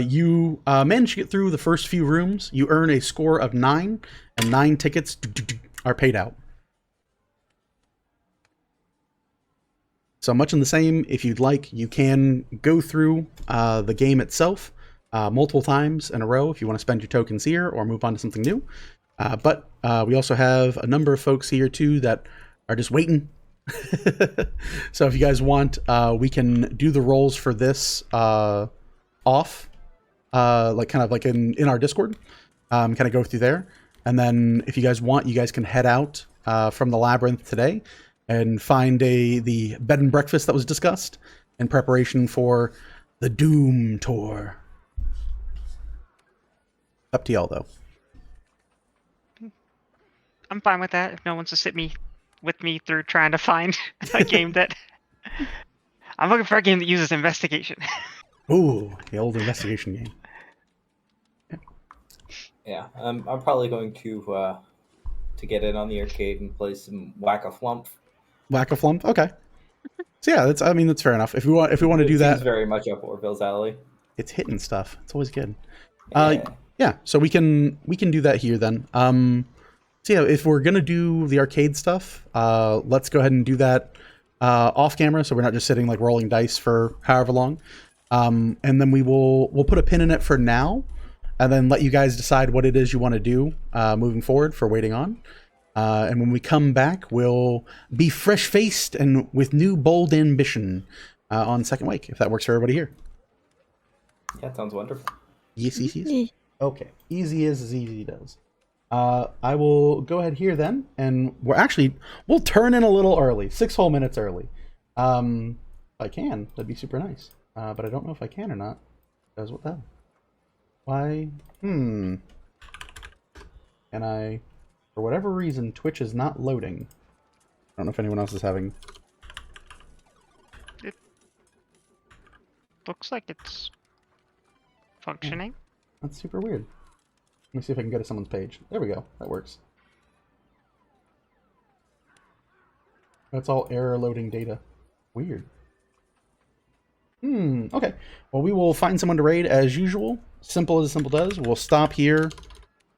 You manage to get through the first few rooms. You earn a score of 9, and 9 tickets are paid out. So much in the same, if you'd like, you can go through the game itself multiple times in a row if you want to spend your tokens here or move on to something new. But we also have a number of folks here, too, that are just waiting. So if you guys want, we can do the rolls for this off, like kind of like in our Discord, kind of go through there. And then if you guys want, you guys can head out from the labyrinth today and find the bed and breakfast that was discussed in preparation for the Doom Tour. Up to y'all, though. I'm fine with that if no one's to sit with me through trying to find a game that... I'm looking for a game that uses investigation. Ooh, the old investigation game. Yeah, I'm probably going to get in on the arcade and play some Whack-a-Flump. Whack-a-Flump? Okay. So yeah, that's fair enough. If we want to do that, it's very much up Orville's alley. It's hitting stuff. It's always good. Yeah. So we can do that here then. So yeah, if we're gonna do the arcade stuff, let's go ahead and do that off camera, so we're not just sitting like rolling dice for however long. And then we'll put a pin in it for now, and then let you guys decide what it is you want to do moving forward for waiting on. And when we come back, we'll be fresh-faced and with new bold ambition on Second Wake, if that works for everybody here. Yeah, sounds wonderful. Yes. Okay, easy as easy does. I will go ahead here then, and we'll turn in a little early, 6 whole minutes early. If I can, that'd be super nice. But I don't know if I can or not. Because what the hell? Why? And for whatever reason, Twitch is not loading. I don't know if anyone else is having... It looks like it's functioning. That's super weird. Let me see if I can go to someone's page. There we go. That works. That's all error loading data. Weird. Okay. Well, we will find someone to raid as usual. Simple as simple does. We'll stop here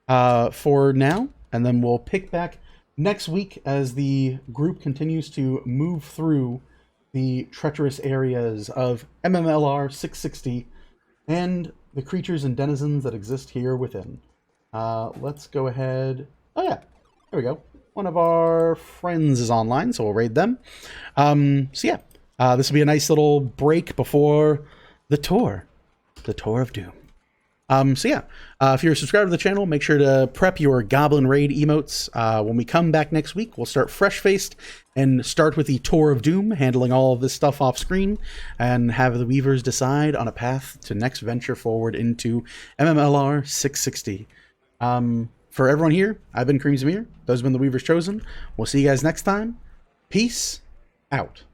for now, and then we'll pick back next week as the group continues to move through the treacherous areas of MMLR 660 and the creatures and denizens that exist here within. Let's go ahead. Oh yeah, there we go. One of our friends is online, so we'll raid them. So yeah, this will be a nice little break before the tour of doom. So yeah, if you're a subscriber to the channel, make sure to prep your Goblin Raid emotes. When we come back next week, we'll start fresh-faced and start with the Tour of Doom, handling all of this stuff off screen, and have the Weavers decide on a path to next venture forward into MMLR 660. For everyone here, I've been Kareem Zamir. Those have been the Weavers Chosen. We'll see you guys next time. Peace out.